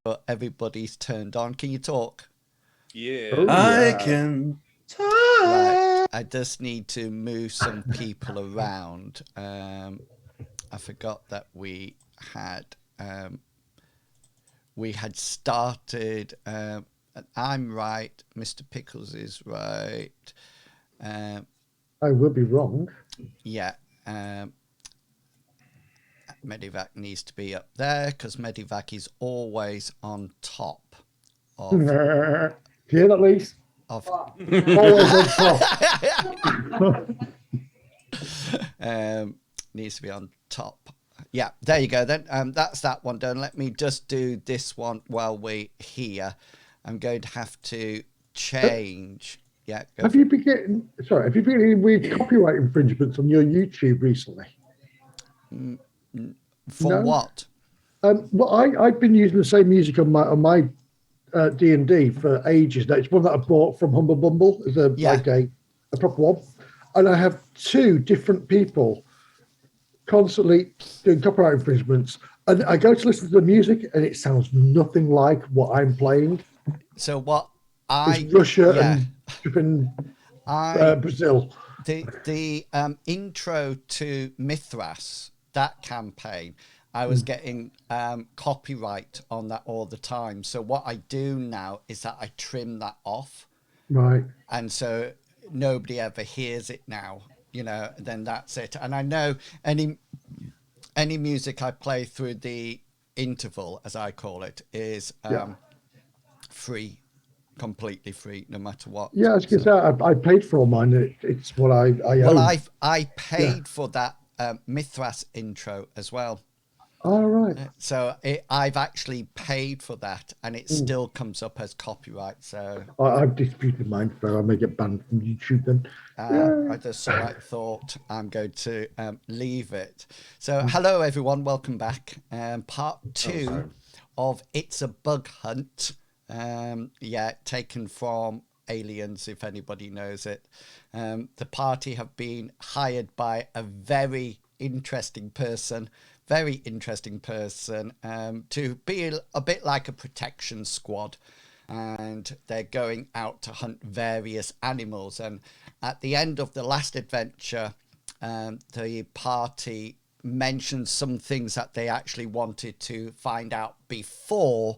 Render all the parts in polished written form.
but everybody's turned on. Can you talk? Yeah. Oh, I yeah. can Right. talk. I just need to move some people around. I forgot that um, we had started. I'm right. Mr. Pickles is right. Um, I will be wrong. yeah. Medivac needs to be up there because Medivac is always on top of Hear that, Lise? of Always on top. needs to be on top. Yeah, there you go then. That's that one done. Let me just do this one while we're here. I'm going to have to change. Yeah. Have you been getting any weird copyright infringements on your YouTube recently? For No? what? Well, I've been using the same music on my D&D for ages now. It's one that I bought from Humble Bumble as a proper one, and I have two different people constantly doing copyright infringements, and I go to listen to the music, and it sounds nothing like what I'm playing. So what It's Russia and Brazil. The intro to Mithras, that campaign, I was getting copyright on that all the time. So what I do now is that I trim that off. Right. And so nobody ever hears it now, then that's it. And I know any music I play through the interval, as I call it, is free, completely free, no matter what. Yeah, I was going to say, I paid for all mine. It's what I well, own. I paid for that Mithras intro as well. All right. So I've actually paid for that, and it still comes up as copyright. So I've disputed mine, so I may get banned from YouTube then. I just thought I'm going to leave it. So hello everyone, welcome back. Part 2 of It's a Bug Hunt. Taken from Aliens, if anybody knows it. The party have been hired by a very interesting person to be a bit like a protection squad, and they're going out to hunt various animals. And at the end of the last adventure, the party mentioned some things that they actually wanted to find out before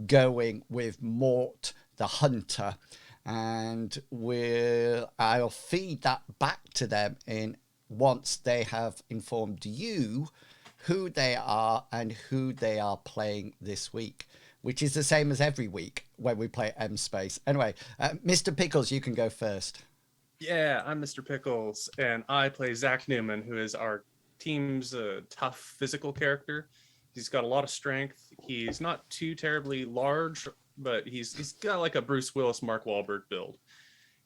going with Mort the hunter, and I'll feed that back to them once they have informed you who they are and who they are playing this week, which is the same as every week when we play M Space. Anyway, Mr. Pickles, you can go first. Yeah, I'm Mr. Pickles, and I play Zach Newman, who is our team's tough physical character. He's got a lot of strength. He's not too terribly large, but he's got like a Bruce Willis, Mark Wahlberg build.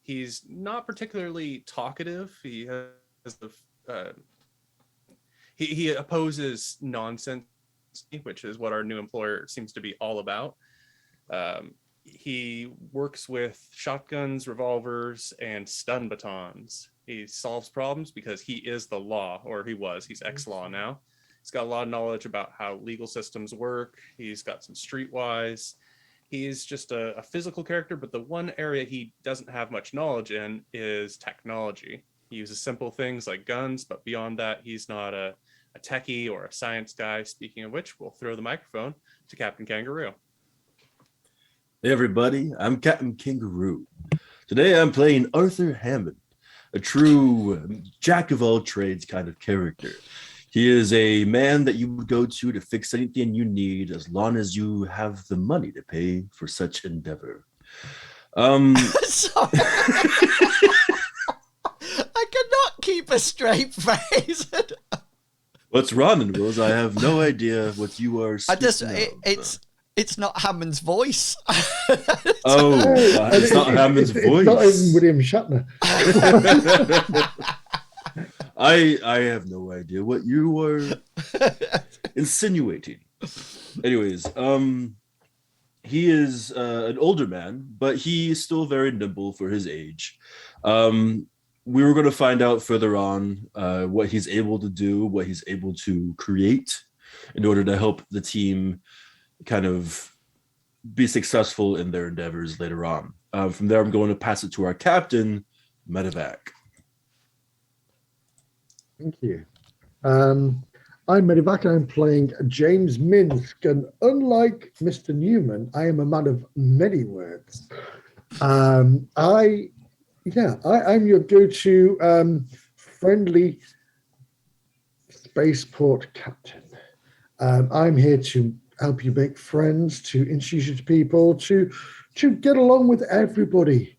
He's not particularly talkative. He has he opposes nonsense, which is what our new employer seems to be all about. He works with shotguns, revolvers, and stun batons. He solves problems because he is the law, or he was. He's ex-law now. He's got a lot of knowledge about how legal systems work. He's got some streetwise. He's just a physical character, but the one area he doesn't have much knowledge in is technology. He uses simple things like guns, but beyond that, he's not a techie or a science guy. Speaking of which, we'll throw the microphone to Captain Kangaroo. Hey everybody, I'm Captain Kangaroo. Today I'm playing Arthur Hammond, a true jack of all trades kind of character. He is a man that you would go to fix anything you need as long as you have the money to pay for such endeavor. Sorry. I cannot keep a straight face. What's wrong, Wills? I have no idea what you are It's not Hammond's voice. It's not Hammond's voice. It's not even William Shatner. I have no idea what you were insinuating. Anyways, he is an older man, but he is still very nimble for his age. We were going to find out further on what he's able to do, what he's able to create in order to help the team kind of be successful in their endeavors later on. From there, I'm going to pass it to our captain, Medevac. Thank you. I'm Medevac, and I'm playing James Minsk. And unlike Mr. Newman, I am a man of many words. I'm your go-to friendly spaceport captain. I'm here to help you make friends, to introduce you to people, to get along with everybody.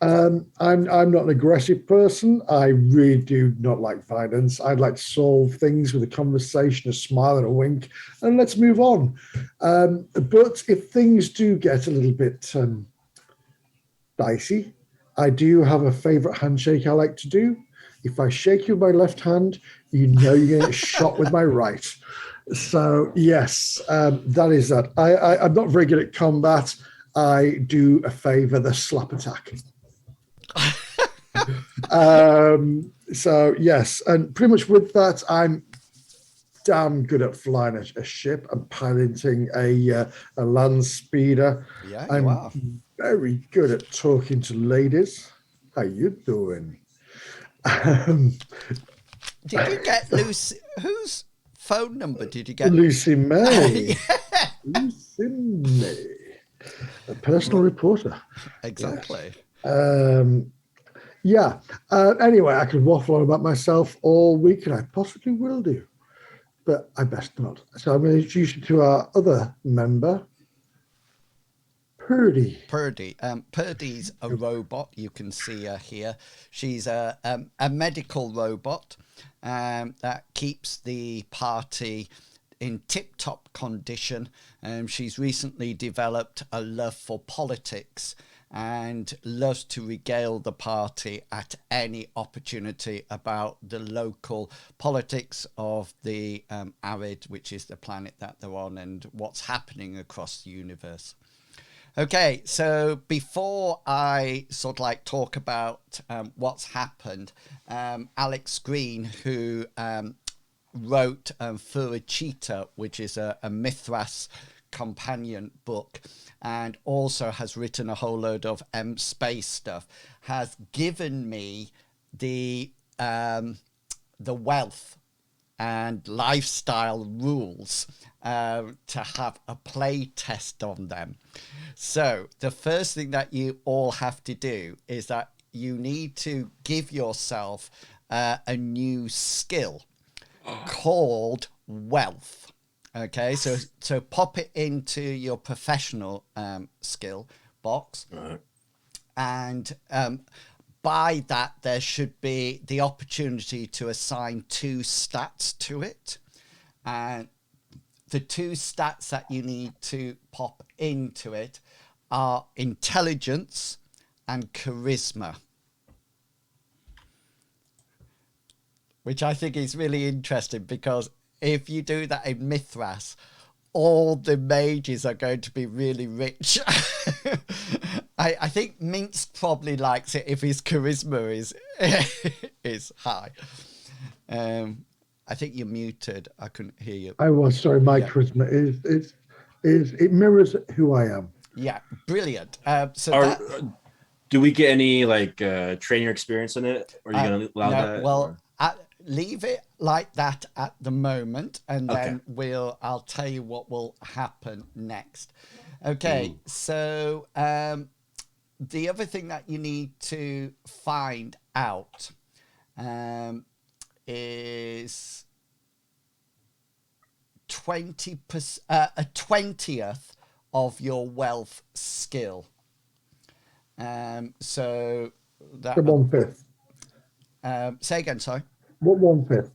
I'm not an aggressive person. I really do not like violence. I'd like to solve things with a conversation, a smile, and a wink, and let's move on. But if things do get a little bit dicey, I do have a favorite handshake I like to do. If I shake you with my left hand, you know you're going to get shot with my right. So yes, that is that. I'm not very good at combat. I do favor the slap attack. So yes, and pretty much with that, I'm damn good at flying a ship and piloting a land speeder. Yeah, I'm you are. very good at talking to ladies. How you doing? Did you get Lucy? Whose phone number did you get? Lucy May. Yeah. Lucy May. A personal reporter. Exactly. Yes. Anyway, I could waffle on about myself all week, and I possibly will do, but I best not. So I'm going to introduce you to our other member, Purdy. Purdy's a robot. You can see her here. She's a medical robot that keeps the party in tip-top condition. She's recently developed a love for politics and loves to regale the party at any opportunity about the local politics of the Arid, which is the planet that they're on, and what's happening across the universe. Okay, so before I sort of like talk about what's happened, Alex Green, who wrote Furachita, which is a Mithras companion book, and also has written a whole load of space stuff, has given me the wealth and lifestyle rules to have a play test on them. So the first thing that you all have to do is that you need to give yourself a new skill called wealth. Okay, so pop it into your professional skill box, and by that there should be the opportunity to assign 2 stats to it, and the 2 stats that you need to pop into it are intelligence and charisma, which I think is really interesting, because if you do that in Mithras, all the mages are going to be really rich. I think Minx probably likes it if his charisma is high. I think you're muted. I couldn't hear you. I was sorry. My charisma is it mirrors who I am. Yeah, brilliant. Do we get any like training experience in it? Or are you going to allow that? Well, leave it like that at the moment, and then I'll tell you what will happen next. Okay, so the other thing that you need to find out is 20%, a 20th of your wealth skill. So that 1/5. Say again, sorry. What 1/5?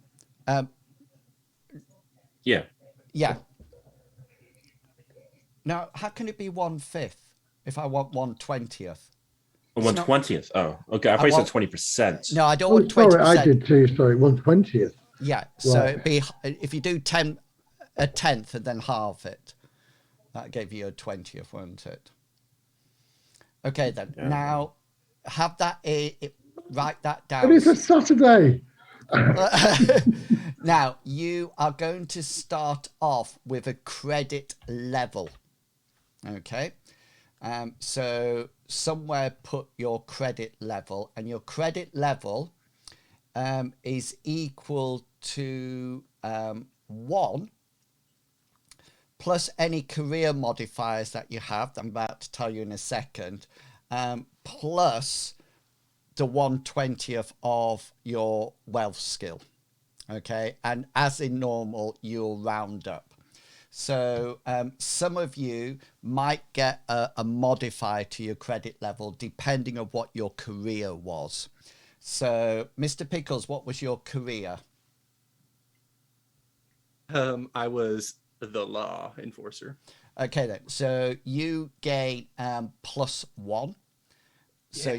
Yeah. Now, how can it be 1/5 if I want 1/20th? 1/20th. Oh, okay. I thought you said 20%. No, I don't want 20%. Sorry, I did too. Sorry, 1/20th. Yeah. So it'd be, if you do a tenth and then halve it, that gave you a 20th, won't it? Okay, then. Yeah. Now, have that. Write that down. It is a Saturday. Now, you are going to start off with a credit level. Okay. So somewhere put your credit level, and your credit level is equal to 1 plus any career modifiers that you have, that I'm about to tell you in a second, plus the 1/20th of your wealth skill. Okay, and as in normal, you'll round up. So some of you might get a modifier to your credit level depending on what your career was. So, Mr. Pickles, what was your career? I was the law enforcer. Okay, then. So you gain +1. So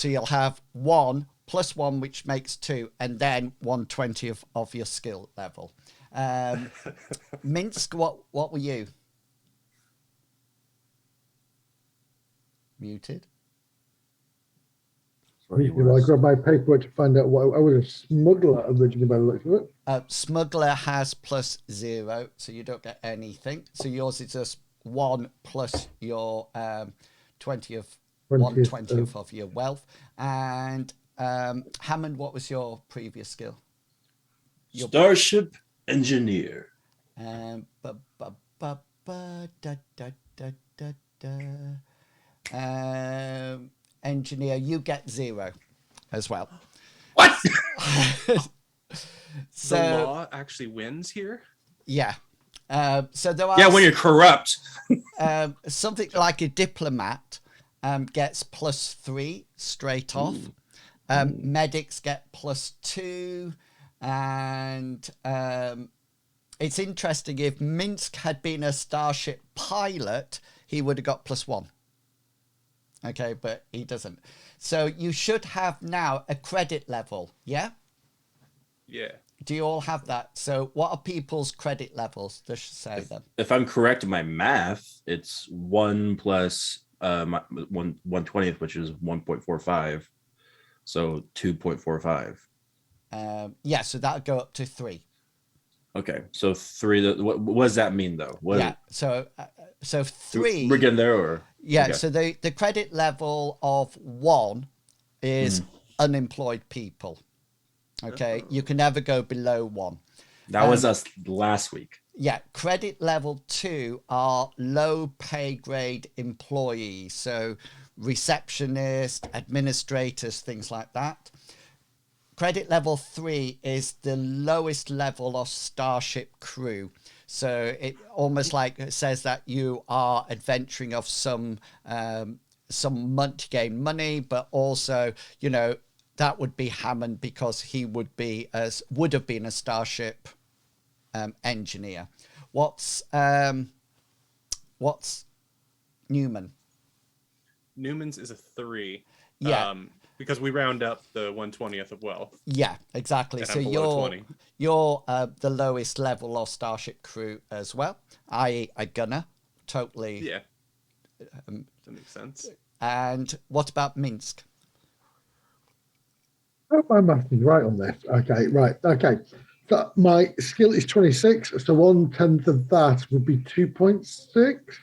you'll have 1 plus 1, which makes 2, and then 1/20th of your skill level. Minsk, what were you? Muted. I grabbed my paperwork to find out what I was a smuggler originally by the looks of it. Smuggler has +0, so you don't get anything. So yours is just 1 plus your 1/20th of your wealth. And Hammond, what was your previous skill? Starship engineer. Engineer, you get 0 as well. What? So the law actually wins here. Yeah. So there are when you're corrupt. something like a diplomat gets +3 straight off. Medics get +2, and it's interesting, if Minsk had been a Starship pilot, he would have got +1. Okay, but he doesn't. So you should have now a credit level, yeah? Yeah. Do you all have that? So what are people's credit levels? Just say them. If I'm correct in my math, it's 1 plus 1/20th, which is 1.45. So 2.45. Yeah, so that'll go up to 3. Okay, so 3. What does that mean, though? So 3. We're getting there, or yeah. Okay. So the credit level of 1 is unemployed people. Okay, you can never go below 1. That was us last week. Yeah, credit level 2 are low pay grade employees, so receptionists, administrators, things like that. Credit level 3 is the lowest level of Starship crew. So it almost like it says that you are adventuring of some money to gain money, but also, you know, that would be Hammond, because he would have been a Starship engineer. What's Newman? Newman's is a 3. Yeah. Because we round up the 1/20th of wealth. Yeah, exactly. And So I'm below 20. you're the lowest level of Starship crew as well, i.e. a gunner. Totally. Yeah. That makes sense. And what about Minsk? Oh, my math is right on this. Okay, right. Okay. So my skill is 26. So 1/10 of that would be 2.6.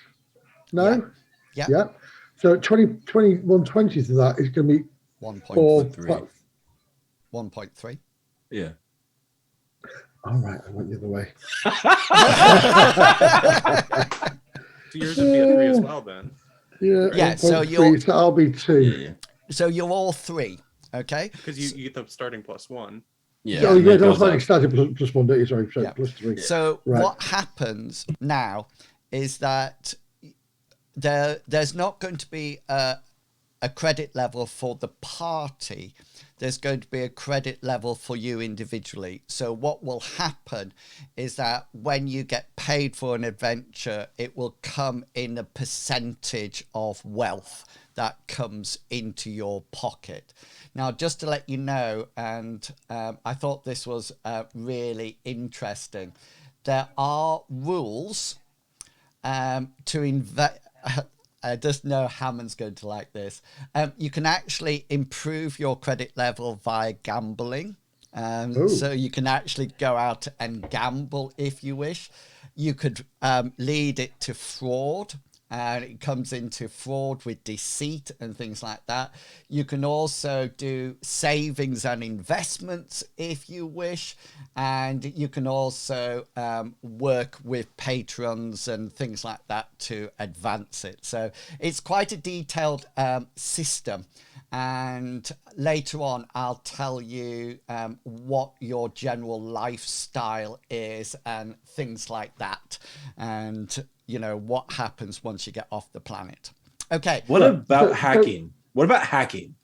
No? Yeah. Yeah. So 1/20th of that is going to be 1.3. 1.3. Yeah. All right, I went the other way. So yours would be a 3 as well, then. Yeah. Yeah, so 1.3, so I'll be 2. Yeah. So you're all 3, okay? Because you get the starting +1. Yeah. Oh, and yeah, it that was goes like up. starting plus 1, don't you? Sorry, Yeah. plus 3. So Right. what happens now is that there's not going to be a credit level for the party. There's going to be a credit level for you individually. So what will happen is that when you get paid for an adventure, it will come in a percentage of wealth that comes into your pocket. Now, just to let you know, and I thought this was really interesting, there are rules to invest. I just know Hammond's going to like this. You can actually improve your credit level via gambling. So you can actually go out and gamble if you wish. You could lead it to fraud. and it comes into fraud with deceit and things like that. You can also do savings and investments if you wish, and you can also work with patrons and things like that to advance it. So it's quite a detailed system. And later on, I'll tell you what your general lifestyle is and things like that. And, you know, what happens once you get off the planet. Okay. What about hacking? What about hacking?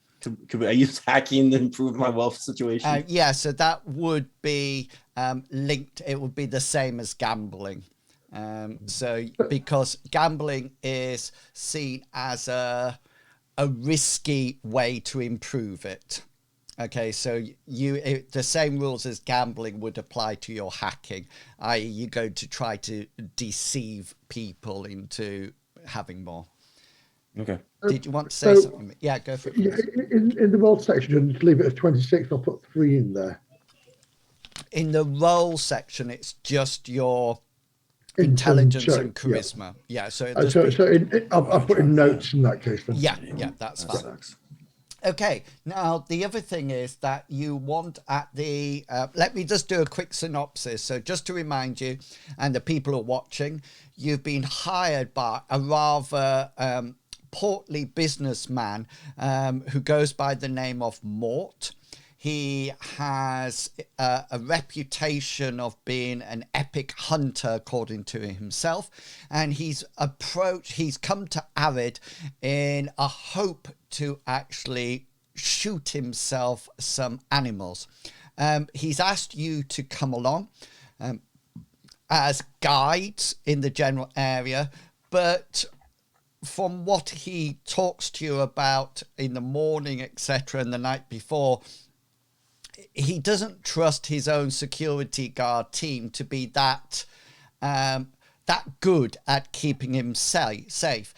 Could I use hacking to improve my wealth situation? Yeah, so that would be linked. It would be the same as gambling. So because gambling is seen as a risky way to improve it. Okay, so the same rules as gambling would apply to your hacking, i.e. you're going to try to deceive people into having more. Okay. Did you want to say something? Yeah, go for it. Yeah, in the world section, just leave it as 26. I'll put 3 in there. In the role section, it's just your intelligence and charisma. Yeah, so I'll put in notes in that case then. Yeah, that's fine. Okay, now the other thing is that you want at the let me just do a quick synopsis. So just to remind you and the people who are watching, you've been hired by a rather portly businessman who goes by the name of Mort. He has a reputation of being an epic hunter, according to himself, and he's come to Arid in a hope to actually shoot himself some animals. He's asked you to come along as guides in the general area, but from what he talks to you about in the morning, etc., and the night before, he doesn't trust his own security guard team to be that good at keeping him safe.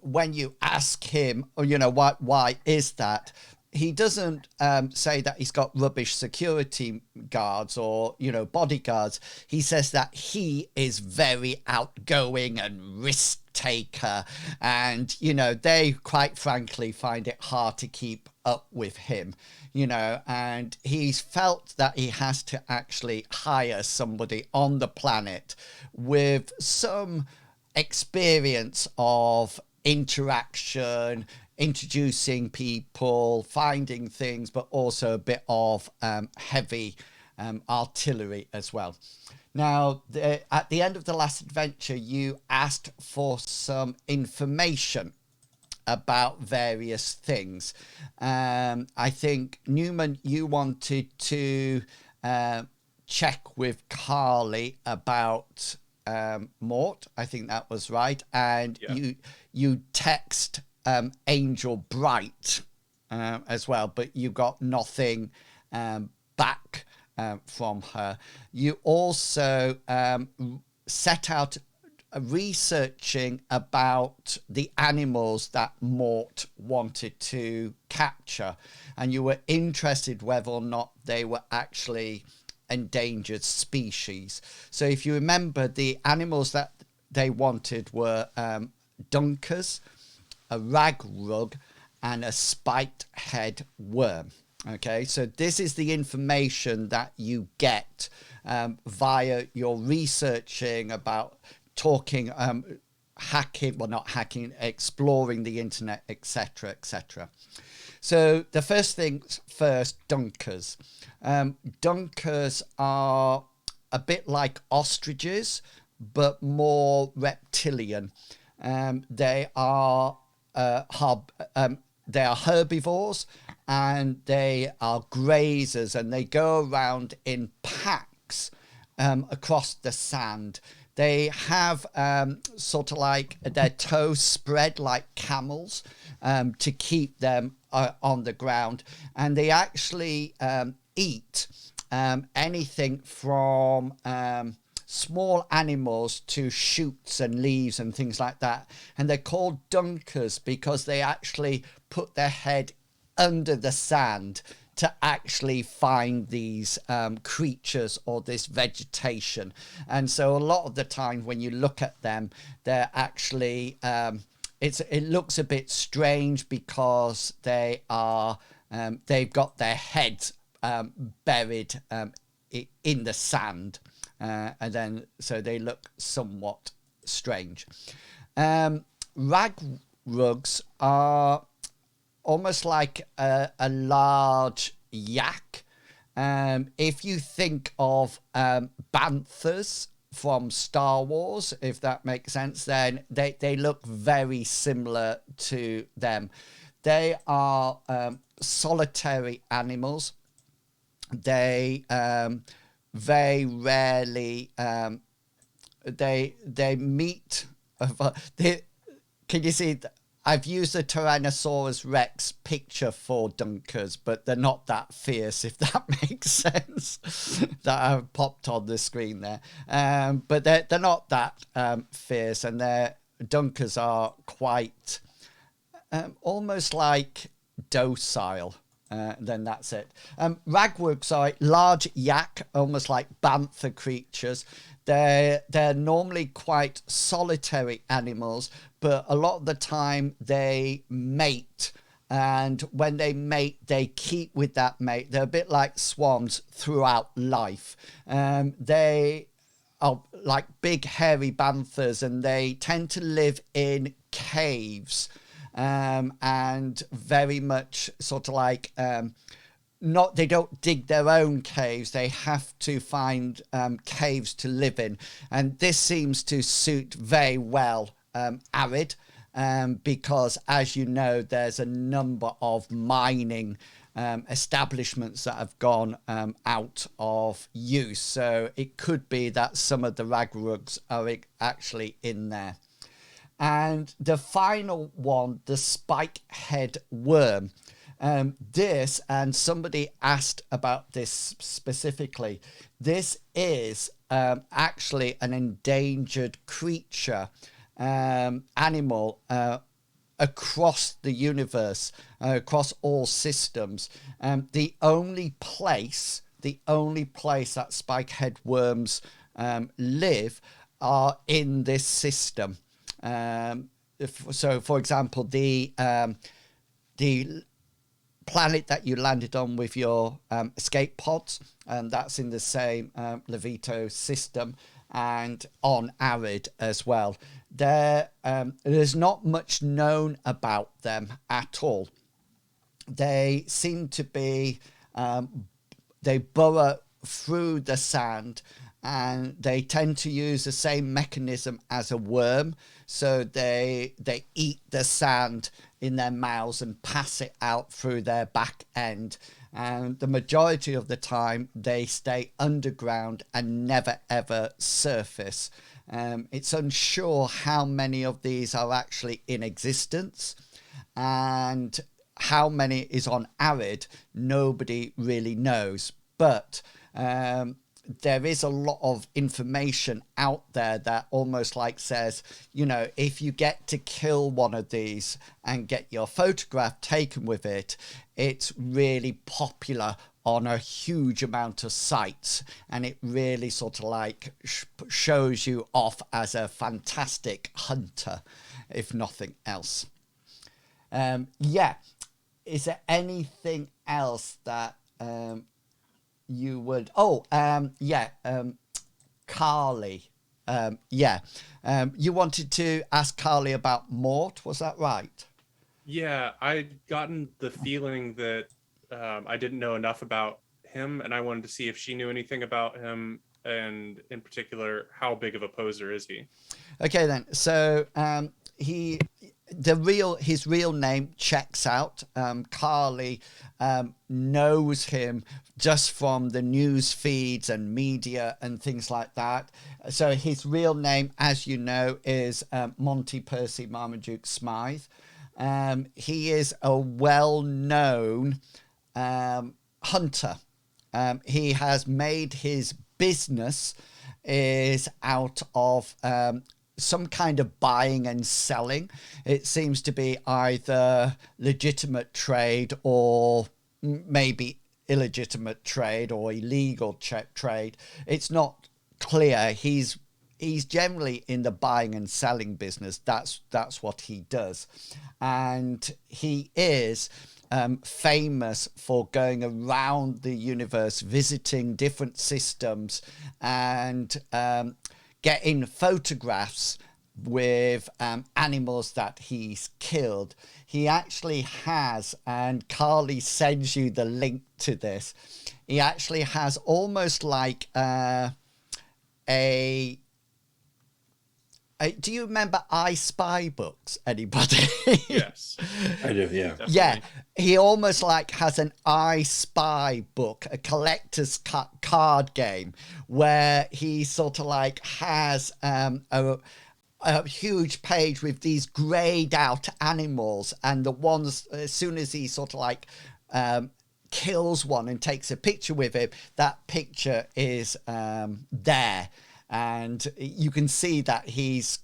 When you ask him, you know, why is that? He doesn't say that he's got rubbish security guards or, you know, bodyguards. He says that he is very outgoing and risk taker, and, you know, they quite frankly find it hard to keep up with him, you know, and he's felt that he has to actually hire somebody on the planet with some experience of interaction, introducing people, finding things, but also a bit of heavy artillery as well. Now, at the end of the last adventure, you asked for some information about various things. I think, Newman, you wanted to check with Carly about Mort. I think that was right. And you text Angel Bright as well, but you got nothing back from her. You also set out researching about the animals that Mort wanted to capture, and you were interested whether or not they were actually endangered species. So if you remember, the animals that they wanted were dunkers, a ragrug, and a spiked head worm. Okay, so this is the information that you get via your researching about talking, exploring the internet, etc., etc. So the first things first, dunkers. Dunkers are a bit like ostriches, but more reptilian. They are herbivores, and they are grazers, and they go around in packs across the sand. They have sort of like their toes spread like camels to keep them on the ground, and they actually eat anything from small animals to shoots and leaves and things like that. And they're called dunkers because they actually put their head under the sand to actually find these creatures or this vegetation. And so a lot of the time when you look at them, they're actually it looks a bit strange because they are they've got their heads buried in the sand, and then so they look somewhat strange. Rag rugs are almost like a large yak. If you think of banthas from Star Wars, if that makes sense, then they look very similar to them. They are solitary animals. They very rarely they meet. Can you see? I've used a Tyrannosaurus Rex picture for Dunkers, but they're not that fierce, if that makes sense. That I've popped on the screen there. But they're not that fierce, and their Dunkers are quite almost like docile. Then that's it. Ragwugs are large yak, almost like bantha creatures. They're normally quite solitary animals, but a lot of the time they mate. And when they mate, they keep with that mate. They're a bit like swans throughout life. They are like big, hairy banthas, and they tend to live in caves. And very much sort of like they don't dig their own caves. They have to find caves to live in, and this seems to suit very well arid, because, as you know, there's a number of mining establishments that have gone out of use. So it could be that some of the ragrugs are actually in there. And the final one, the spike-head worm. This, and somebody asked about this specifically, this is actually an endangered creature, animal across the universe, across all systems. The only place that spike-head worms live are in this system. So, for example, the planet that you landed on with your escape pods, and that's in the same Levito system, and on Arid as well. There's not much known about them at all. They seem to be they burrow through the sand, and they tend to use the same mechanism as a worm. So they eat the sand in their mouths and pass it out through their back end. And the majority of the time, they stay underground and never ever surface. It's unsure how many of these are actually in existence, and how many is on Arid, nobody really knows. But there is a lot of information out there that almost like says, you know, if you get to kill one of these and get your photograph taken with it, it's really popular on a huge amount of sites, and it really sort of like shows you off as a fantastic hunter, if nothing else. Yeah. Is there anything else that you would... Carly. You wanted to ask Carly about Mort, was that right? Yeah, I'd gotten the feeling that I didn't know enough about him, and I wanted to see if she knew anything about him, and in particular, how big of a poser is he? Okay then, so his real name checks out. Carly knows him just from the news feeds and media and things like that. So his real name, as you know, is Monty Percy Marmaduke Smythe. He is a well-known hunter. He has made his business is out of some kind of buying and selling. It seems to be either legitimate trade or maybe illegitimate trade or illegal trade. It's not clear. He's generally in the buying and selling business. That's what he does, and he is famous for going around the universe, visiting different systems, and getting photographs with animals that he's killed. He actually has, and Carly sends you the link to this, he actually has almost like a do you remember I Spy books, anybody? Yes. I do, yeah. Definitely. Yeah, he almost like has an I Spy book, a collector's card game, where he sort of like has a huge page with these grayed out animals, and the ones, as soon as he sort of like kills one and takes a picture with him, that picture is there. And you can see that he's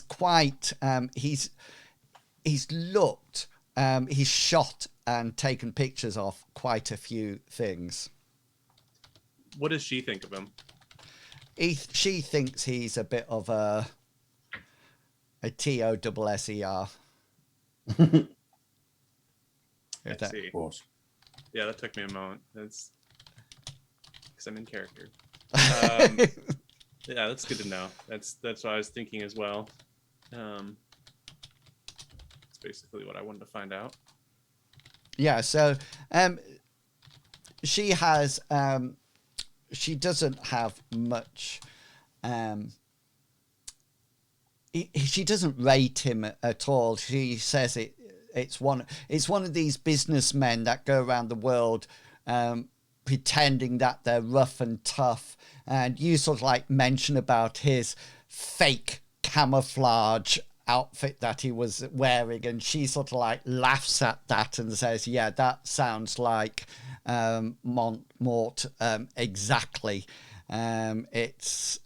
quite he's looked he's shot and taken pictures of quite a few things. What does she think of him? She thinks he's a bit of a TOSSER. I That- see. Of course. Yeah, that took me a moment. That's because I'm in character. Yeah, that's good to know. That's what I was thinking as well. That's basically what I wanted to find out. Yeah, so she has she doesn't have much she doesn't rate him at all. She says it's one of these businessmen that go around the world pretending that they're rough and tough, and you sort of like mention about his fake camouflage outfit that he was wearing, and she sort of like laughs at that and says, yeah, that sounds like Mort exactly. It's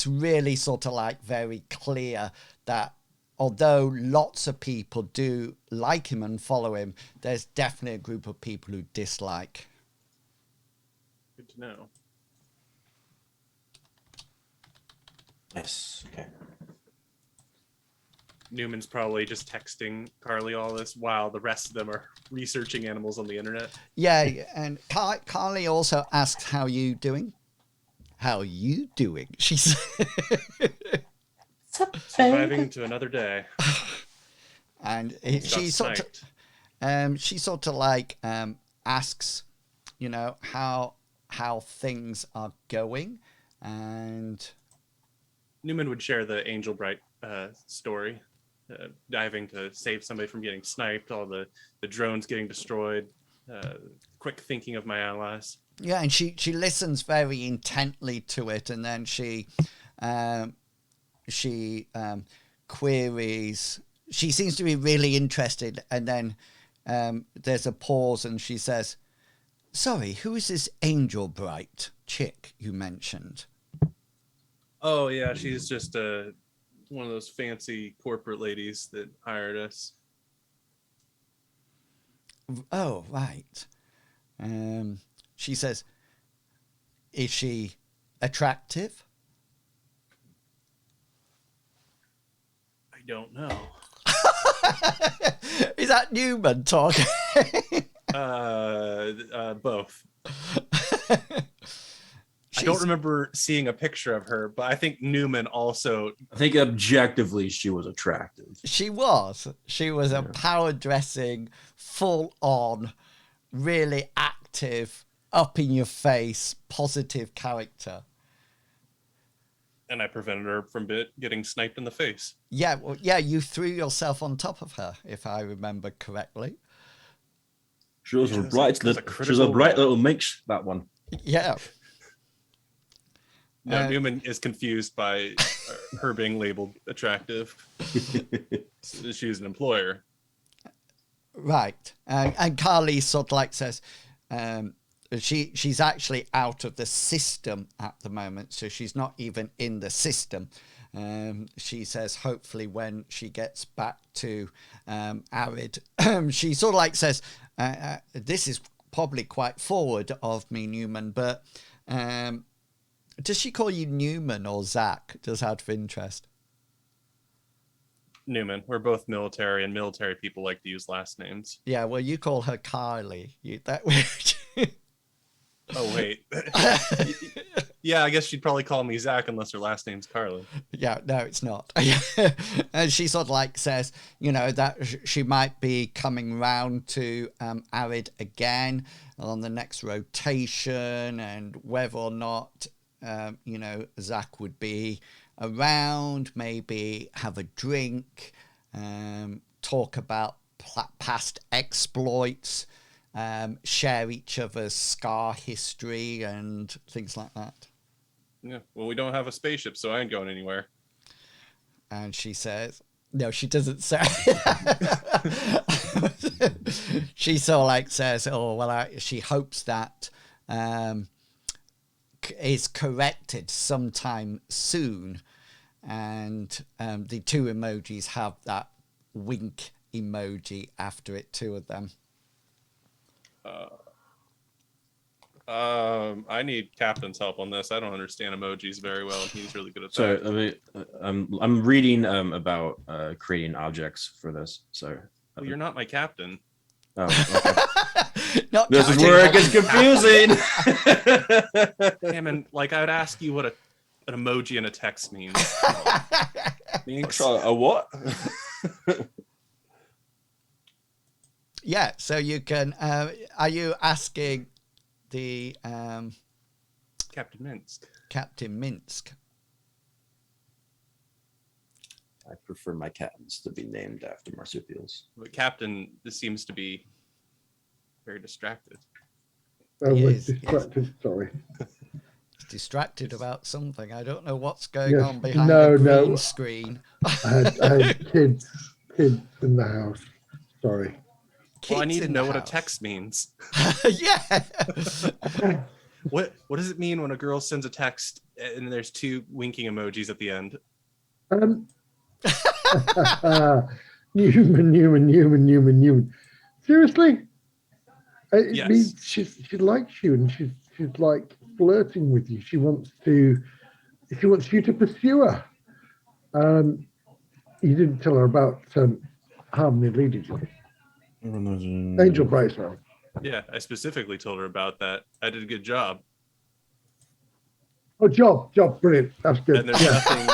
really sort of like very clear that although lots of people do like him and follow him, there's definitely a group of people who dislike. Good to know. Yes. Okay. Newman's probably just texting Carly all this while the rest of them are researching animals on the internet. Yeah, and Carly also asks, how you doing? How you doing? She's Surviving to another day. and Got she sort of like asks, you know, how things are going, and Newman would share the Angel Bright story, diving to save somebody from getting sniped, all the drones getting destroyed, quick thinking of my allies. yeah, and she listens very intently to it, and then she queries. She seems to be really interested, and then there's a pause, and she says, sorry, who is this Angel Bright chick you mentioned? Oh yeah, she's just one of those fancy corporate ladies that hired us. Oh, right. She says, is she attractive? I don't know. Is that Newman talking? Both. I don't remember seeing a picture of her, but I think Newman also. I think objectively she was attractive. She was a power dressing, full on, really active, up in your face, positive character. And I prevented her from getting sniped in the face. Yeah, well, yeah, you threw yourself on top of her, if I remember correctly. She was Yeah, a that's bright a little. She was a critical bright role. little mix. That one. Yeah. No, Newman is confused by her being labeled attractive. She's an employer. Right. And Carly sort of like says, she's actually out of the system at the moment, so she's not even in the system. She says hopefully when she gets back to Arid, she sort of like says, this is probably quite forward of me, Newman, but does she call you Newman or Zach, just out of interest? Newman. We're both military, and military people like to use last names. Yeah, well, you call her Kylie. Oh, wait. Yeah, I guess she'd probably call me Zach unless her last name's Carlin. Yeah, no, it's not. And she sort of like says, you know, that she might be coming round to Arid again on the next rotation, and whether or not, you know, Zach would be around, maybe have a drink, talk about past exploits, share each other's scar history and things like that. Yeah, well, we don't have a spaceship, so I ain't going anywhere. And she says, no, she doesn't say. She sort of like says, oh, well, she hopes that is corrected sometime soon. And the two emojis have that wink emoji after it, two of them. I need Captain's help on this. I don't understand emojis very well, and he's really good at that. So I'm reading about creating objects for this. So well, you're not my captain. Oh, okay. This is where it gets confusing. Damn, and like I would ask you what an emoji and a text means. Thanks. A what? Yeah, so you can. Are you asking the Captain Minsk? Captain Minsk? I prefer my captains to be named after marsupials. But Captain seems to be very distracted. We're distracted, sorry. He's distracted about something. I don't know what's going on behind the green screen. I had kids in the house. Sorry. Well, I need to know what a text means. Yeah. What does it mean when a girl sends a text and there's two winking emojis at the end? Newman. Seriously? Yes. It means she likes you, and she's like flirting with you. She wants you to pursue her. You didn't tell her about Harmony Lee, did you? Angel Brightside. Yeah, I specifically told her about that. I did a good job. Oh, job, brilliant. That's good. And there's nothing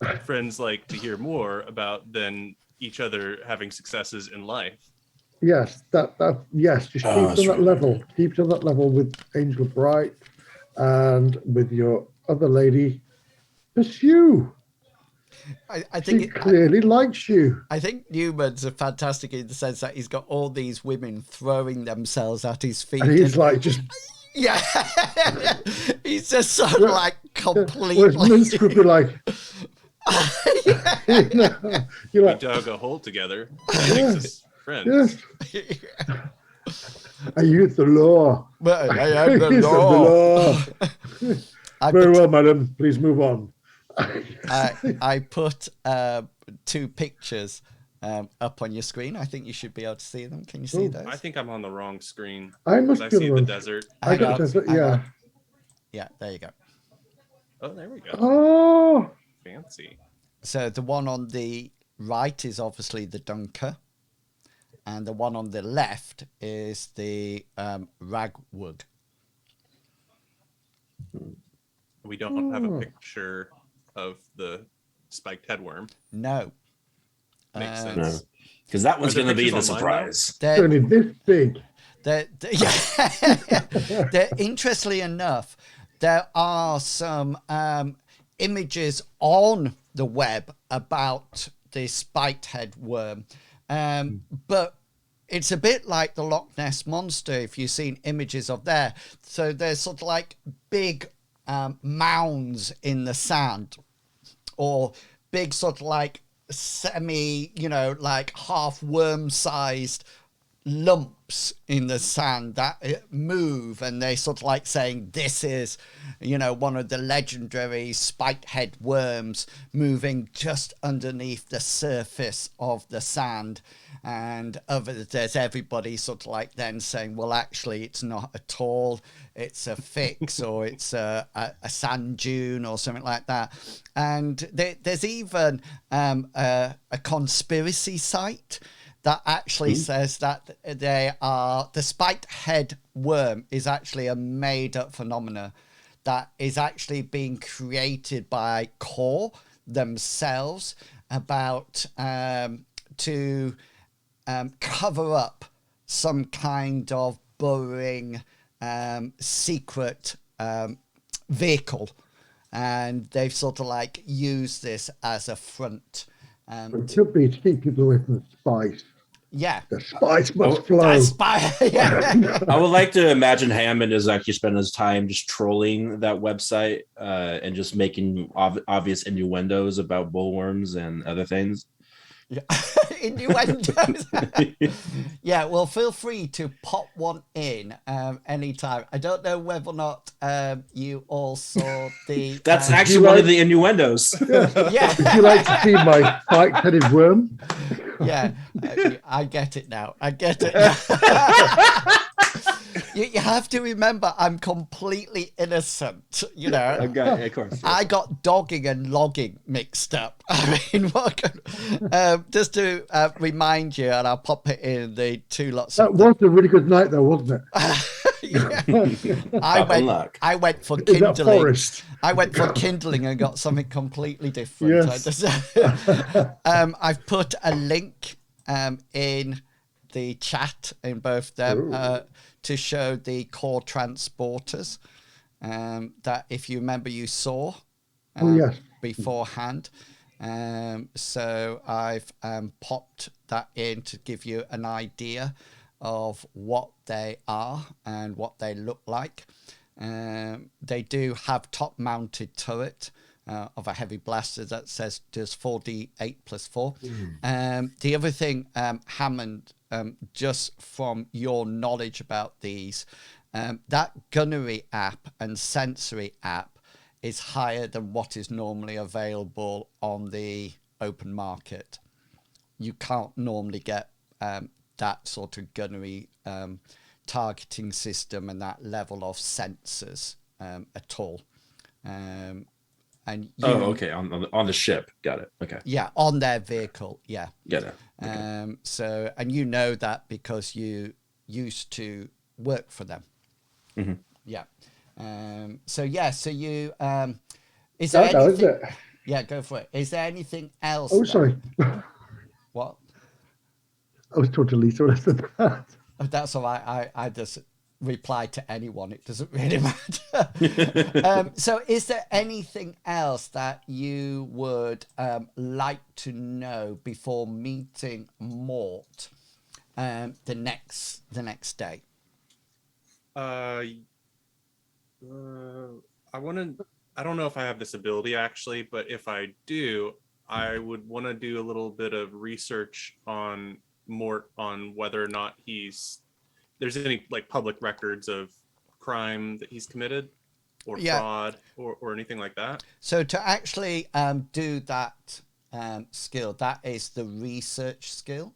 that friends like to hear more about than each other having successes in life. Yes, yes. Just keep on that level. Keep on that level with Angel Bright, and with your other lady. Pursue. I think she clearly likes you. I think Newman's fantastic in the sense that he's got all these women throwing themselves at his feet. And he's like just... Yeah. He's just so like completely... Whereas Minsk would be like... You know, you're like... We dug a hole together. He makes us friends. Yes. I use the law. But I am the law. Very well, madam. Please move on. I put 2 pictures up on your screen. I think you should be able to see them. Can you see those? I think I'm on the wrong screen. I must be see the desert. I got desert. Yeah. Yeah. There you go. Oh, there we go. Oh, fancy. So the one on the right is obviously the Dunker, and the one on the left is the Ragwood. We don't have a picture of the spiked headworm. No. Makes sense. Because that was going to be the surprise. It's only this big. Interestingly enough, there are some images on the web about the spiked head worm. But it's a bit like the Loch Ness Monster, if you've seen images of there. So there's sort of like big mounds in the sand, or big sort of like semi, like half worm sized lumps in the sand that move, and they sort of like saying this is, you know, one of the legendary spiked head worms moving just underneath the surface of the sand. And there's everybody sort of like then saying, well, actually it's not at all, it's a fix, or it's a sand dune or something like that. And there's even a conspiracy site that actually says that the spiked head worm is actually a made-up phenomena that is actually being created by Core themselves about to cover up some kind of burrowing secret vehicle, and they've sort of like used this as a front. It could be to keep people away from the spice. Yeah. The spice must flow. Yeah. I would like to imagine Hammond is actually spending his time just trolling that website and just making obvious innuendos about bullworms and other things. Yeah. Innuendos. Yeah, well, feel free to pop one in anytime. I don't know whether or not you all saw the... That's actually one of the innuendos. Yeah. Would you like to see my spiked-headed worm? Yeah, I get it now. I get it now. You have to remember, I'm completely innocent, you know. Okay, of course. I got dogging and logging mixed up. I mean, just to remind you, and I'll pop it in the two lots. That was a really good night, though, wasn't it? Yeah. I went for kindling. I went for kindling and got something completely different. Yes. I've put a link in the chat in both them to show the core transporters that, if you remember, you saw beforehand. So I've popped that in to give you an idea of what they are and what they look like. They do have top-mounted turret of a heavy blaster that says does 4d8 plus 4. The other thing, Hammond, just from your knowledge about these, that gunnery app and sensory app is higher than what is normally available on the open market. You can't normally get that sort of gunnery targeting system and that level of sensors at all. And okay, on the ship, got it. Okay. Yeah, on their vehicle, yeah. Got it. Okay. So, and you know that because you used to work for them. Mm-hmm. Yeah. So you is there anything? Is it? Yeah, go for it. Is there anything else? Oh, sorry. What? I was talking to Lisa when I said that. Oh, that's all right. I just reply to anyone. It doesn't really matter. So is there anything else that you would like to know before meeting Mort the next day? I don't know if I have this ability actually, but if I do, I would want to do a little bit of research on Mort, on whether or not there's any like public records of crime that he's committed, or fraud, or anything like that. So to actually do that skill, that is the research skill,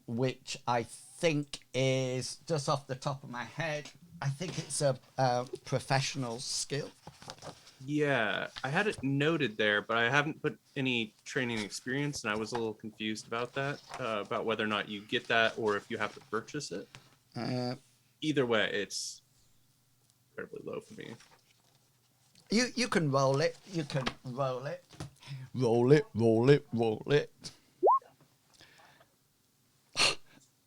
which I think is, just off the top of my head, I think it's a professional skill. Yeah, I had it noted there, but I haven't put any training experience, and I was a little confused about that, about whether or not you get that or if you have to purchase it. Either way, it's incredibly low for me. You can roll it. You can roll it. Roll it, roll it, roll it.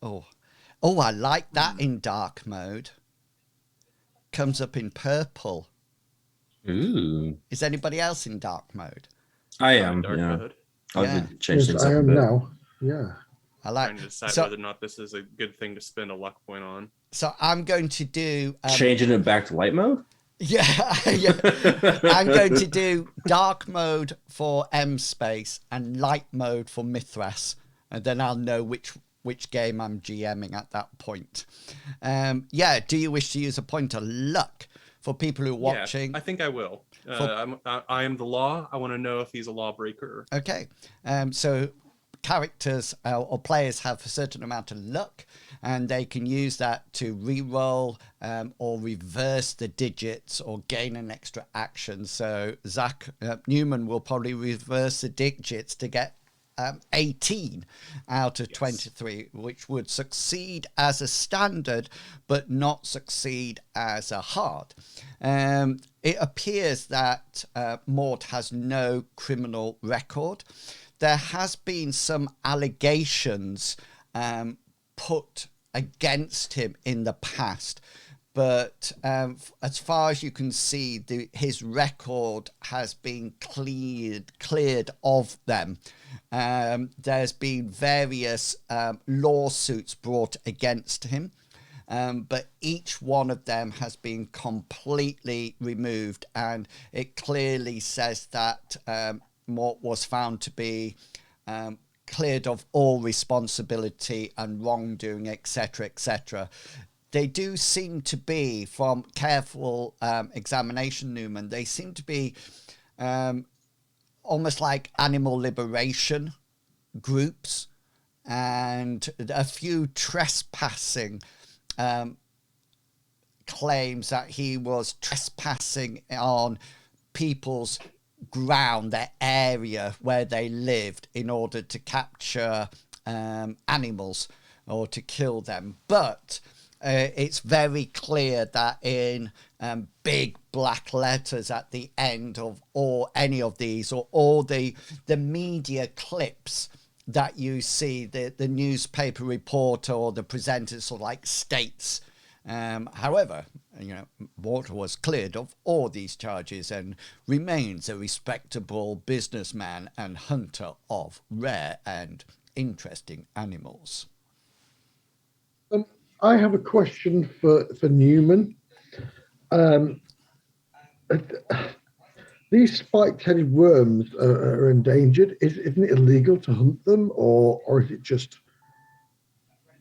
Oh, I like that in dark mode. Comes up in purple. Ooh. Is anybody else in dark mode? I am. Dark mode. I'll change things I up a am bit. now. Yeah. I like. Trying to decide whether or not this is a good thing to spend a luck point on. So I'm going to do changing it back to light mode. Yeah. I'm going to do dark mode for M Space and light mode for Mithras, and then I'll know which which game I'm GMing at that point. Yeah, do you wish to use a point of luck for people who are watching? Yeah, I think I will. I am the law. I want to know if he's a lawbreaker. Okay, so characters or players have a certain amount of luck, and they can use that to re-roll or reverse the digits or gain an extra action. So Zach Newman will probably reverse the digits to get 18 out of 23, which would succeed as a standard but not succeed as a hard. It appears that Mort has no criminal record. There has been some allegations put against him in the past, but as far as you can see, his record has been cleared of them. There's been various lawsuits brought against him, but each one of them has been completely removed, and it clearly says that Mort was found to be cleared of all responsibility and wrongdoing, etc., etc. They do seem to be, from careful examination, Newman, they seem to be almost like animal liberation groups, and a few trespassing claims that he was trespassing on people's ground, their area where they lived, in order to capture animals or to kill them. But it's very clear that in big black letters at the end of any of these, or all the media clips that you see, the newspaper reporter or the presenter sort of like states, however, Mort was cleared of all these charges and remains a respectable businessman and hunter of rare and interesting animals. I have a question for Newman. These spiked-headed worms are endangered. Isn't it illegal to hunt them, or is it just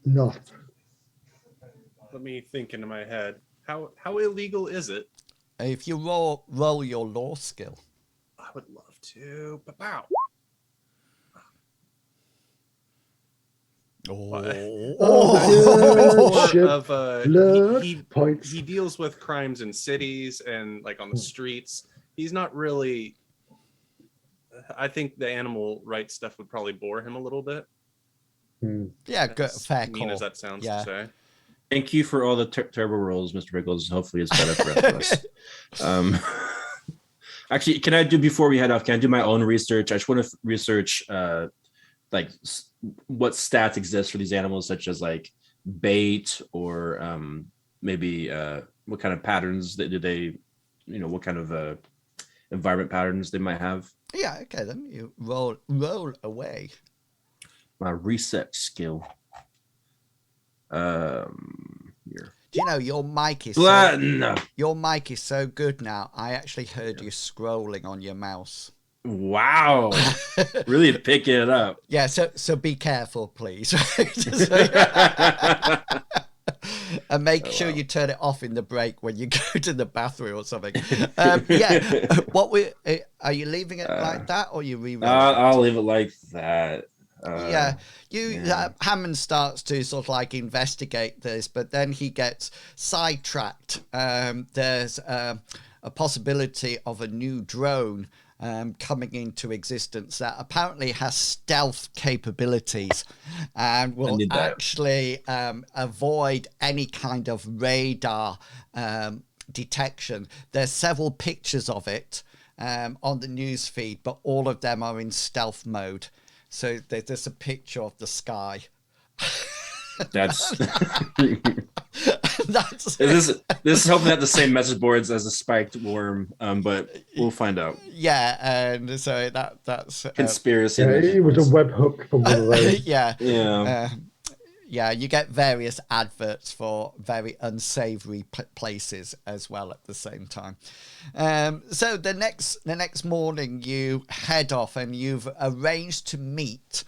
not? Let me think into my head. How illegal is it? If you roll your law skill. I would love to. Pow. He deals with crimes in cities and like on the streets. He's not really. I think the animal rights stuff would probably bore him a little bit. Yeah, good, fair call. Mean as that sounds to say. Thank you for all the terrible rolls, Mr. Riggles. Hopefully it's better for the rest of us. Actually, can I do, before we head off, can I do my own research? I just want to research like what stats exist for these animals, such as like bait, or maybe what kind of patterns do they, what kind of environment patterns they might have. Yeah, okay, then you roll away. My research skill. Here. Do you know your mic is your mic is so good now? I actually heard you scrolling on your mouse. Wow, really picking it up. Yeah, so be careful, please. And make sure you turn it off in the break when you go to the bathroom or something. Yeah, are you leaving it like that, or you re-rolling? I'll leave it like that. Hammond starts to sort of like investigate this, but then he gets sidetracked. There's a possibility of a new drone coming into existence that apparently has stealth capabilities and will actually avoid any kind of radar detection. There's several pictures of it on the news feed, but all of them are in stealth mode. So there's a picture of the sky. This is hoping at the same message boards as a spiked worm, but we'll find out. Yeah, and so that's conspiracy. It was a webhook from one of those. Yeah, you get various adverts for very unsavory places as well at the same time. So the next morning you head off, and you've arranged to meet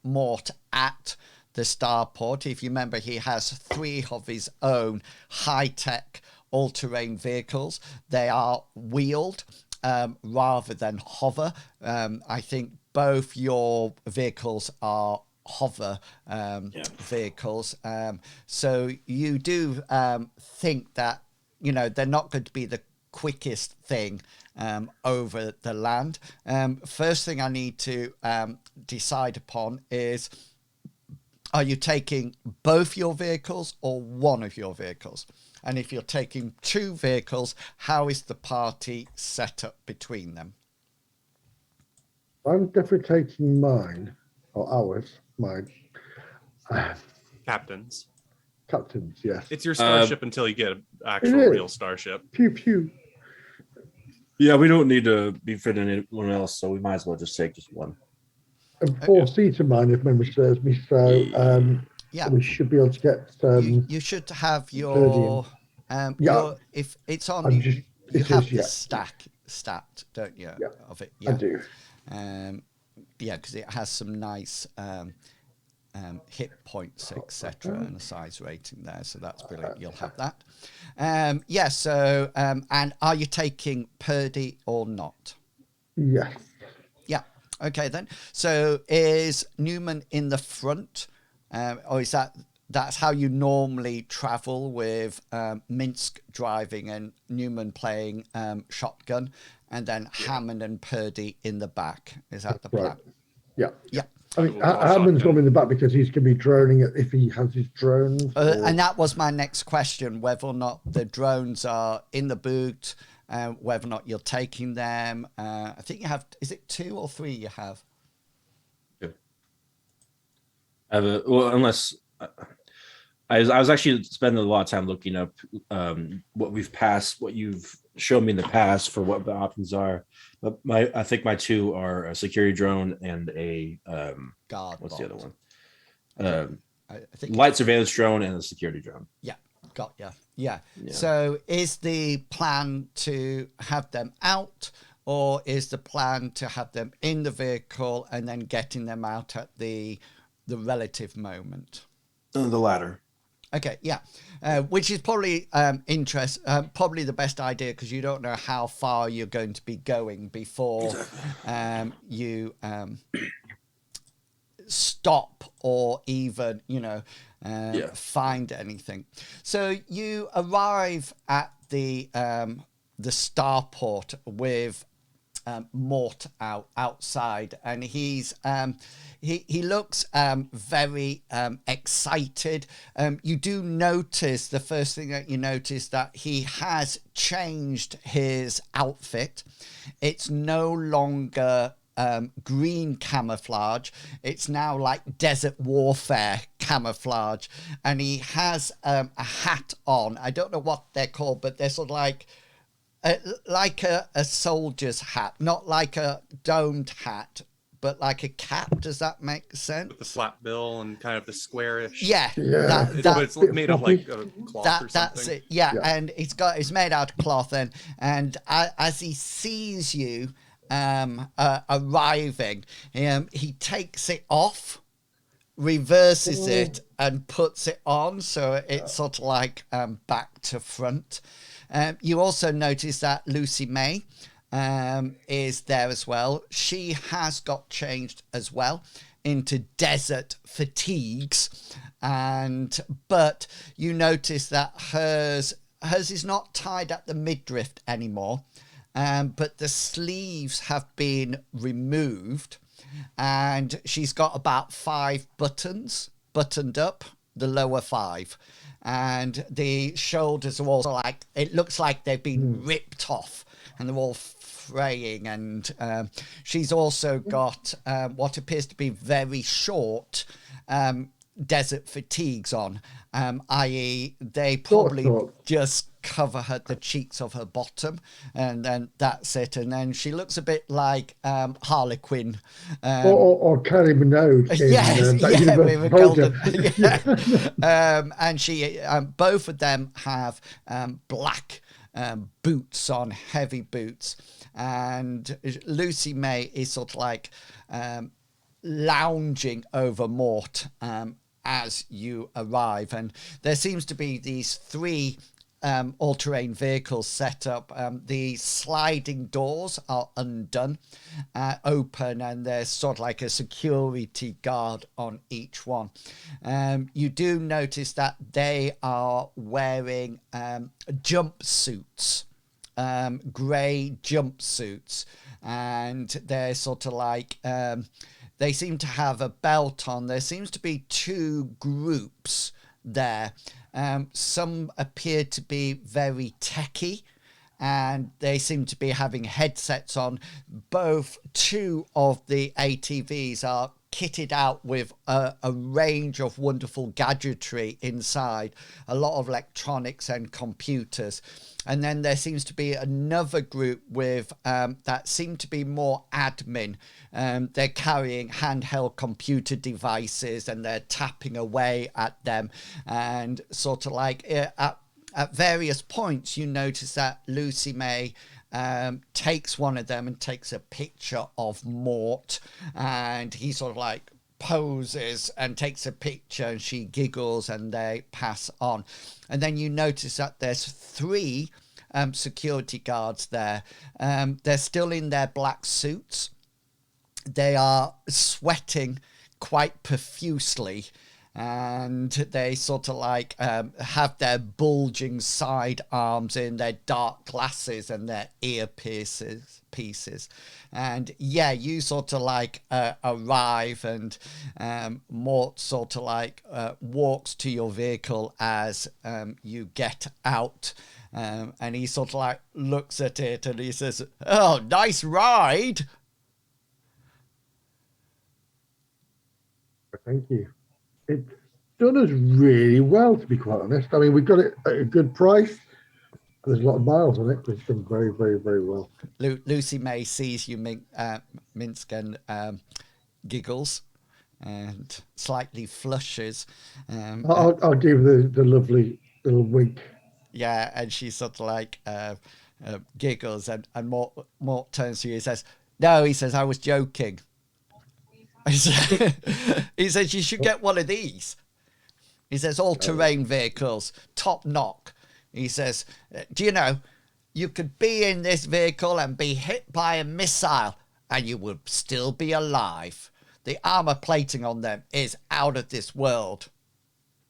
Mort at the starport. If you remember, he has 3 of his own high-tech all-terrain vehicles. They are wheeled rather than hover. I think both your vehicles are hover vehicles. So you do think that, they're not going to be the quickest thing over the land. First thing I need to decide upon is, are you taking both your vehicles or one of your vehicles? And if you're taking 2 vehicles, how is the party set up between them? I'm definitely taking mine, or ours, mine. Captains. Captains, yes. It's your starship until you get an actual real starship. Pew pew. Yeah, we don't need to be fitting anyone else, so we might as well just take just one. And 4-seater mine, if memory serves me. So we should be able to get. You should have your. If it's on, you have the stat, don't you? Yeah, of it. I do. Because it has some nice hit points, etc., and a size rating there. So that's brilliant. You'll have that. So, and are you taking Purdy or not? Yes. Yeah. Okay, then. So is Newman in the front? Or is that's how you normally travel with Minsk driving and Newman playing shotgun, and then Hammond and Purdy in the back? Is that the plan? Right. Yeah. Yeah. I think Hammond's going in the back because he's going to be droning it if he has his drones. And that was my next question, whether or not the drones are in the boot, whether or not you're taking them. I think you have, is it 2 or 3 you have? Unless I was actually spending a lot of time looking up what we've passed, what you've shown me in the past for what the options are. But I think my 2 are a security drone and a guard. What's bot. the other one? I think light surveillance drone and a security drone. Yeah, got ya. Yeah. So is the plan to have them out, or is the plan to have them in the vehicle and then getting them out at the relative moment? The latter. Okay, yeah, which is probably probably the best idea, because you don't know how far you're going to be going before you stop or even find anything. So you arrive at the starport with Mort outside, and he's he looks very excited. You do notice, the first thing that you notice, that he has changed his outfit. It's no longer green camouflage. It's now like desert warfare camouflage, and he has a hat on. I don't know what they're called, but they're sort of like a soldier's hat, not like a domed hat, but like a cap. Does that make sense? With the flat bill and kind of the squarish. Yeah. But it's made of like a cloth or something. That's it. Yeah. And it's made out of cloth, and as he sees you arriving, he takes it off, reverses it, and puts it on, so it's sort of like back to front. You also notice that Lucy May is there as well. She has got changed as well into desert fatigues, but you notice that hers is not tied at the midriff anymore, but the sleeves have been removed, and she's got about 5 buttons buttoned up, the lower 5. And the shoulders are also like, it looks like they've been ripped off, and they're all fraying. And she's also got what appears to be very short desert fatigues on, i.e. they probably just cover the cheeks of her bottom, and then that's it. And then she looks a bit like Harley Quinn, or Kylie Minogue. And she both of them have black boots on, heavy boots, and Lucy May is sort of like lounging over Mort as you arrive. And there seems to be these 3 all-terrain vehicles set up. The sliding doors are undone, open, and there's sort of like a security guard on each one. You do notice that they are wearing jumpsuits, grey jumpsuits, and they're sort of like they seem to have a belt on. There seems to be 2 groups there. Some appear to be very techy, and they seem to be having headsets on. 2 of the ATVs are kitted out with a range of wonderful gadgetry inside, a lot of electronics and computers. And then there seems to be another group with that seem to be more admin. They're carrying handheld computer devices and they're tapping away at them. And sort of like at various points, you notice that Lucy May takes one of them and takes a picture of Mort, and he sort of like poses and takes a picture, and she giggles and they pass on. And then you notice that there's 3 security guards there. They're still in their black suits. They are sweating quite profusely, and they sort of like have their bulging side arms in, their dark glasses and their earpieces. And yeah, you sort of like arrive, and Mort sort of like walks to your vehicle as you get out, and he sort of like looks at it and he says, "Oh, nice ride." Thank you. It's done us really well, to be quite honest. I mean, we got it at a good price. There's a lot of miles on it, but it's done very, very, very well. Lucy May sees you, Minsk, and giggles and slightly flushes. I'll give the lovely little wink. Yeah, and she sort of like giggles, and Mort turns to you and says, "No," he says, "I was joking." He says, "You should get one of these." He says, "All-terrain vehicles, top knock." He says, "Do you know, you could be in this vehicle and be hit by a missile and you would still be alive. The armor plating on them is out of this world."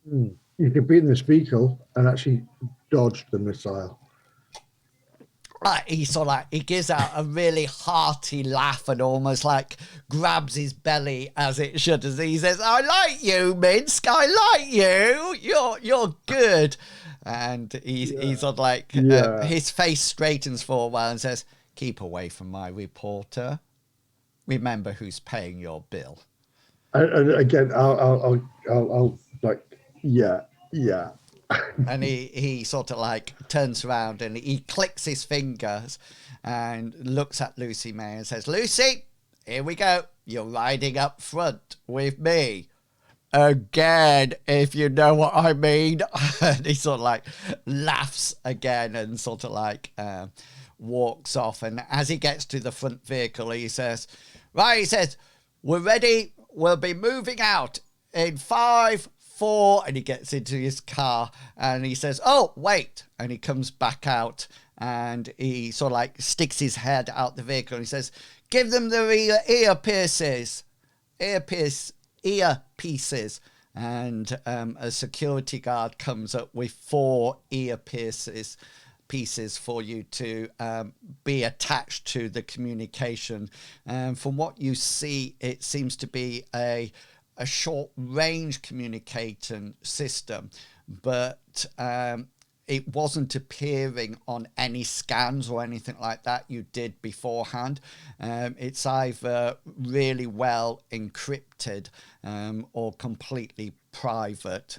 You could be in this vehicle and actually dodge the missile. He sort of like, he gives out a really hearty laugh and almost like grabs his belly as it shudders. He says, "I like you, Minsk. I like you. You're good." And he's sort of like, his face straightens for a while and says, "Keep away from my reporter. Remember who's paying your bill." And again, I'll like, yeah. And he sort of like turns around and he clicks his fingers and looks at Lucy May and says, "Lucy, here we go. You're riding up front with me. Again, if you know what I mean." And he sort of like laughs again and sort of like walks off. And as he gets to the front vehicle, he says, "Right," he says, "we're ready. We'll be moving out in 5, 4, and he gets into his car and he says, "Oh, wait." And he comes back out and he sort of like sticks his head out the vehicle and he says, "Give them the earpieces. And a security guard comes up with 4 earpieces pieces for you to be attached to the communication. From what you see, it seems to be a short range communication system, but it wasn't appearing on any scans or anything like that you did beforehand. It's either really well encrypted or completely private,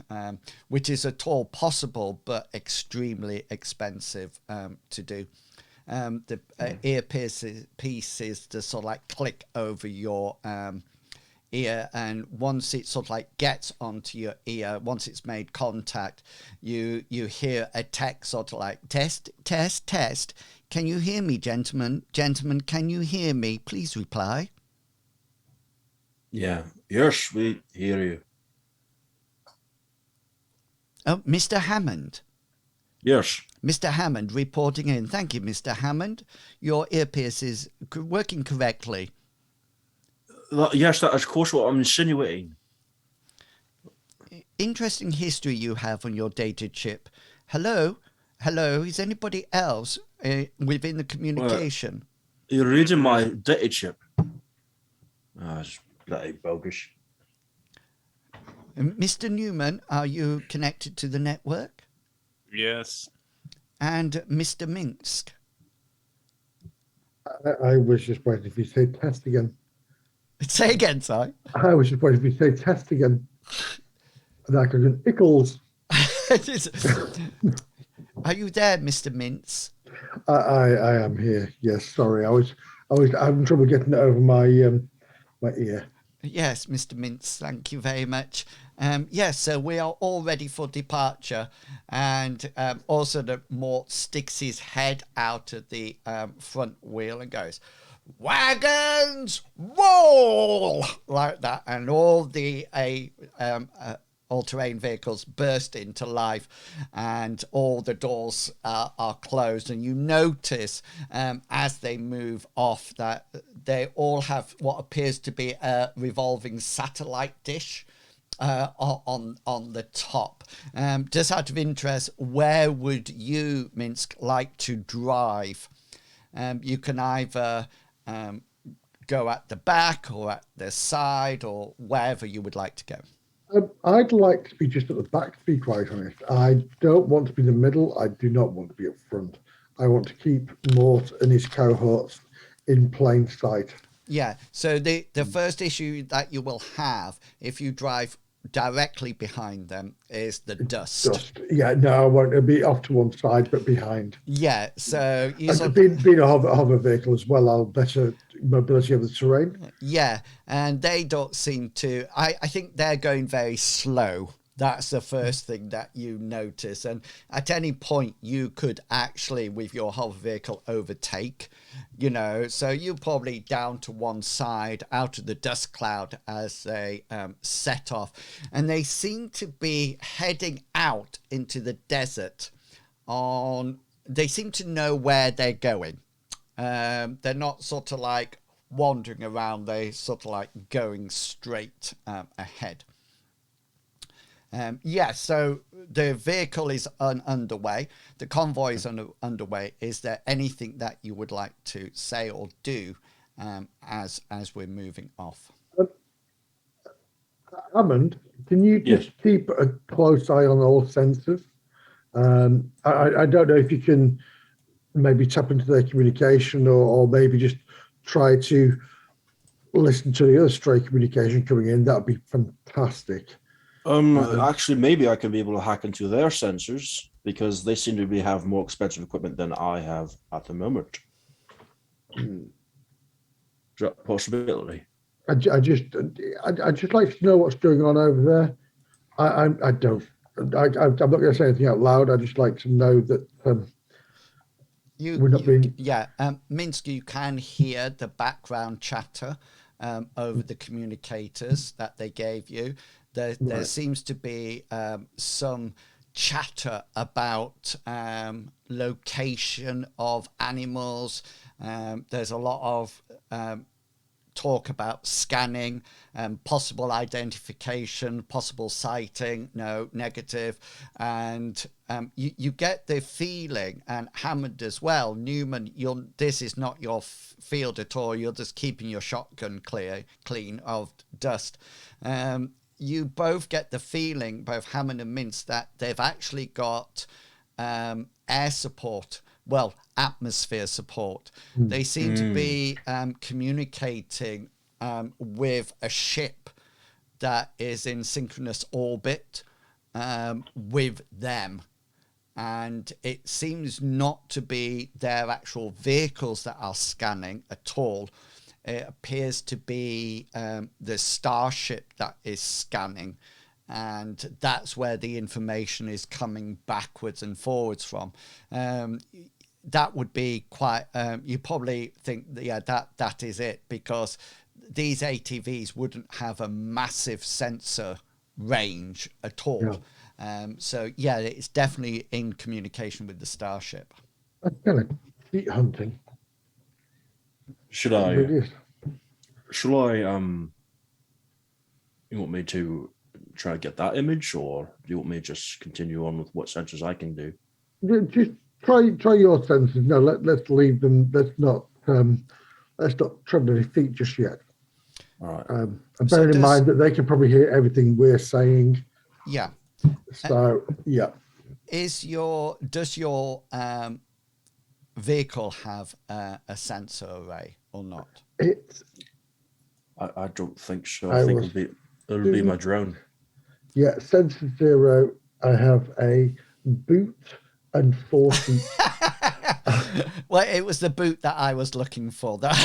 which is at all possible but extremely expensive to do. The earpieces just sort of like click over your ear, and once it sort of like gets onto your ear, once it's made contact, you hear a text sort of like, "Test, test, test. Can you hear me, gentlemen? Gentlemen, can you hear me? Please reply." Yeah, yes, we hear you. Oh, Mr. Hammond. Yes. Mr. Hammond reporting in. Thank you, Mr. Hammond. Your earpiece is working correctly. Yes, that is, of course, what I'm insinuating. Interesting history you have on your data chip. Hello? Hello? Is anybody else within the communication? You're reading my data chip. It's bloody bogus. Mr. Newman, are you connected to the network? Yes. And Mr. Minsk? I was just waiting if you say test again. Say again, sorry. I was just waiting if you say test again. And I could go, Ickles. Are you there, Mr. Mintz? I am here. Yes, sorry. I was having trouble getting it over my my ear. Yes, Mr. Mintz, thank you very much. Yes, so we are all ready for departure. And also the Mort sticks his head out of the front wheel and goes, "Wagons, roll!" like that. And all the all-terrain vehicles burst into life and all the doors are closed, and you notice as they move off that they all have what appears to be a revolving satellite dish on the top. Just out of interest, where would you, Minsk, like to drive? You can either go at the back or at the side or wherever you would like to go. I'd like to be just at the back, to be quite honest. I don't want to be in the middle. I do not want to be up front. I want to keep Mort and his cohorts in plain sight. Yeah, so the first issue that you will have if you drive directly behind them is the dust. Yeah, no, I won't. It'll be off to one side, but behind. Yeah, so being a hover vehicle as well, I'll better mobility of the terrain. Yeah, and they don't seem to. I think they're going very slow. That's the first thing that you notice, and at any point you could actually, with your hover vehicle, overtake. So you're probably down to one side, out of the dust cloud as they set off, and they seem to be heading out into the desert. They seem to know where they're going. They're not sort of like wandering around. They sort of like going straight ahead. So the vehicle is underway. The convoy is underway. Is there anything that you would like to say or do as we're moving off? Hammond, can you just keep a close eye on all sensors? I don't know if you can maybe tap into their communication or maybe just try to listen to the other stray communication coming in. That would be fantastic. Actually, maybe I can be able to hack into their sensors because they seem to have more expensive equipment than I have at the moment. Is that a possibility? I'd just like to know what's going on over there. I'm not going to say anything out loud. I just like to know that we're not being. Yeah, Minsk, you can hear the background chatter over the communicators that they gave you. There seems to be some chatter about location of animals. There's a lot of talk about scanning, possible identification, possible sighting, no, negative. And you get the feeling, and Hammond as well, Newman, this is not your field at all. You're just keeping your shotgun clean of dust. You both get the feeling, both Hammond and Mintz, that they've actually got air support, atmosphere support. They seem to be communicating with a ship that is in synchronous orbit with them. And it seems not to be their actual vehicles that are scanning at all. It appears to be the starship that is scanning, and that's where the information is coming backwards and forwards from. That would be quite. You probably think that is it, because these ATVs wouldn't have a massive sensor range at all. So yeah, it's definitely in communication with the starship. That's kind of cheat hunting. Should It I? really is. Shall I? You want me to try to get that image, or do you want me to just continue on with what sensors I can do? Just try your senses. No, let's leave them. Let's not try to defeat just yet. All right. And bearing in mind that they can probably hear everything we're saying. Yeah. So yeah. Does your vehicle have a sensor array or not? I don't think so. I think it'll be my drone. Yeah, sensor 0. I have a boot and 4 seats. Well, it was the boot that I was looking for. That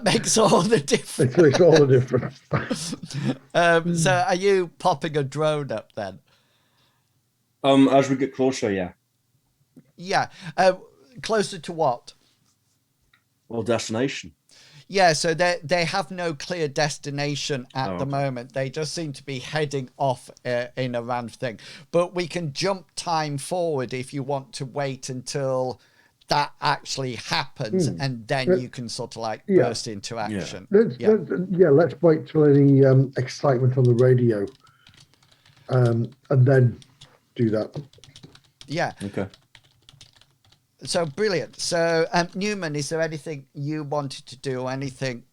makes all the difference. It makes all the difference. So, are you popping a drone up then? As we get closer, yeah. Yeah. Closer to what? Well, destination. Yeah, so they have no clear destination at the moment. They just seem to be heading off in a random thing. But we can jump time forward if you want to wait until that actually happens, and then you can sort of like burst into action. Let's wait till any excitement on the radio, and then do that. Yeah. Okay. So brilliant. So Newman, is there anything you wanted to do, or anything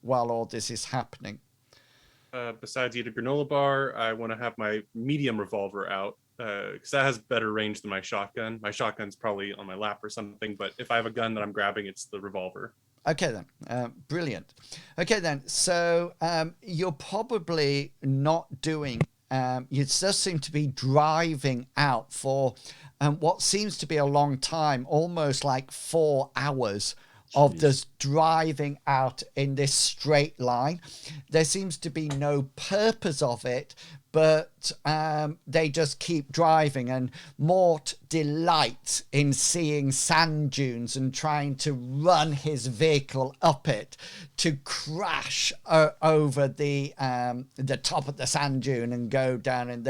while all this is happening? Besides eat a granola bar, I want to have my medium revolver out because that has better range than my shotgun. My shotgun's probably on my lap or something, but if I have a gun that I'm grabbing, it's the revolver. Okay then, brilliant. Okay then, so you're probably not doing. You just seem to be driving out for what seems to be a long time, almost like 4 hours of this driving out in this straight line. There seems to be no purpose of it, but they just keep driving, and Mort delights in seeing sand dunes and trying to run his vehicle up it to crash over the top of the sand dune and go down. And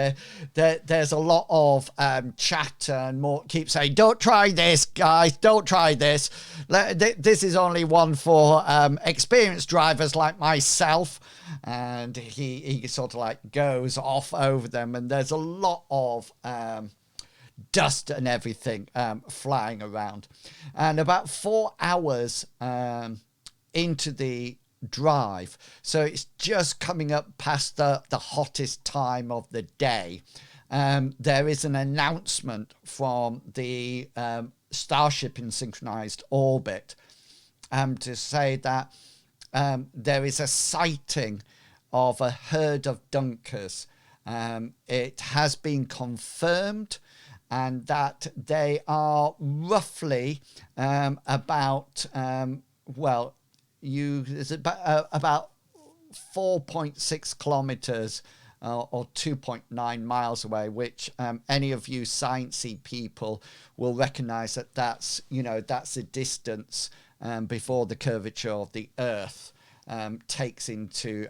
there's a lot of chatter, and Mort keeps saying, "Don't try this, guys, don't try this. This is only one for experienced drivers like myself." And he sort of like goes off over them, and there's a lot of dust and everything flying around. And about 4 hours into the drive, so it's just coming up past the hottest time of the day, there is an announcement from the Starship in synchronized orbit to say that there is a sighting of a herd of dunkers. It has been confirmed, and that they are roughly about 4.6 kilometers or 2.9 miles away, which any of you sciencey people will recognize that's a distance before the curvature of the Earth takes into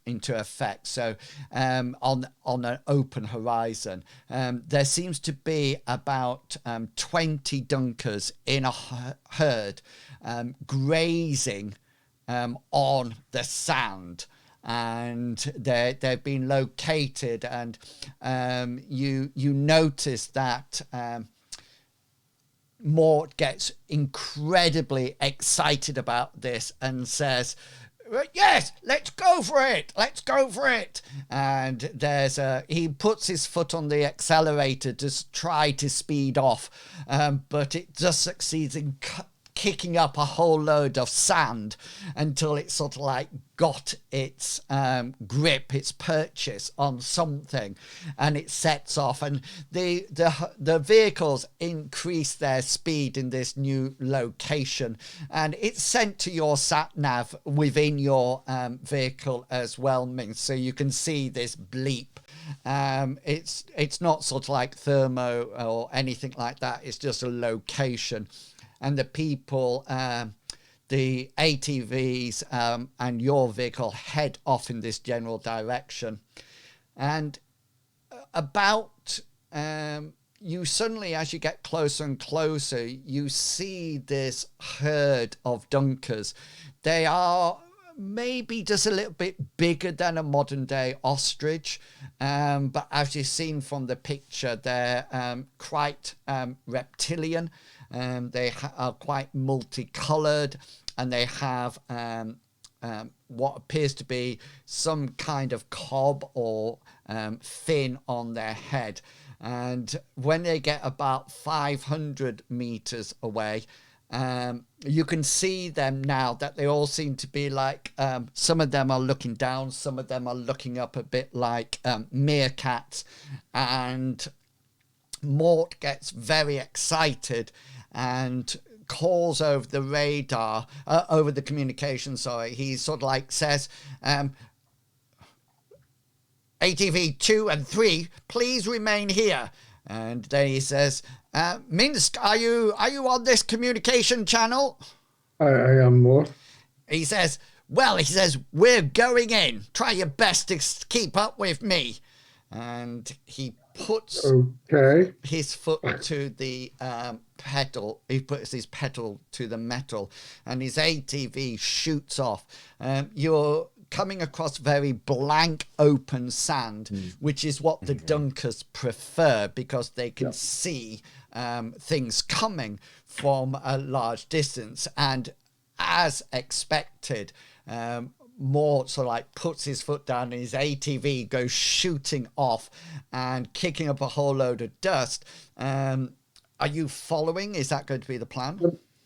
effect. So on an open horizon, there seems to be about 20 dunkers in a herd grazing on the sand, and they've been located, and you notice that Mort gets incredibly excited about this and says, "Yes, let's go for it. Let's go for it." And he puts his foot on the accelerator to try to speed off, but it just succeeds in kicking up a whole load of sand until it sort of like got its grip, its purchase on something, and it sets off. And the vehicles increase their speed in this new location, and it's sent to your sat nav within your vehicle as well, Ming, so you can see this bleep. It's not sort of like thermo or anything like that. It's just a location. And the people, the ATVs and your vehicle head off in this general direction. And about you suddenly, as you get closer and closer, you see this herd of dunkers. They are maybe just a little bit bigger than a modern day ostrich, but as you've seen from the picture, they're quite reptilian. They are quite multicolored, and they have what appears to be some kind of cob or fin on their head. And when they get about 500 meters away, you can see them now that they all seem to be like, some of them are looking down, some of them are looking up a bit like meerkats. And Mort gets very excited and calls over the radar, over the communication, sorry. He sort of like says, ATV 2 and 3, please remain here. And then he says, Minsk, are you on this communication channel? I am, Mort. He says, we're going in. Try your best to keep up with me. And he puts his foot to the pedal. He puts his pedal to the metal, and his ATV shoots off. You're coming across very blank, open sand, which is what the dunkers prefer because they can see things coming from a large distance. And as expected, Mort sort of like puts his foot down and his ATV goes shooting off and kicking up a whole load of dust. Are you following? Is that going to be the plan?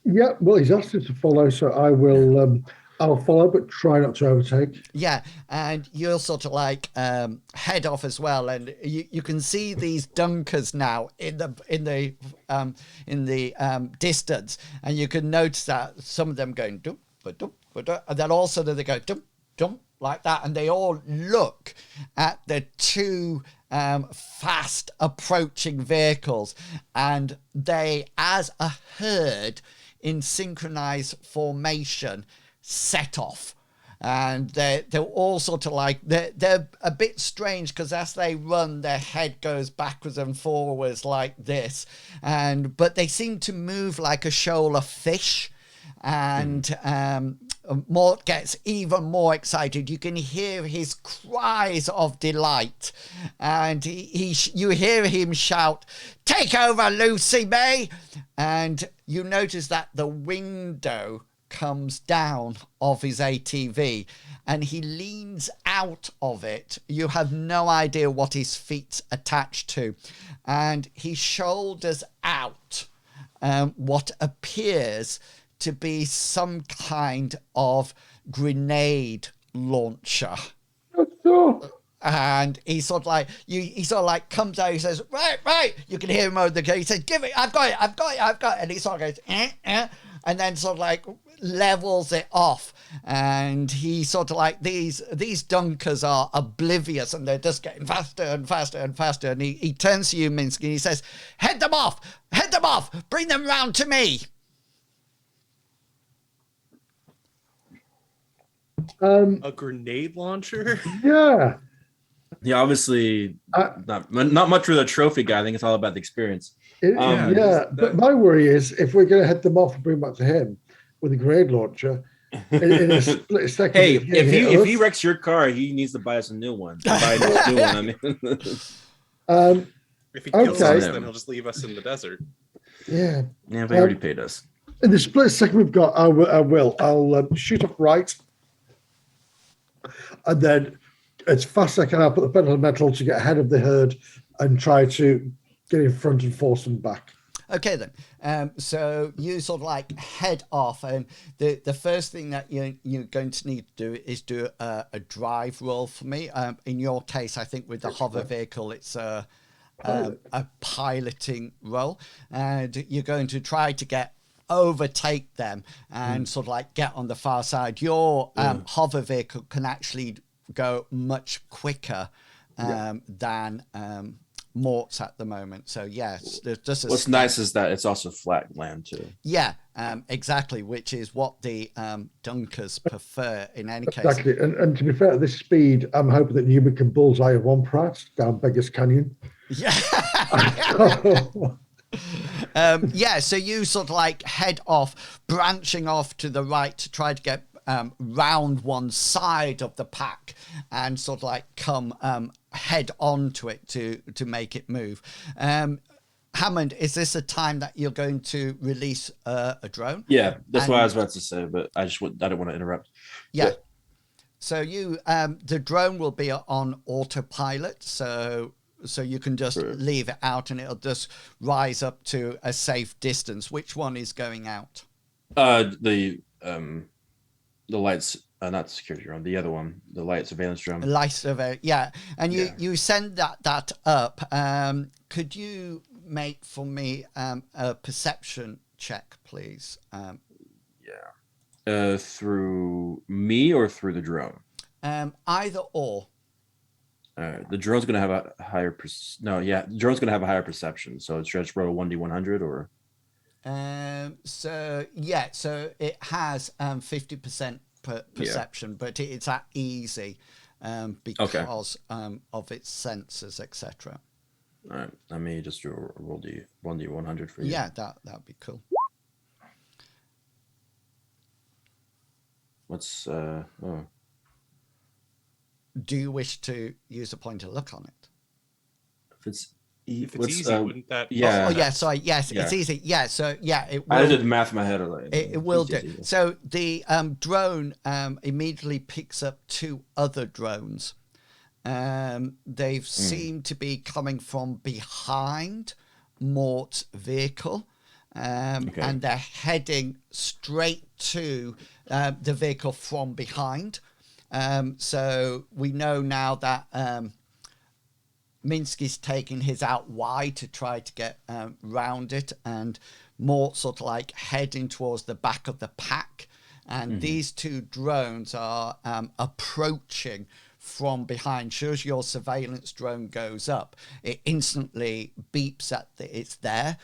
Yeah, well, he's asked us to follow, so I will. I'll follow, but try not to overtake. Yeah, and you'll sort of like head off as well, and you can see these dunkers now in the distance, and you can notice that some of them going dump, dump, dump, and then also they go dump, dump like that, and they all look at the two fast approaching vehicles, and they, as a herd in synchronized formation, set off. And they're all sort of like, they're a bit strange because as they run, their head goes backwards and forwards like this, but they seem to move like a shoal of fish. And Mort gets even more excited. You can hear his cries of delight, and you hear him shout, "Take over, Lucy May!" And you notice that the window comes down of his ATV, and he leans out of it. You have no idea what his feet's attached to, and he shoulders out what appears to be some kind of grenade launcher. And he sort of like, he sort of like comes out, he says, right, you can hear him over the gate, he says, give it, I've got it, and he sort of goes, and then sort of like levels it off. And he sort of like, these dunkers are oblivious, and they're just getting faster and faster and faster. And he turns to you, Minsky, and he says, head them off, bring them round to me. A grenade launcher? Yeah. Yeah, obviously not much for the trophy guy. I think it's all about the experience. But my worry is if we're going to head them off and bring them back to him with a grenade launcher in a split second. Hey, if he wrecks your car, he needs to buy us a new one. I mean. If he kills us, then he'll just leave us in the desert. Yeah. Yeah, but he already paid us. In the split second we've got, I'll shoot up right, and then as fast as I can, I'll put the pedal to metal to get ahead of the herd and try to get in front and force them back. Okay then. So you sort of like head off, and the first thing that you're going to need to do is do a drive roll for me. In your case, I think with the hover vehicle, it's a piloting roll, and you're going to try to overtake them and sort of like get on the far side. Your hover vehicle can actually go much quicker than Mort's at the moment. So yes, there's just a What's nice is that it's also flat land too. Yeah, exactly, which is what the Dunkers prefer in any case. Exactly. And to be fair, at this speed, I'm hoping that Newman can bullseye a one Pratt down Beggars Canyon. Yeah. So you sort of like head off, branching off to the right to try to get round one side of the pack and sort of like come head on to it to make it move. Hammond, is this a time that you're going to release a drone? Yeah, that's what I was about to say, but I don't want to interrupt. Yeah. So you, the drone will be on autopilot, so you can just leave it out and it'll just rise up to a safe distance. Which one is going out? The lights, not the security drone, the other one, the light surveillance drone. Light surveillance, yeah. And you send that up. Could you make for me a perception check, please? Through me or through the drone? Either or. The drone's going to have a higher the drone's going to have a higher perception. So should I just roll a 1d100 or? So it has 50% perception, but it's that easy because of its sensors, etc. All right, let me just do a roll 1d100 for you. Yeah, that'd be cool. What's Do you wish to use a point to look on it? If it's easy, wouldn't that? Yeah. Sorry. Yes, it's easy. Yeah. So it will. I did the math in my head. It will do. Easy. So the drone immediately picks up two other drones. They've seemed to be coming from behind Mort's vehicle. And they're heading straight to the vehicle from behind. So we know now that Minsky's taking his out wide to try to get round it, and Mort sort of like heading towards the back of the pack. And these two drones are approaching from behind. Sure as your surveillance drone goes up, it instantly beeps at it's there.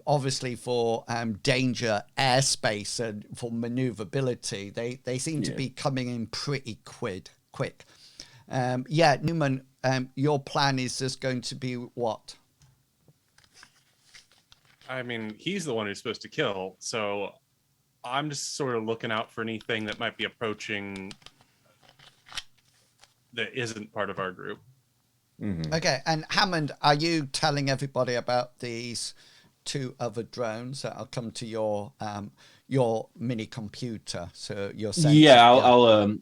Obviously for danger airspace and for maneuverability, they seem to be coming in pretty quick. Newman, your plan is just going to be what? I mean, he's the one who's supposed to kill, so I'm just sort of looking out for anything that might be approaching that isn't part of our group. Okay, and Hammond, are you telling everybody about these two other drones that'll come to your mini computer? So your I'll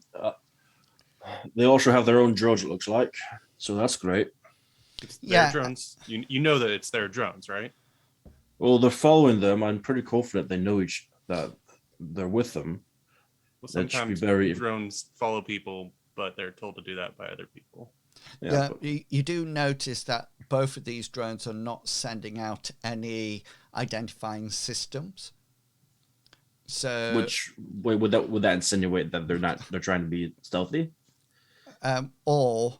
they also have their own drones, it looks like, so that's great. It's their drones. You know that it's their drones, right? Well, they're following them. I'm pretty confident they know that they're with them. Well, sometimes drones follow people, but they're told to do that by other people. You do notice that both of these drones are not sending out any identifying systems. So, which would that insinuate that they're trying to be stealthy, or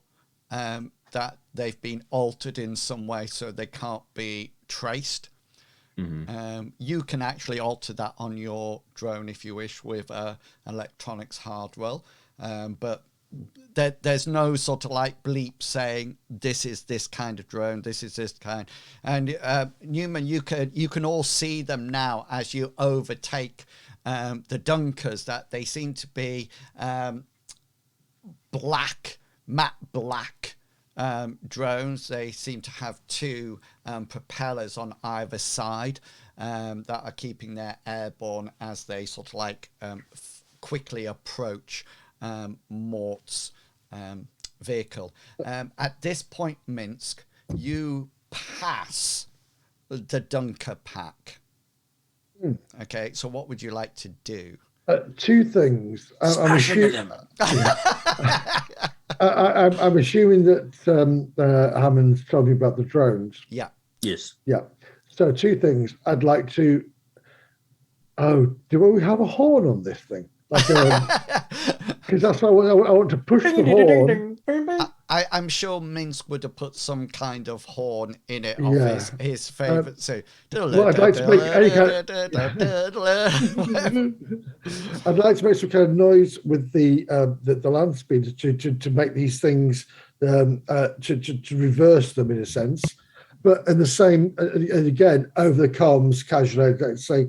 that they've been altered in some way so they can't be traced. You can actually alter that on your drone if you wish with electronics hardware, but there's no sort of like bleep saying this is this kind of drone, this is this kind. And Newman, you can all see them now as you overtake the Dunkers, that they seem to be matte black drones. They seem to have two propellers on either side that are keeping their airborne as they sort of like quickly approach Mort's vehicle. At this point, Minsk, you pass the Dunker pack. Okay, so what would you like to do? Two things. I'm assuming that Hammond's told me about the drones. Yeah. Yes. Yeah. So two things. I'd like to. Oh, do we have a horn on this thing? Like, because that's why I want to push the horn. I'm sure Minsk would have put some kind of horn in it of Yeah. his favourite. So, well, I'd like to make any I'd like to make some kind of noise with the land speed to make these things to reverse them in a sense. But in the same, and again, over the comms, casually, I'd say,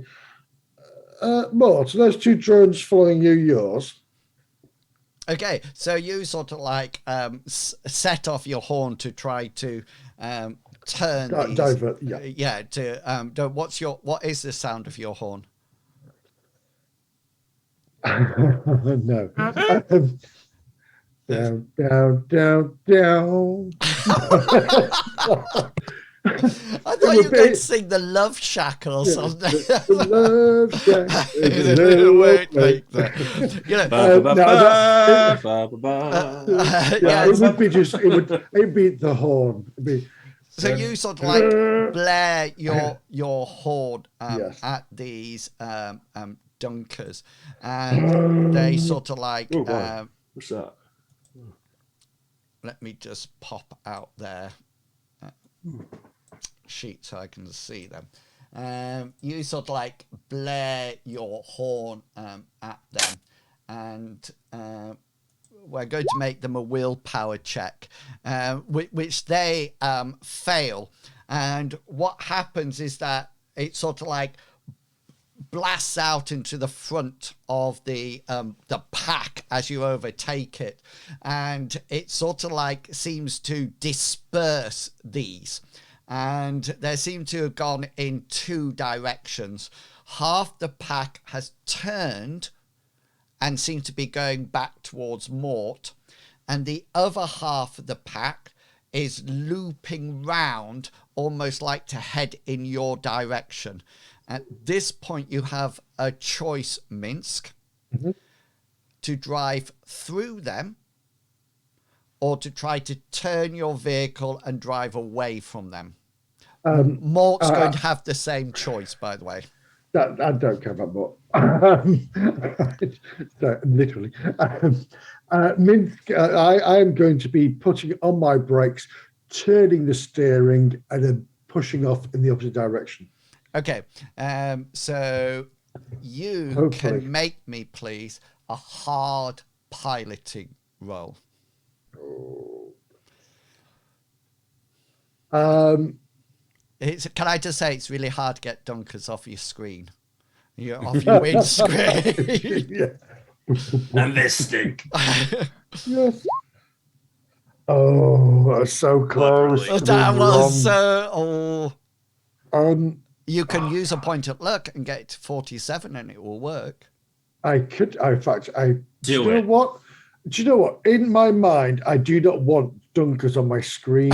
Mort, are those 2 drones following you yours? Okay, so you sort of like set off your horn to try to turn these. Divert, yeah. What is the sound of your horn? No. Down, down, down, down. I thought you were going to sing the Love Shack or something. The Love Shack. Wait, it would be just. It'd be the horn. It'd be, so you sort of like blare your horn at these dunkers, and they sort of like. What's that? Let me just pop out their sheet so I can see them. You sort of like blare your horn at them, and we're going to make them a willpower check, which they fail. And what happens is that it sort of like blasts out into the front of the pack as you overtake it, and it sort of like seems to disperse these, and they seem to have gone in 2 directions. Half the pack has turned and seem to be going back towards Mort, and the other half of the pack is looping round, almost like to head in your direction. At this point, you have a choice, Minsk, to drive through them or to try to turn your vehicle and drive away from them. Mort's going to have the same choice, by the way. I don't care about Mort. Literally. Minsk, I am going to be putting on my brakes, turning the steering, and then pushing off in the opposite direction. Okay, so you Hopefully. can make me, please, a hard piloting roll. Can I just say it's really hard to get dunkers off your screen, off your windscreen. Yeah. And they stink. Yes. Oh, that's so close. Literally. That was so. You can Oh, use a point of luck and get it to 47, and it will work. I could. In fact, Do you know it. what? Do you know what? In my mind, I do not want dunkers on my screen,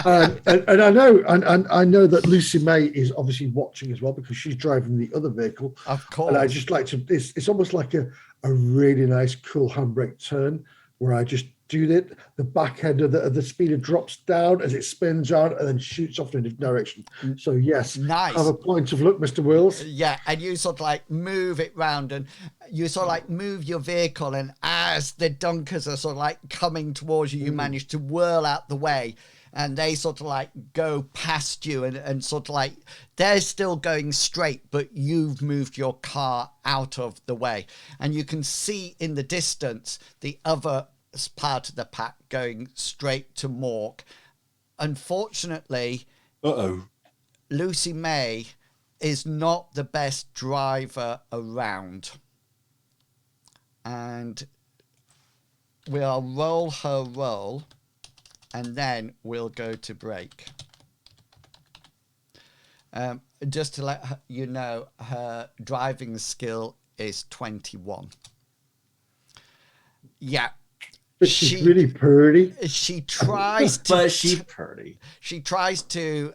and I know, and I know that Lucy May is obviously watching as well because she's driving the other vehicle. Of course. And I just like to. It's almost like a really nice, cool handbrake turn where I just do it. The back end of the speeder drops down as it spins on and then shoots off in a different direction. So yes, Nice. Have a point of luck, Mr. Wills. Yeah, and you sort of like move it round, and you sort of like move your vehicle, and as the dunkers are sort of like coming towards you, you manage to whirl out the way, and they sort of like go past you, and sort of like they're still going straight, but you've moved your car out of the way, and you can see in the distance the other part of the pack going straight to Mort. Unfortunately, Lucy May is not the best driver around, and we'll roll her roll, and then we'll go to break. Just to let you know, her driving skill is 21. Yeah. But she's really pretty. She tries to. But she's pretty. She tries to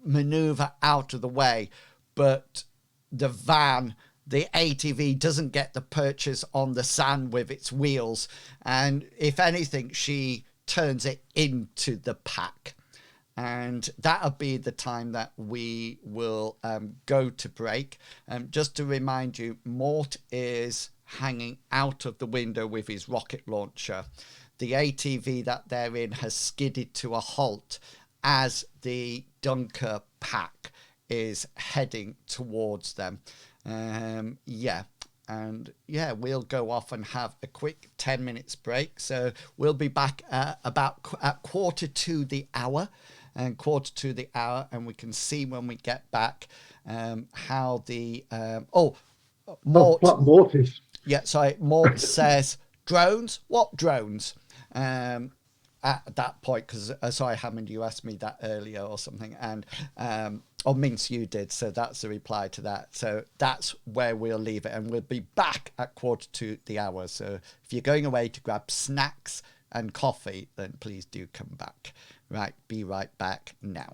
maneuver out of the way, but the van, the ATV, doesn't get the purchase on the sand with its wheels, and if anything, she turns it into the pack. And that'll be the time that we will go to break. Just to remind you, Mort is hanging out of the window with his rocket launcher. the ATV that they're in has skidded to a halt as the Dunker pack is heading towards them. We'll go off and have a quick 10 minutes break. So we'll be back about at quarter to the hour, and we can see when we get back how the Mort is. Yeah, sorry, Mort says drones. What drones? At that point, because sorry, Hammond, you asked me that earlier or something, and or Mince, you did, so that's the reply to that. So that's where we'll leave it, and we'll be back at quarter to the hour. So if you're going away to grab snacks and coffee, then please do come back. Right, be right back now.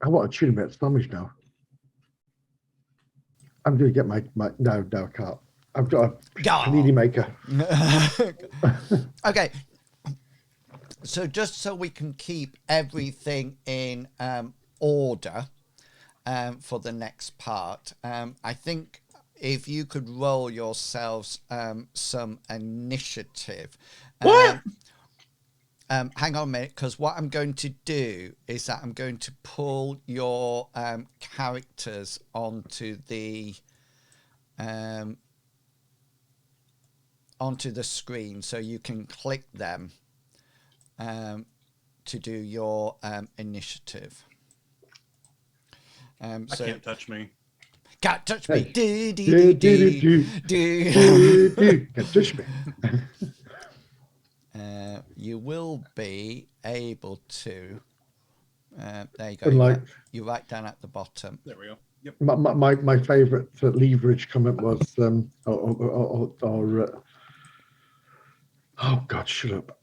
I want to tune about Spanish now. I'm going to get my no, I can't. I've got a panini maker. Okay. So just so we can keep everything in order for the next part, I think if you could roll yourselves some initiative. What? Hang on a minute, because what I'm going to do is that I'm going to pull your characters onto the screen so you can click them to do your initiative. I can't touch me. Can't touch me. Can't touch me. You will be able to. There you go. You write down at the bottom. There we go. Yep. My favourite leverage comment was oh God, shut up.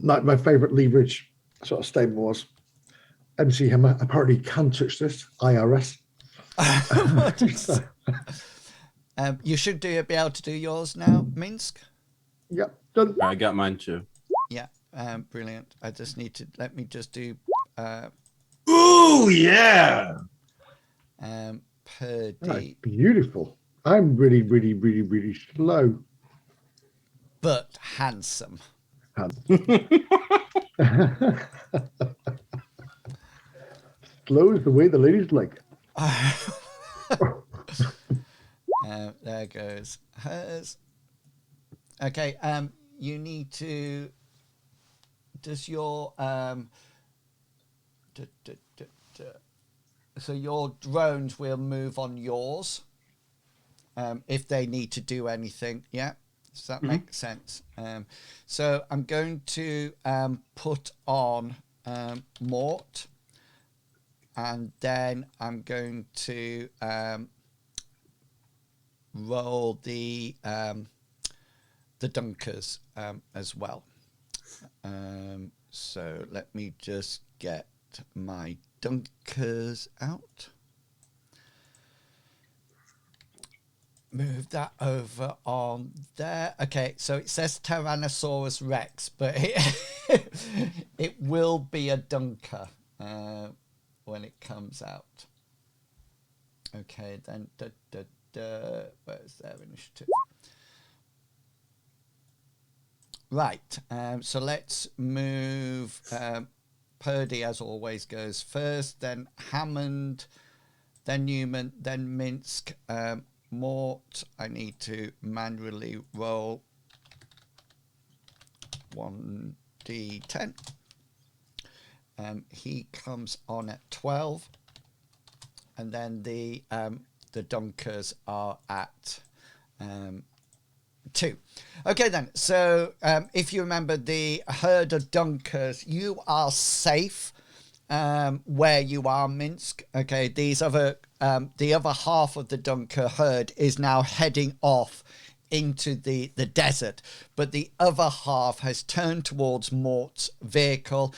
My favourite leverage sort of statement was MC Hammer apparently can touch this IRS. You should be able to do yours now, Minsk. Yep, done. I got mine too. Yeah, brilliant. I just need to let me just do. Ooh, yeah. Per That's D, beautiful. I'm really, really, really, really slow. but handsome. Slow is the way the ladies like it. There goes hers. Okay, you need to. Does your so your drones will move on yours if they need to do anything. Yeah, does that make sense? So I'm going to put on Mort, and then I'm going to roll the Dunkers as well. So let me just get my Dunkers out. Move that over on there. Okay, so it says Tyrannosaurus Rex, but it will be a Dunker when it comes out. Okay, then where's their initiative? Right, so let's move. Purdy, as always, goes first, then Hammond, then Newman, then Minsk. Mort, I need to manually roll 1d10. He comes on at 12, and then the Dunkers are at 2. Okay then, so if you remember the herd of Dunkers, you are safe where you are, Minsk. Okay, these other the other half of the Dunker herd is now heading off into the desert, but the other half has turned towards Mort's vehicle.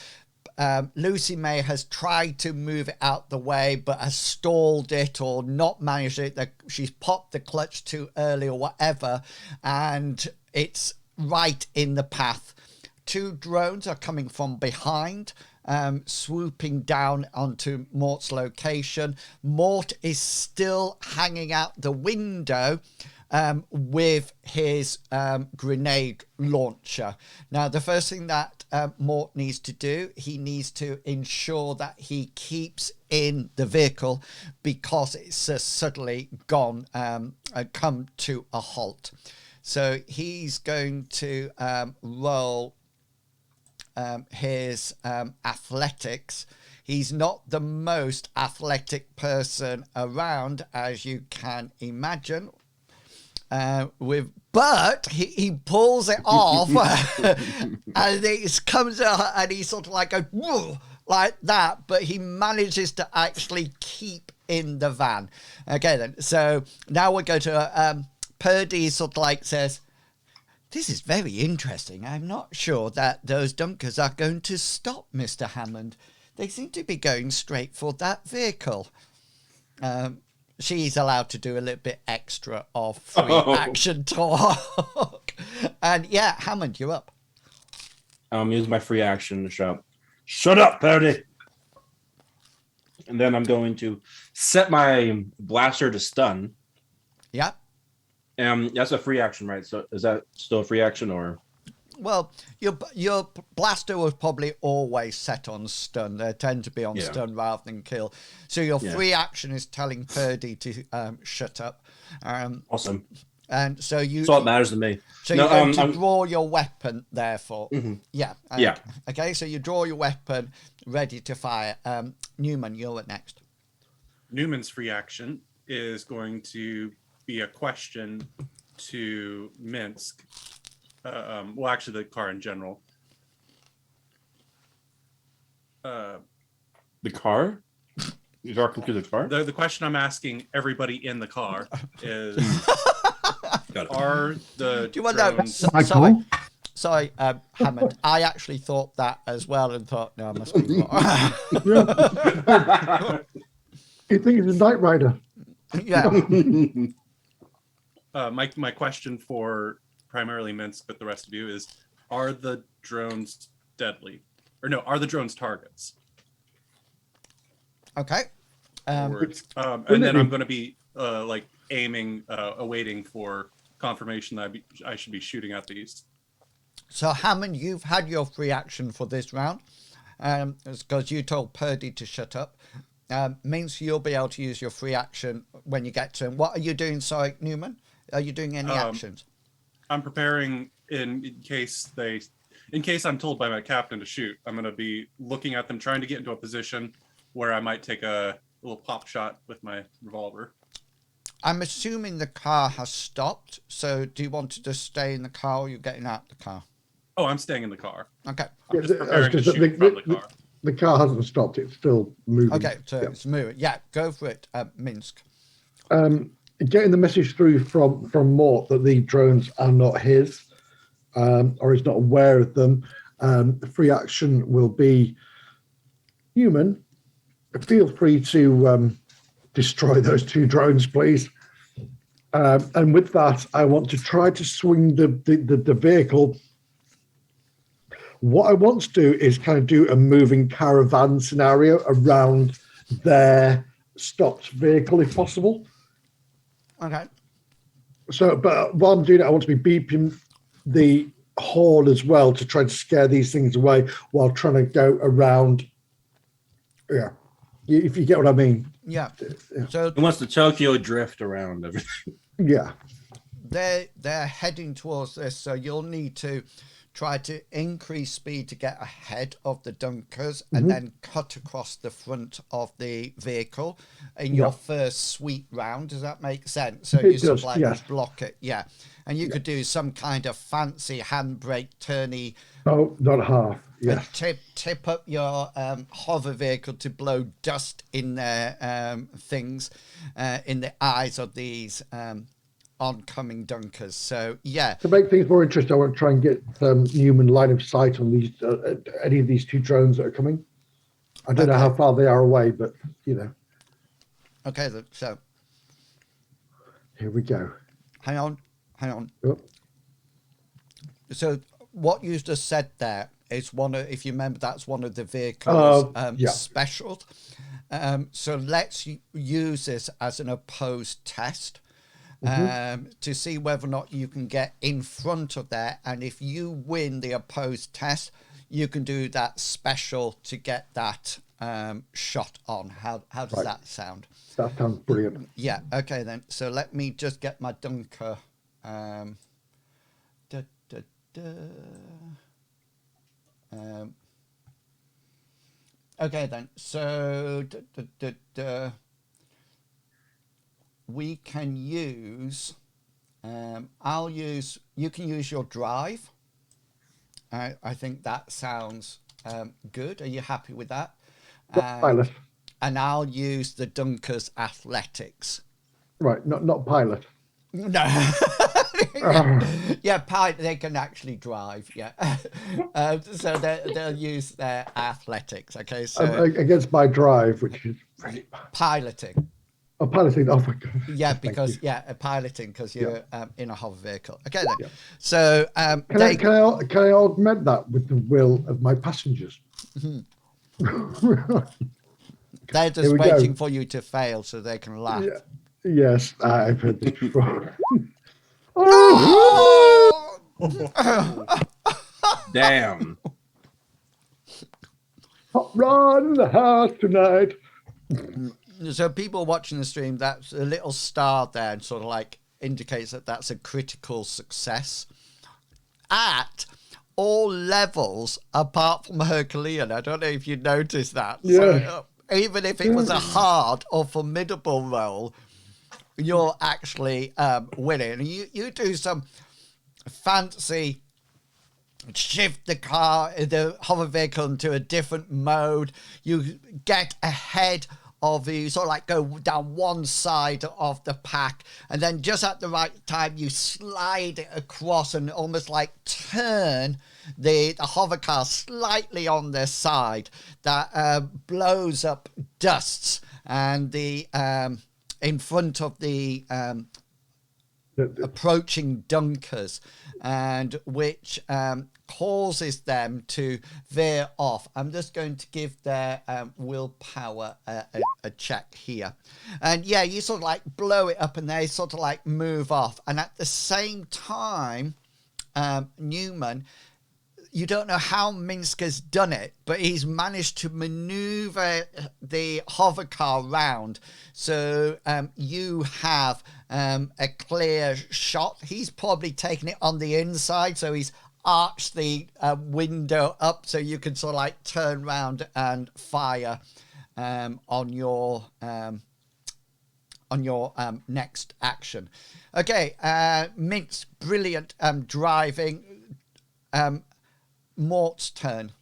Lucy May has tried to move it out the way, but has stalled it or not managed it. She's popped the clutch too early or whatever, and it's right in the path. 2 drones are coming from behind. swooping down onto Mort's location. Mort is still hanging out the window with his grenade launcher. Now, the first thing that Mort needs to do, he needs to ensure that he keeps in the vehicle because it's suddenly come to a halt. So he's going to roll his athletics. He's not the most athletic person around, as you can imagine. But he pulls it off, and it comes out, and he sort of like goes whoa, like that. But he manages to actually keep in the van. Okay, then. So now we'll go to Purdy. Sort of like says, "This is very interesting. I'm not sure that those dunkers are going to stop, Mr. Hammond. They seem to be going straight for that vehicle." She's allowed to do a little bit extra of free action talk. And yeah, Hammond, you're up. Use my free action to shout, "Shut up, Purdy!" And then I'm going to set my blaster to stun. Yeah. That's a free action, right? So is that still a free action, or? Well, your blaster was probably always set on stun. They tend to be on stun rather than kill. So your free action is telling Purdy to shut up. Awesome. And so that's all that matters to me. So you're going to draw your weapon, therefore. Mm-hmm. Yeah. Yeah. Okay, so you draw your weapon, ready to fire. Newman, you're up next. Newman's free action is going to be a question to Minsk. Well, actually, the car in general. The car? You're talking to the car? The question I'm asking everybody in the car is: are the drones? Sorry, Hammond. I actually thought that as well and thought, no, I must be wrong. You think it's a Knight Rider? Yeah. My question for primarily Minsk, but the rest of you is: are the drones deadly? Or no, are the drones targets? Okay. And then I'm going to be like aiming, awaiting for confirmation that I should be shooting at these. So Hammond, you've had your free action for this round, because you told Purdy to shut up. Means you'll be able to use your free action when you get to him. What are you doing, sorry, Newman? Are you doing any actions? I'm preparing in case I'm told by my captain to shoot. I'm going to be looking at them, trying to get into a position where I might take a little pop shot with my revolver. I'm assuming the car has stopped. So do you want to just stay in the car, or are you getting out the car? Oh, I'm staying in the car. Okay. I'm just preparing to shoot from the car. The car hasn't stopped. It's still moving. Okay, so it's moving. Yeah, go for it, Minsk. Getting the message through from Mort that the drones are not his, or he's not aware of them. The free action will be human. Feel free to destroy those two drones, please. And with that, I want to try to swing the vehicle. What I want to do is kind of do a moving caravan scenario around their stopped vehicle, if possible. Okay. So, but while I'm doing it, I want to be beeping the horn as well to try to scare these things away while trying to go around. Yeah, if you get what I mean. Yeah. So he wants to Tokyo drift around everything. Yeah. They're heading towards this, so you'll need to try to increase speed to get ahead of the dunkers and then cut across the front of the vehicle in your first sweep round. Does that make sense? So you sort of like block it. Yeah. And you could do some kind of fancy handbrake turny. Oh, not half. Yeah. Tip up your hover vehicle to blow dust in their things, in the eyes of these oncoming dunkers. So yeah, to make things more interesting, I want to try and get Newman line of sight on these any of these two drones that are coming. I don't know how far they are away, but you know. Okay, so here we go. Hang on. Oh. So what you just said there is one of, if you remember, that's one of the vehicle's yeah. specials. So let's use this as an opposed test to see whether or not you can get in front of there. And if you win the opposed test, you can do that special to get that shot on. How does that sound? That sounds brilliant. Yeah. Okay then. So let me just get my dunker. Okay then. So we can use. You can use your drive. I think that sounds good. Are you happy with that? Pilot. And I'll use the Dunker's athletics. Right, not pilot. No. Yeah, pilot, they can actually drive. Yeah. So they'll use their athletics. Okay, so Against my drive, which is really bad. piloting. Oh, piloting. Oh my god. Yeah, because piloting because you're in a hover vehicle. Okay then. Yeah. So Can I augment that with the will of my passengers? They're just waiting for you to fail so they can laugh. Yeah. Yes, I've heard this before. Damn. Hot rod in the house tonight. So people watching the stream, that's a little star there and sort of like indicates that that's a critical success at all levels apart from Herculean. I don't know if you noticed that. Yeah. So, even if it was a hard or formidable roll, you're actually winning. And you do some fancy shift the hover vehicle into a different mode. You get ahead of you, sort of like go down one side of the pack, and then just at the right time you slide it across and almost like turn the hover car slightly on their side that blows up dusts and the in front of the approaching dunkers, and which causes them to veer off. I'm just going to give their willpower a check here. And yeah, you sort of like blow it up and they sort of like move off. And at the same time, Newman, you don't know how Minsk has done it, but he's managed to maneuver the hover car round. So you have a clear shot. He's probably taken it on the inside, so he's arched the window up so you can sort of like turn round and fire on your next action. Okay, Minsk, brilliant driving. Mort's turn.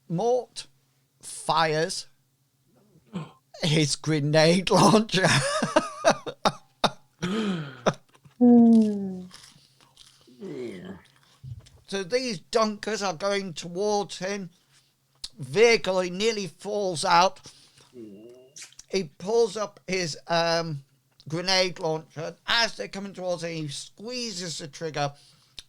Mort fires his grenade launcher. So these dunkers are going towards him. Vehicle, he nearly falls out. He pulls up his grenade launcher. As they're coming towards him, he squeezes the trigger.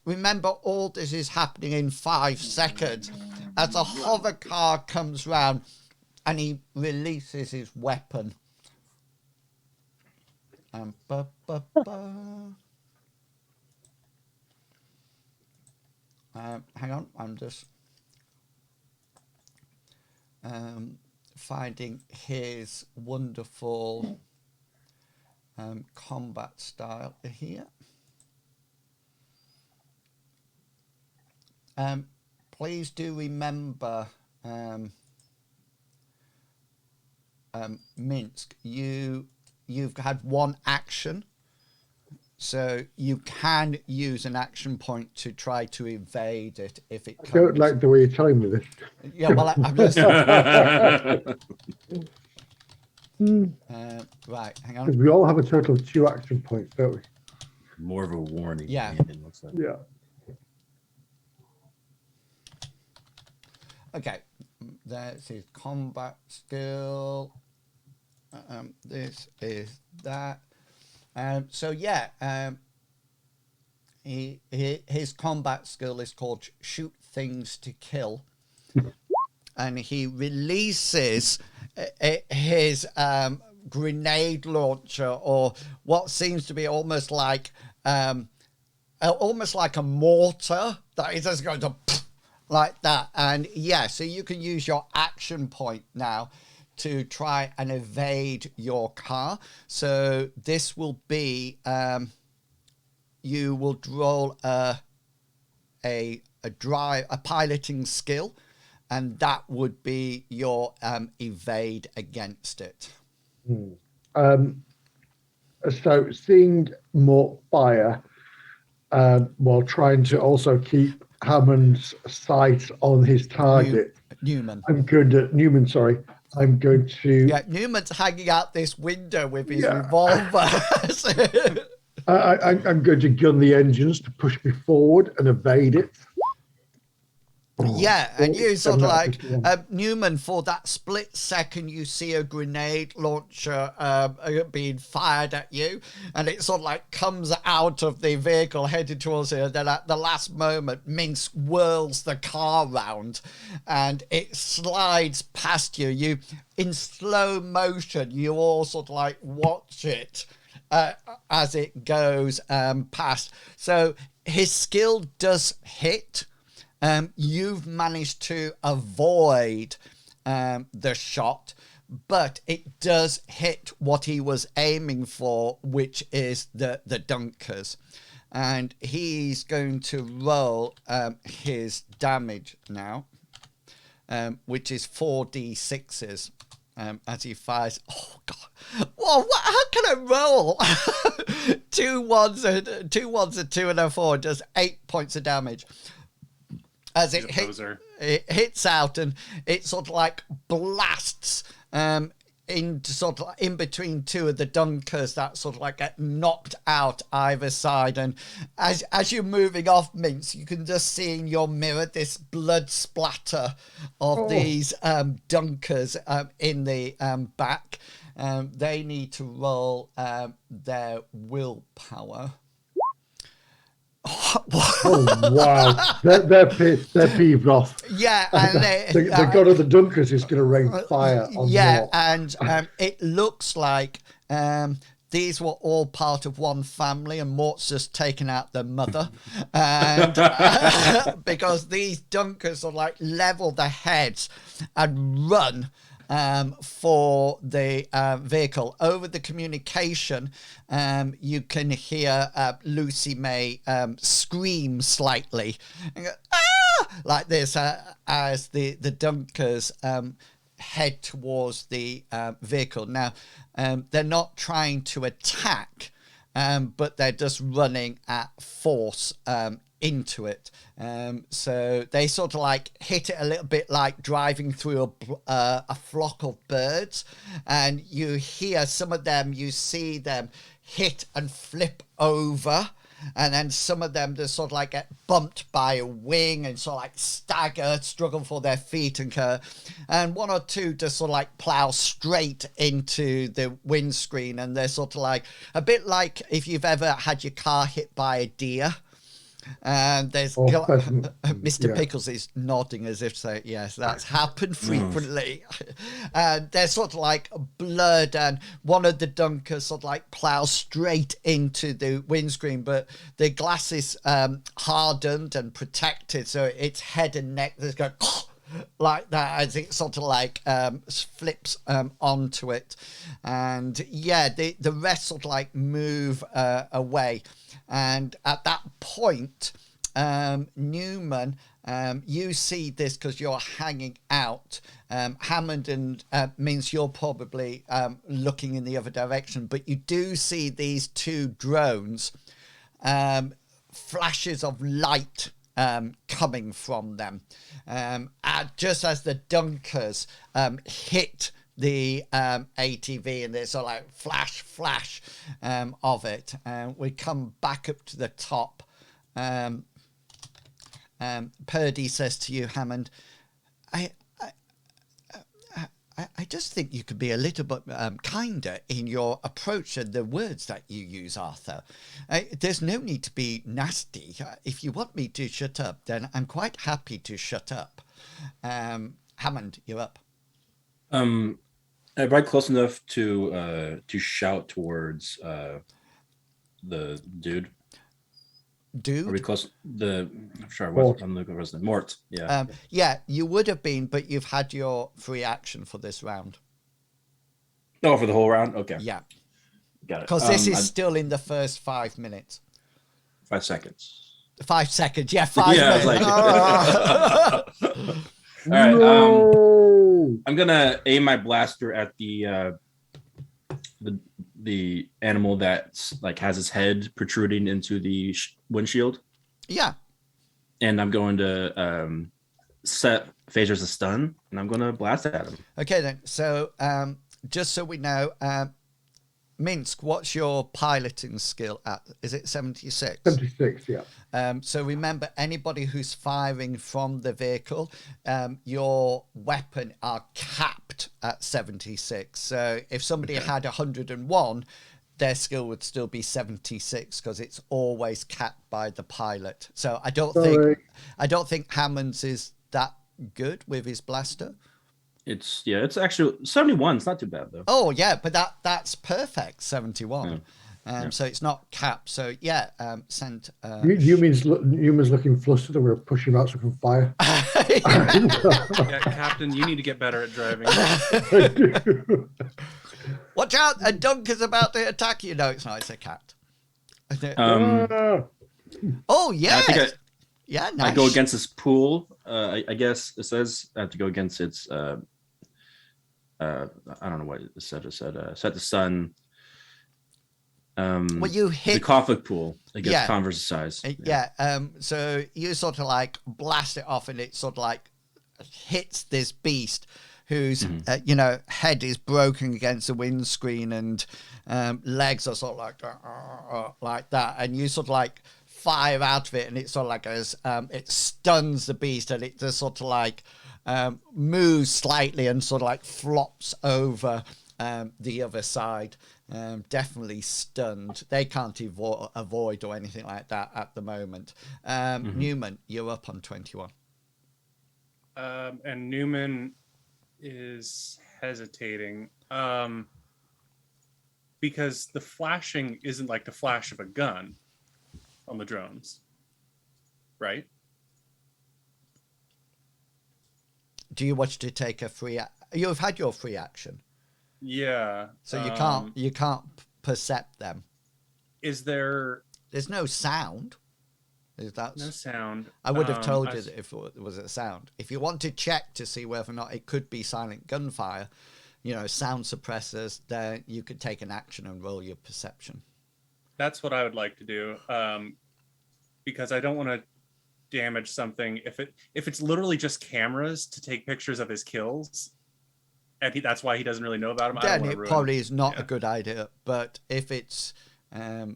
Remember, all this is happening in 5 seconds as a hover car comes round and he releases his weapon. Hang on, I'm just finding his wonderful combat style here. Please do remember, Minsk, you've had one action, so you can use an action point to try to evade it if it comes. I don't like the way you're telling me this. Yeah, well, I'm just... right, hang on. Because we all have a total of 2 action points, don't we? More of a warning. Yeah. It looks like. Yeah. Okay, that's his combat skill. This is that. So yeah, his combat skill is called shoot things to kill. And he releases his grenade launcher, or what seems to be almost like a mortar that is just going to like that. And yeah, so you can use your action point now to try and evade your car. So this will be you will roll a piloting skill, and that would be your evade against it. So seeing Mort fire while trying to also keep Hammond's sight on his target. Newman. I'm going to. Yeah, Newman's hanging out this window with his revolver. I'm going to gun the engines to push me forward and evade it. Yeah, and you sort of like Newman, for that split second, you see a grenade launcher being fired at you, and it sort of like comes out of the vehicle headed towards you. Then at the last moment, Minsk whirls the car round, and it slides past you. You, in slow motion, you all sort of like watch it as it goes past. So his skill does hit. You've managed to avoid the shot, but it does hit what he was aiming for, which is the dunkers. And he's going to roll his damage now, which is 4d6s as he fires. Oh, God. Whoa, how can I roll? two ones and 2 and a 4 does 8 points of damage. As it hits out, and it sort of like blasts into sort of in between two of the dunkers that sort of like get knocked out either side. And as you're moving off, Mince, you can just see in your mirror this blood splatter of these dunkers in the back. They need to roll their willpower. Oh wow! They're peeved off. Yeah, and the god of the dunkers is going to rain fire on Mort. And it looks like these were all part of one family, and Mort's just taken out their mother, and because these dunkers are like level their heads and run for the vehicle. Over the communication, you can hear Lucy May scream slightly and go, "Ah!" like this as the dunkers head towards the vehicle. Now, they're not trying to attack, but they're just running at force into it. So they sort of like hit it a little bit like driving through a flock of birds, and you hear some of them, you see them hit and flip over, and then some of them just sort of like get bumped by a wing and sort of like stagger, struggle for their feet, and one or two just sort of like plow straight into the windscreen, and they're sort of like a bit like if you've ever had your car hit by a deer. And there's Mr. Pickles is nodding as if to say, yes, that's happened frequently. And there's sort of like blood, and one of the dunkers sort of like plows straight into the windscreen, but the glass is hardened and protected, so its head and neck just go like that as it sort of like flips onto it. And yeah, the rest sort of like move away. And at that point, Newman, you see this because you're hanging out. Hammond and means you're probably looking in the other direction, but you do see these two drones, flashes of light coming from them, just as the dunkers hit the ATV, and there's sort of like flash of it. We come back up to the top. Purdy says to you, Hammond, I just think you could be a little bit kinder in your approach and the words that you use, Arthur. There's no need to be nasty. If you want me to shut up, then I'm quite happy to shut up. Hammond, you're up. Am I close enough to shout towards the dude? Dude? Are we close? I'm looking for his name. Mort. Yeah. Yeah, you would have been, but you've had your free action for this round. Oh, for the whole round? Okay. Yeah. Got it. Because this is still in the first 5 minutes. 5 seconds. 5 seconds, yeah, 5 Yeah, minutes. All right. No! I'm gonna aim my blaster at the animal that's like has his head protruding into the windshield. Yeah. And I'm going to set phasers a stun, and I'm going to blast at him. Okay, then. So, just so we know, Minsk, what's your piloting skill at? Is it 76? 76, yeah. So remember, anybody who's firing from the vehicle, your weapon are capped at 76. So if somebody had 101, their skill would still be 76 because it's always capped by the pilot. So I don't think Hammond's is that good with his blaster. It's actually 71. It's not too bad though. Oh yeah, but that's perfect. 71. Yeah. So it's not capped. So yeah, send. Newman's looking flustered, and we're pushing him out so we can fire. Yeah, Captain, you need to get better at driving. Watch out! A dunk is about to attack you. No, it's not. It's a cat. Oh yeah. Yeah, nice. I go against this pool. I guess it says I have to go against its. I don't know what it said. It said set the sun. Well, you hit the conflict pool against converse size. So you sort of like blast it off, and it sort of like hits this beast whose head is broken against the windscreen, and legs are sort of like that, and you sort of like fire out of it, and it sort of like goes, it stuns the beast, and it just sort of like moves slightly and sort of like flops over the other side. Definitely stunned. They can't avoid or anything like that at the moment. Newman, you're up on 21. And Newman is hesitating because the flashing isn't like the flash of a gun on the drones, right? Do you want to take a free? You've had your free action. Yeah. So you can't percept them. Is there? There's no sound. No sound. I would have told you if it was a sound. If you want to check to see whether or not it could be silent gunfire, sound suppressors, then you could take an action and roll your perception. That's what I would like to do, because I don't want to damage something. If it's literally just cameras to take pictures of his kills, and that's why he doesn't really know about them. Then it probably is not a good idea. But if it's 2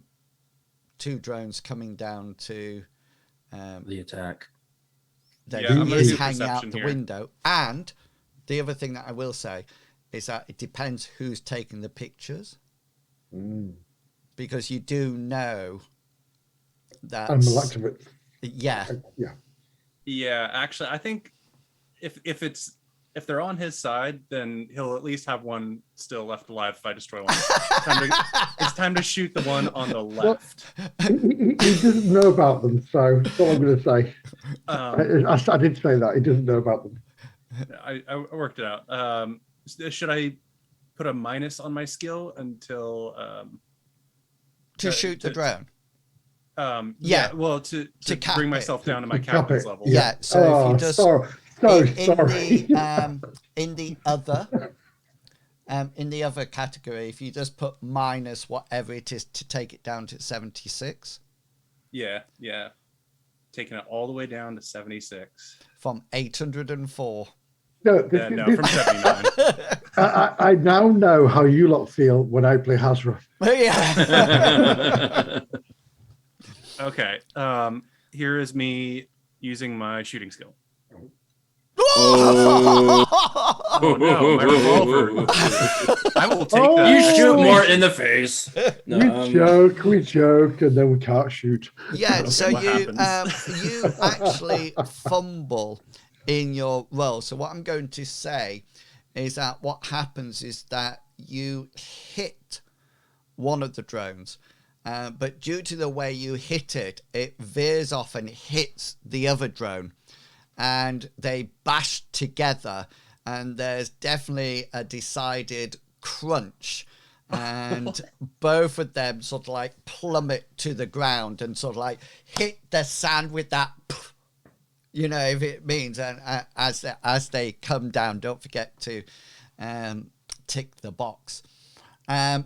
drones coming down to the attack, then he is hanging out the window. And the other thing that I will say is that it depends who's taking the pictures. Because you do know that I'm electric. Yeah. Actually, I think if they're on his side, then he'll at least have one still left alive if I destroy one. It's time to shoot the one on the left. He doesn't know about them, so that's all I'm going to say. I did say that. He doesn't know about them. I worked it out. Should I put a minus on my skill until... to shoot the drone? Well, to bring myself down to my captain's level. Yeah, so if you just... Sorry. In the other category, if you just put minus whatever it is to take it down to 76. Yeah. Taking it all the way down to 76. From 804. No, from 79. I now know how you lot feel when I play Hasra. Yeah. Okay. Here is me using my shooting skill. Oh no, my revolver. I will take Oh, that. You shoot Mort in the face. No, we joke, and then we can't shoot. Yeah, so what you happens? you actually fumble in your roll. So what I'm going to say is that what happens is that you hit one of the drones, but due to the way you hit it, it veers off and hits the other drone, and they bash together, and there's definitely a decided crunch. And both of them sort of like plummet to the ground and sort of like hit the sand with that, you know, if it means. And as they come down, don't forget to tick the box.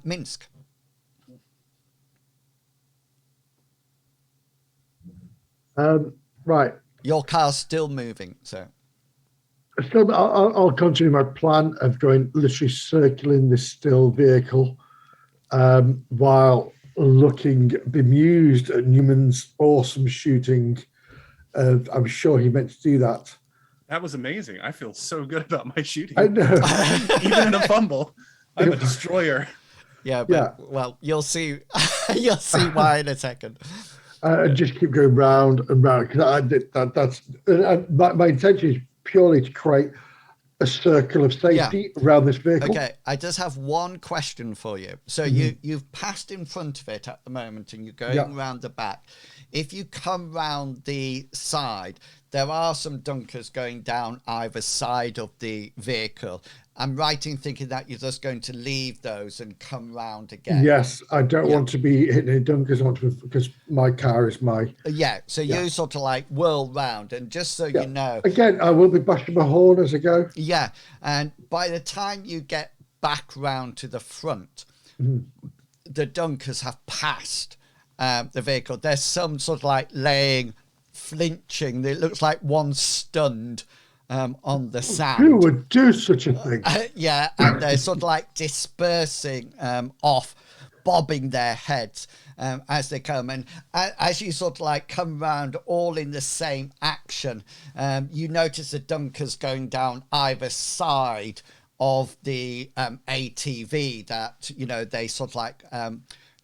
Minsk. Right. Your car's still moving, so. So I'll continue my plan of going literally circling this still vehicle while looking bemused at Newman's awesome shooting. I'm sure he meant to do that. That was amazing. I feel so good about my shooting. I know. Even in a fumble, I'm a destroyer. Yeah, but well, you'll see. You'll see why in a second. Just keep going round and round because I did that. My intention is purely to create a circle of safety around this vehicle. Okay, I just have one question for you. So you've passed in front of it at the moment, and you're going round the back. If you come round the side, there are some dunkers going down either side of the vehicle. I'm right in thinking that you're just going to leave those and come round again. Yes, I don't want to be hitting any dunkers because my car is my. So you sort of like whirl round, and just so you know. Again, I will be bashing my horn as I go. Yeah, and by the time you get back round to the front, the dunkers have passed the vehicle. There's some sort of like flinching. It looks like one stunned. On the sand. Who would do such a thing? And they're sort of like dispersing off, bobbing their heads as they come. And as you sort of like come round all in the same action, you notice the dunkers going down either side of the ATV that, you know, they sort of like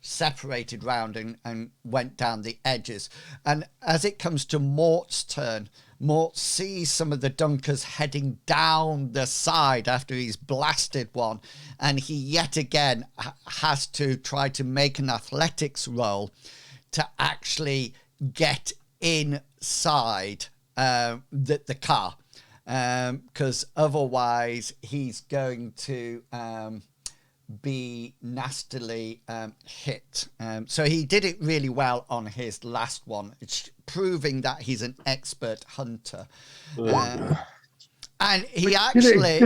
separated round and went down the edges. And as it comes to Mort's turn, Mort sees some of the dunkers heading down the side after he's blasted one, and he yet again has to try to make an athletics roll to actually get inside the car, because otherwise he's going to be nastily hit. So he did it really well on his last one. It's proving that he's an expert hunter. And he actually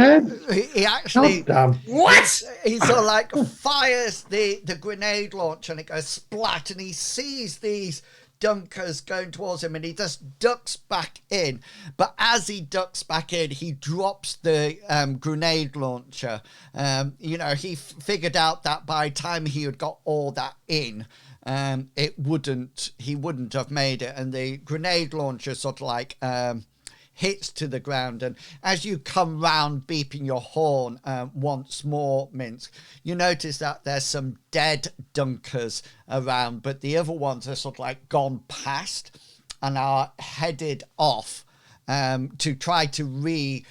what? He sort of like fires the grenade launcher, and it goes splat, and he sees these dunkers going towards him, and he just ducks back in. But as he ducks back in, he drops the grenade launcher. You know, he figured out that by the time he had got all that in, he wouldn't have made it, and the grenade launcher sort of like hits to the ground. And as you come round beeping your horn once more, Minsk, you notice that there's some dead dunkers around, but the other ones are sort of like gone past and are headed off to try to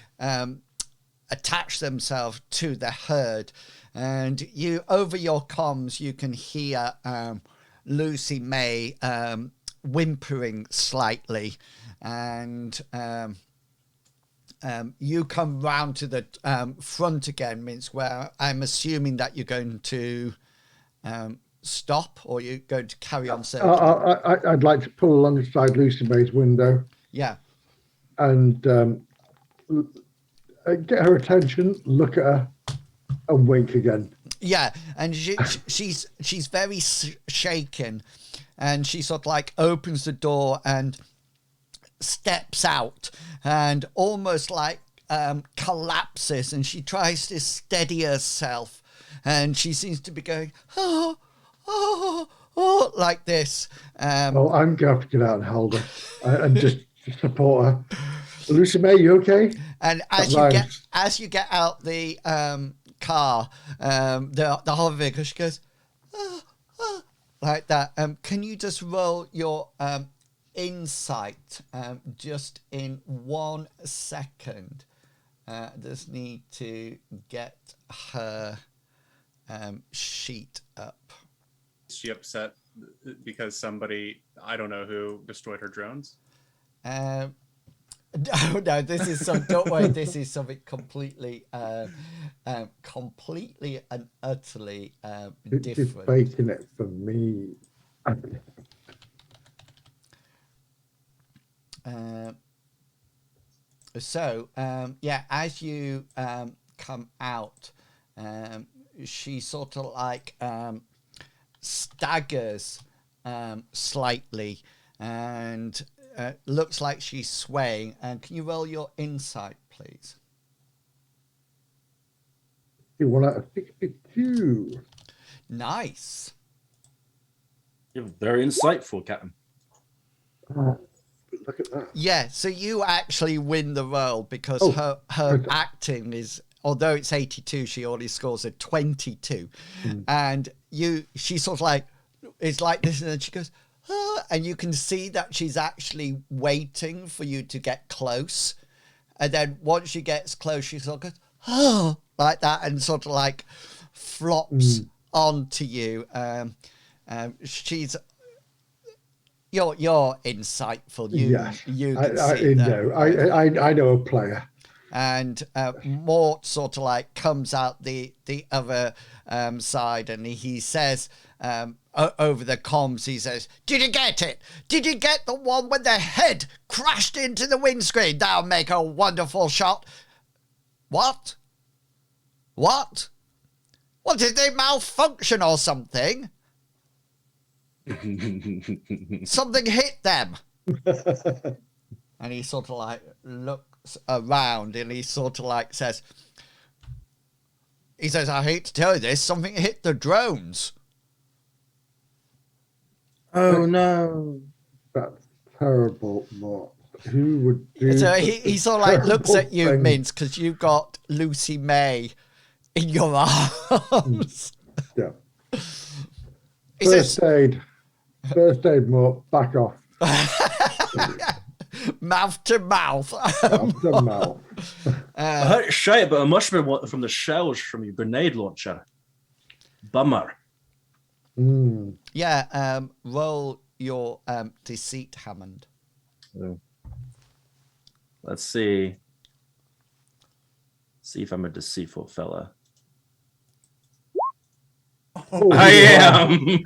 attach themselves to the herd. And you, over your comms, you can hear Lucy May whimpering slightly, and you come round to the front again, Minsk, where I'm assuming that you're going to stop, or you're going to carry on searching. I'd like to pull alongside Lucy May's window. Yeah. And get her attention, look at her, and wink again. Yeah, and she's very shaken, and she sort of like opens the door and steps out and almost like collapses, and she tries to steady herself, and she seems to be going like this. I'm going to have to get out and hold her and just support her. Lucy May, you okay? And That as you get out the car, the hover vehicle, she goes, "Ah, ah," like that. Can you just roll your insight just in 1 second? Just need to get her sheet up. Is she upset because somebody, I don't know who, destroyed her drones? No, this is some. Don't worry, this is something completely, completely and utterly She's different. faking it for me. So, yeah, as you come out, she sort of like staggers slightly and looks like she's swaying. And can you roll your insight, please? 1 out of 62. Nice. You're very insightful, Captain. Look at that. Yeah, so you actually win the roll because her acting is, although it's 82, she only scores a 22. And she sort of like, is like this, and then she goes, oh, and you can see that she's actually waiting for you to get close. And then once she gets close, she sort of goes, oh, like that, and sort of like flops onto you. She's... You're insightful. You can see that. I know a player. And Mort sort of like comes out the other side, and he says over the comms, he says, "Did you get it? Did you get the one when the head crashed into the windscreen? That'll make a wonderful shot." What? What? What, did they malfunction or something? Something hit them. And he sort of like looks around, and he sort of like says, I hate to tell you this, something hit the drones. Oh no. That's terrible, Mort. Who would do So he sort of like looks at you, thing? Mince, because you've got Lucy May in your arms. Yeah. He First says, aid, Mort. Back off. mouth to mouth. Mouth to mouth. I heard shite, but a must have been from the shells from your grenade launcher. Bummer. Yeah, roll your deceit, Hammond. Let's see. See if I'm a deceitful fella. Oh, I am.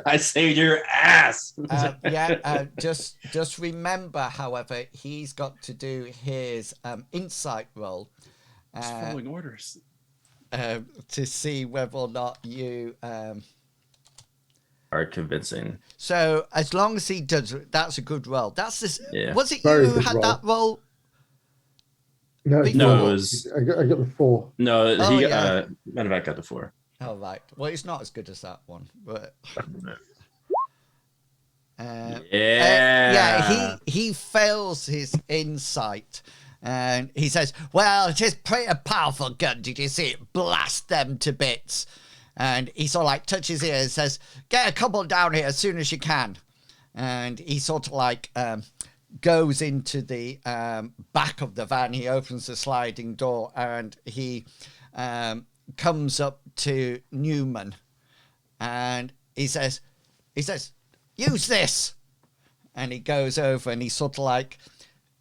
I saved your ass. Just remember, however, he's got to do his insight roll Just following orders to see whether or not you Are convincing. So as long as he does, that's a good roll. That's this. Yeah. Was it Very you who good had roll. that roll? No, Before? No, it was I got the 4. no. Oh, He yeah. matter of fact got the 4. Oh right. Well, it's not as good as that one, but Yeah. He fails his insight, and he says, "Well, it is pretty powerful gun. Did you see it blast them to bits?" And he sort of like touches ear and says, "Get a couple down here as soon as you can." And he sort of like goes into the back of the van. He opens the sliding door, and he comes up to Newman, and he says, "Use this." And he goes over, and he's sort of like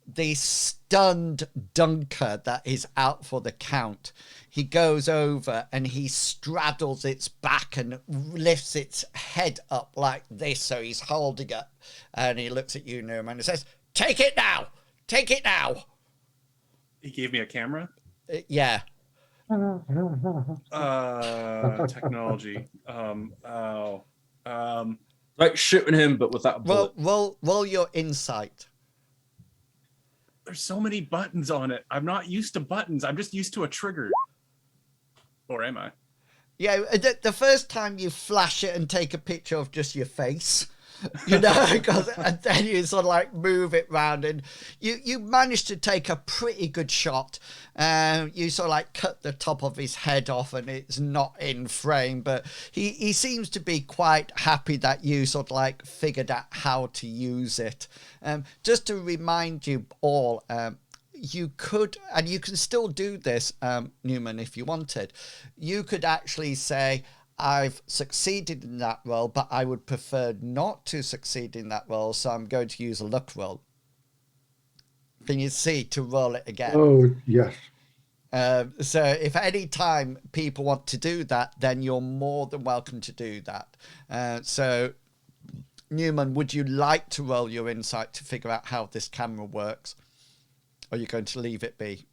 the stunned dunker that is out for the count. He goes over and he straddles its back and lifts its head up like this, so he's holding it. And he looks at you, Newman, and says, "Take it now! Take it now!" he gave me a camera. Yeah. Technology. Like shooting him, but without a bullet. Roll your insight. There's so many buttons on it. I'm not used to buttons. I'm just used to a trigger. Or am I? Yeah, the first time you flash it and take a picture of just your face, you know, and then you sort of like move it round, and you manage to take a pretty good shot. You sort of like cut the top of his head off, and it's not in frame, but he seems to be quite happy that you sort of like figured out how to use it. Just to remind you all, you could, and you can still do this, Newman, if you wanted. You could actually say, I've succeeded in that roll, but I would prefer not to succeed in that roll, so I'm going to use a luck roll. Can you see, to roll it again? Oh, yes. So if any time people want to do that, then you're more than welcome to do that. So, Newman, would you like to roll your insight to figure out how this camera works? Or are you going to leave it be?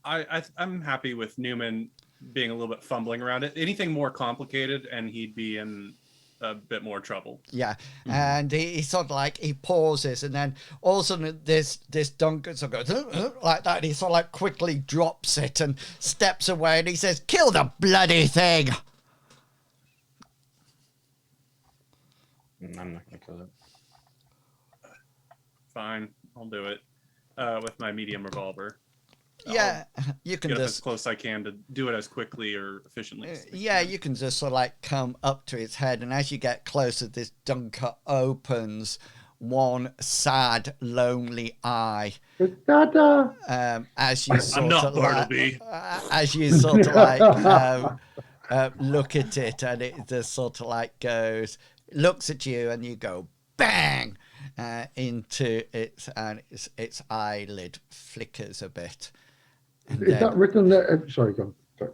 I'm happy with Newman being a little bit fumbling around it. Anything more complicated and he'd be in a bit more trouble. Yeah. And he sort of like, he pauses, and then all of a sudden this Duncan sort of goes like that, and he sort of like quickly drops it and steps away, and he says, kill the bloody thing. I'm not gonna kill it. Fine, I'll do it with my medium revolver. Yeah, you can get just as close as I can to do it as quickly or efficiently. Yeah, you can just sort of like come up to its head, and as you get closer, this Dunker opens one sad, lonely eye. Dada. As you sort I'm not of Bartleby. as you sort of like look at it, and it just sort of like goes, looks at you, and you go bang into its, and its eyelid flickers a bit. And Is that written there? Sorry, go on. Sorry.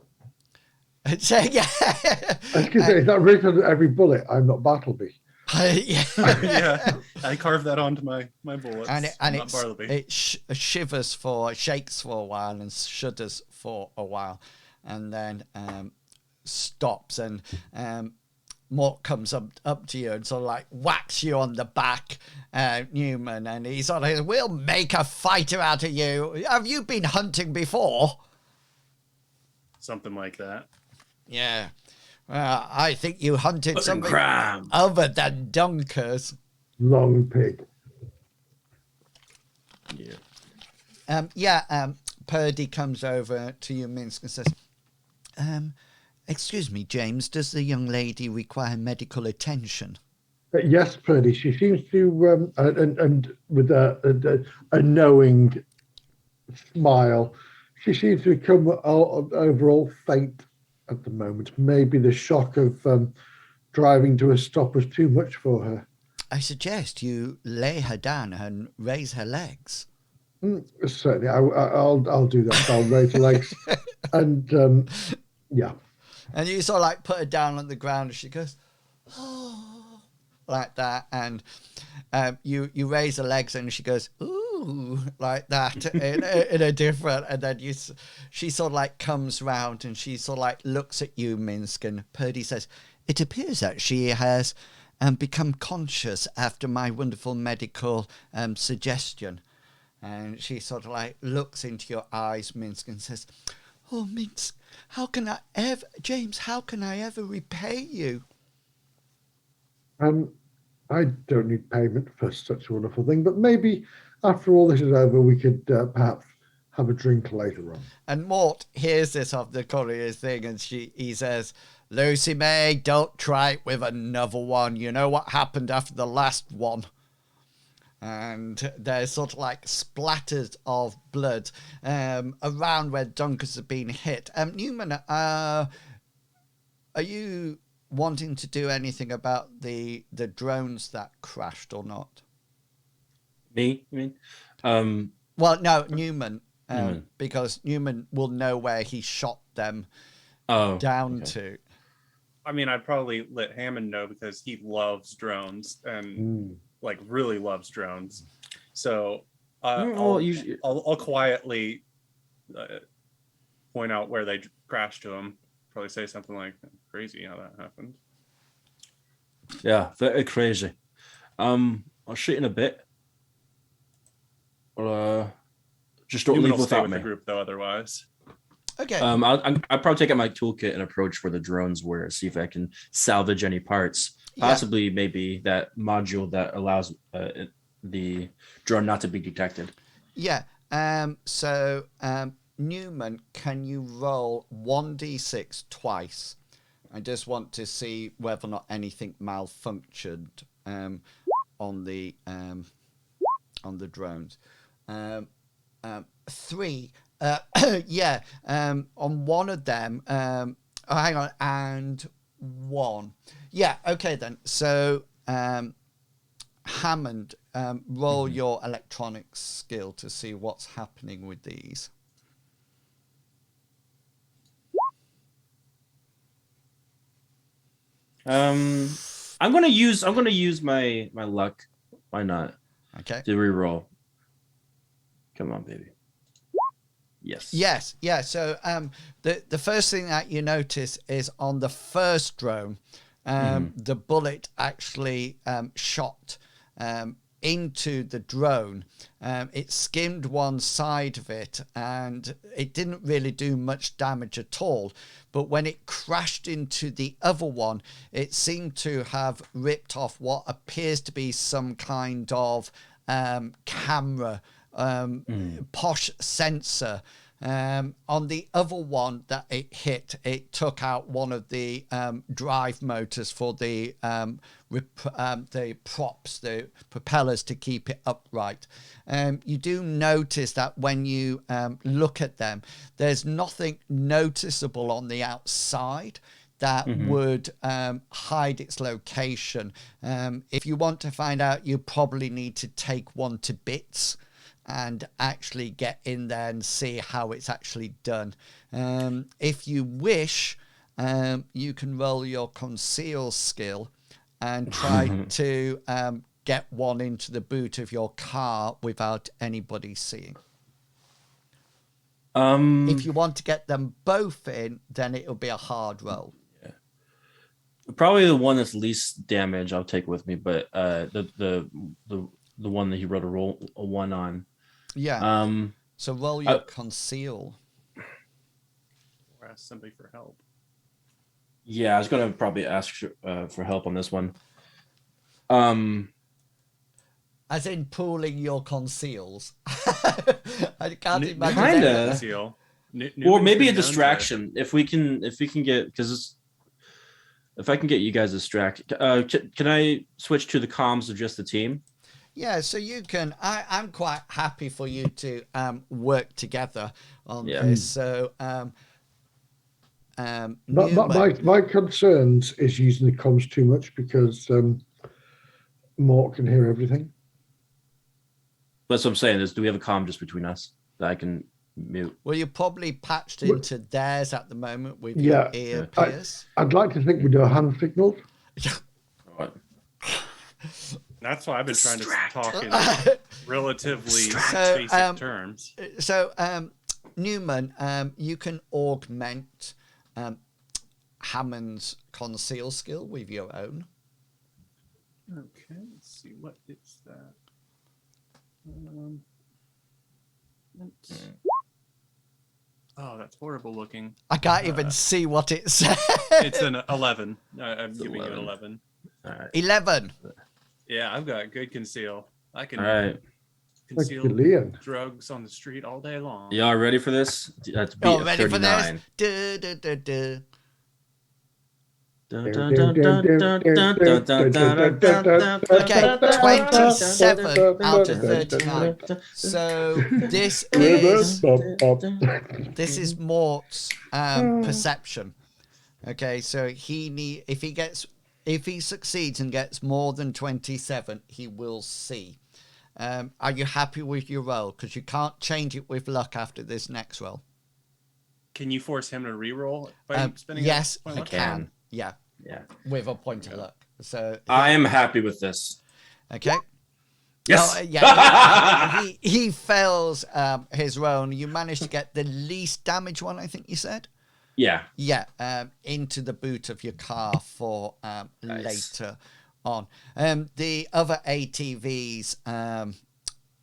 So, yeah. I was going to say, is that written on every bullet? I'm not Bartleby. Yeah. Yeah, I carved that onto my bullets. And it shivers shakes for a while, and shudders for a while, and then stops, and Mort comes up to you and sort of like whacks you on the back, Newman, and he sort of says, we'll make a fighter out of you. Have you been hunting before? Something like that. Yeah. I think you hunted something crime other than dunkers. Long pig. Yeah. Purdy comes over to you, Minsk, and says, excuse me, James, does the young lady require medical attention? Yes, Purdy. She seems to, and with a knowing smile, she seems to become overall faint at the moment. Maybe the shock of driving to a stop was too much for her. I suggest you lay her down and raise her legs. Certainly, I'll do that. I'll raise her legs, and yeah. And you sort of like put her down on the ground, and she goes, oh, like that. And you raise her legs, and she goes, ooh, like that, in a different. And then she sort of like comes round, and she sort of like looks at you, Minsk. And Purdy says, it appears that she has become conscious after my wonderful medical suggestion. And she sort of like looks into your eyes, Minsk, and says, oh, Minsk, James, how can I ever repay you? I don't need payment for such a wonderful thing, but maybe after all this is over, we could perhaps have a drink later on. And Mort hears this off the courier's thing, and he says, Lucy May, don't try it with another one. You know what happened after the last one. And there's sort of like splatters of blood around where Dunkers have been hit. Newman, are you wanting to do anything about the drones that crashed or not? Me, you mean? Well, no, Newman, because Newman will know where he shot them down to. I mean, I'd probably let Hammond know because he loves drones and like really loves drones. So I'll quietly point out where they crashed to him. Probably say something like, crazy how that happened. Yeah, very crazy. I'll shoot in a bit. Just don't leave without me. The group though, otherwise. Okay. I'll probably take out my toolkit and approach where the drones were, see if I can salvage any parts. Possibly, maybe that module that allows the drone not to be detected. Yeah. So Newman, can you roll 1d6 twice? I just want to see whether or not anything malfunctioned on the drones. 3. Yeah. On one of them. Oh, hang on. And 1. Yeah. Okay then. So Hammond, roll your electronics skill to see what's happening with these. I'm gonna use my luck. Why not? Okay. To reroll. Come on, baby. Yes. Yes. Yeah. So the first thing that you notice is on the first drone, the bullet actually shot into the drone. It skimmed one side of it and it didn't really do much damage at all. But when it crashed into the other one, it seemed to have ripped off what appears to be some kind of camera, posh sensor. On the other one that it hit, it took out one of the drive motors for the props, the propellers to keep it upright. You do notice that when you look at them, there's nothing noticeable on the outside that would hide its location. If you want to find out, you probably need to take one to bits and actually get in there and see how it's actually done. If you wish, you can roll your conceal skill and try to get one into the boot of your car without anybody seeing. If you want to get them both in, then it'll be a hard roll. Yeah. Probably the one that's least damage I'll take with me, but the one that he wrote a 1 on. Yeah. So roll your conceal. Or ask somebody for help. Yeah, I was gonna probably ask for help on this one. As in pooling your conceals. I can't imagine. Kinda. Conceal. Or maybe a distraction. If we can get, because if I can get you guys distracted, can I switch to the comms of just the team? Yeah, so you can. I'm quite happy for you to work together on this. So, my concerns is using the comms too much because Mort can hear everything. That's what I'm saying. Is do we have a comm just between us that I can mute? Well, you're probably patched into theirs at the moment with your ear pierce. I'd like to think we do a hand signal. What? That's why I've been trying to talk in relatively basic terms. So, Newman, you can augment Hammond's conceal skill with your own. Okay, let's see what it's that. Oh, that's horrible looking. I can't even see what it says. It's an 11. I'm giving you an 11. All right. 11. Yeah, I've got good conceal. I can All right. conceal Thank you, Leon. drugs on the street all day long. Y'all ready for this? That's beat of Ready 39. for this? Dun, dun, dun, dun, dun, dun, dun, dun, dun, dun, dun, Okay, dun, 27 out of 39. So this is Mort's perception. Okay, so if he succeeds and gets more than 27, he will see. Are you happy with your roll? Because you can't change it with luck after this next roll. Can you force him to re-roll by spending? Yes, a point I luck? can. Yeah, with a point of luck. So I am happy with this. Okay. Yes. He fails his roll. You managed to get the least damage one, I think you said. Yeah. Yeah, into the boot of your car for later on. The other ATVs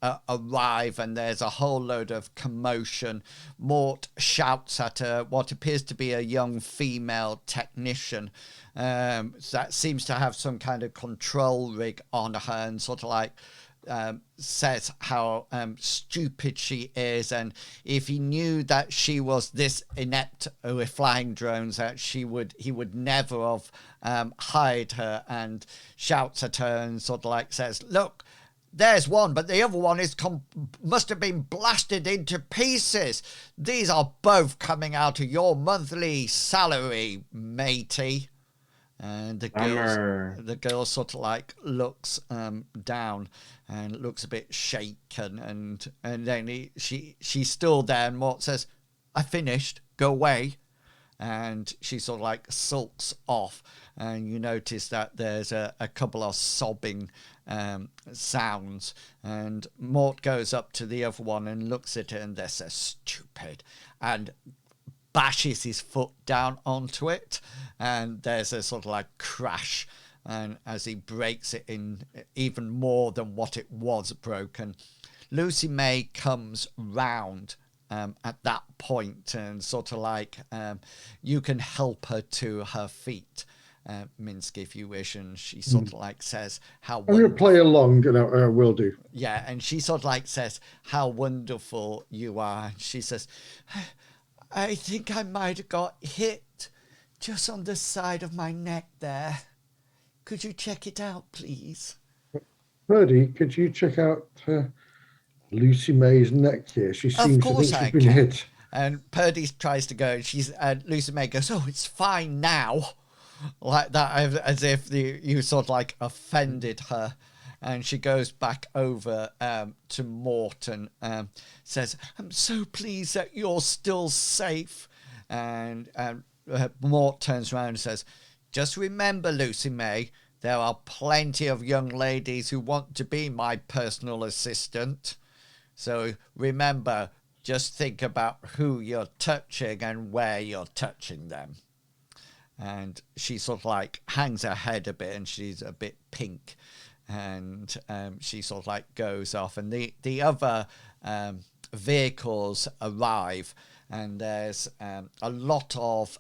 arrive, and there's a whole load of commotion. Mort shouts at what appears to be a young female technician that seems to have some kind of control rig on her, and sort of like says how stupid she is, and if he knew that she was this inept with flying drones, that he would never have hired her, and shouts at her and sort of like says, look, there's one, but the other one must have been blasted into pieces. These are both coming out of your monthly salary, matey. And the girl sort of like looks down and looks a bit shaken, and then she's still there, and Mort says, I finished, go away. And she sort of like sulks off, and you notice that there's a couple of sobbing sounds, and Mort goes up to the other one and looks at it and they says, stupid, and bashes his foot down onto it, and there's a sort of like crash, and as he breaks it in even more than what it was broken. Lucy May comes round at that point, and sort of like you can help her to her feet, Minsky, if you wish, and she sort of like says how I'm going to play along, and I will do. Yeah, and she sort of like says how wonderful you are, and she says, I think I might have got hit just on the side of my neck there. Could you check it out, please? Purdy, could you check out Lucy May's neck here? She seems to think she's been hit. And Purdy tries to go, and Lucy May goes, oh, it's fine now. Like that, as if you sort of like offended her. And she goes back over to Mort and says, I'm so pleased that you're still safe. And Mort turns around and says, just remember, Lucy May, there are plenty of young ladies who want to be my personal assistant. So remember, just think about who you're touching and where you're touching them. And she sort of like hangs her head a bit, and she's a bit pink. And she sort of like goes off, and the other vehicles arrive, and there's a lot of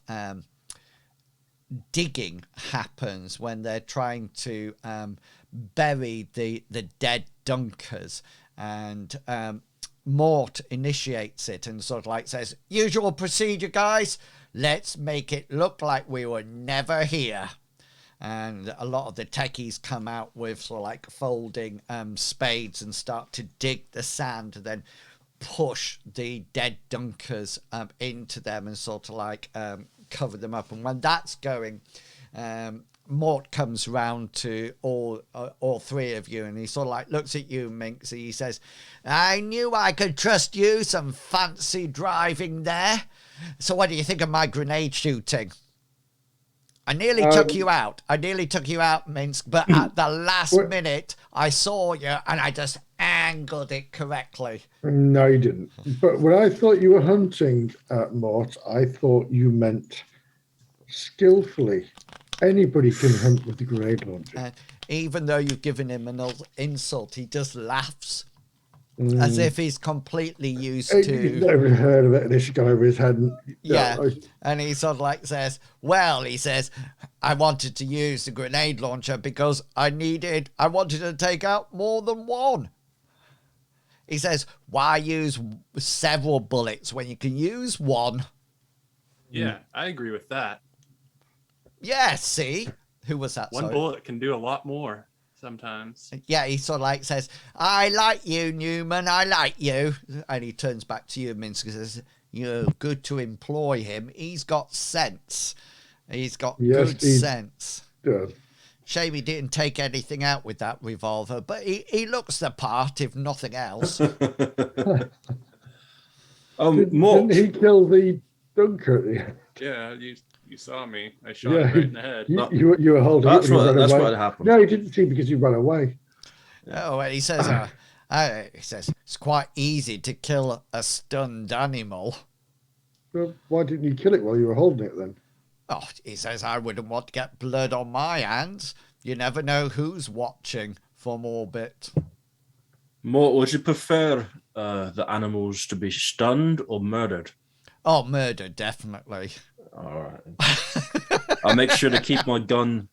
digging happens when they're trying to bury the dead Dunkers, and Mort initiates it and sort of like says, usual procedure, guys, let's make it look like we were never here. And a lot of the techies come out with sort of like folding spades and start to dig the sand, and then push the dead Dunkers into them and sort of like cover them up. And when that's going, Mort comes round to all three of you, and he sort of like looks at you, Minx, and he says, I knew I could trust you, some fancy driving there. So what do you think of my grenade shooting? I nearly took you out. Minsk, but at the last minute, I saw you, and I just angled it correctly. No, you didn't. But when I thought you were hunting, Mort, I thought you meant skillfully. Anybody can hunt with the grenade launcher. Even though you've given him an insult, he just laughs. As if he's completely used to... He's never heard of it, and it's gone over his head. And he sort of like says, well, he says, I wanted to use the grenade launcher because I wanted to take out more than one. He says, why use several bullets when you can use one? Yeah, I agree with that. Yeah, see? Who was that? One bullet can do a lot more. Sometimes. Yeah, he sort of like says, I like you, Newman, I like you. And he turns back to you, Minsk, and says, you're good to employ him. He's got sense. He's got good sense. Good. Shame he didn't take anything out with that revolver, but he looks the part, if nothing else. Didn't he kill the Dunker at the end? Yeah, you saw me. I shot him right in the head. You were holding that's it when that's away. what happened. No, he didn't see because he ran away. Oh, and he says, it's quite easy to kill a stunned animal. Well, why didn't you kill it while you were holding it then? Oh, he says, I wouldn't want to get blood on my hands. You never know who's watching from orbit. Mort, would you prefer the animals to be stunned or murdered? Oh, murder, definitely. All right. I'll make sure to keep my gun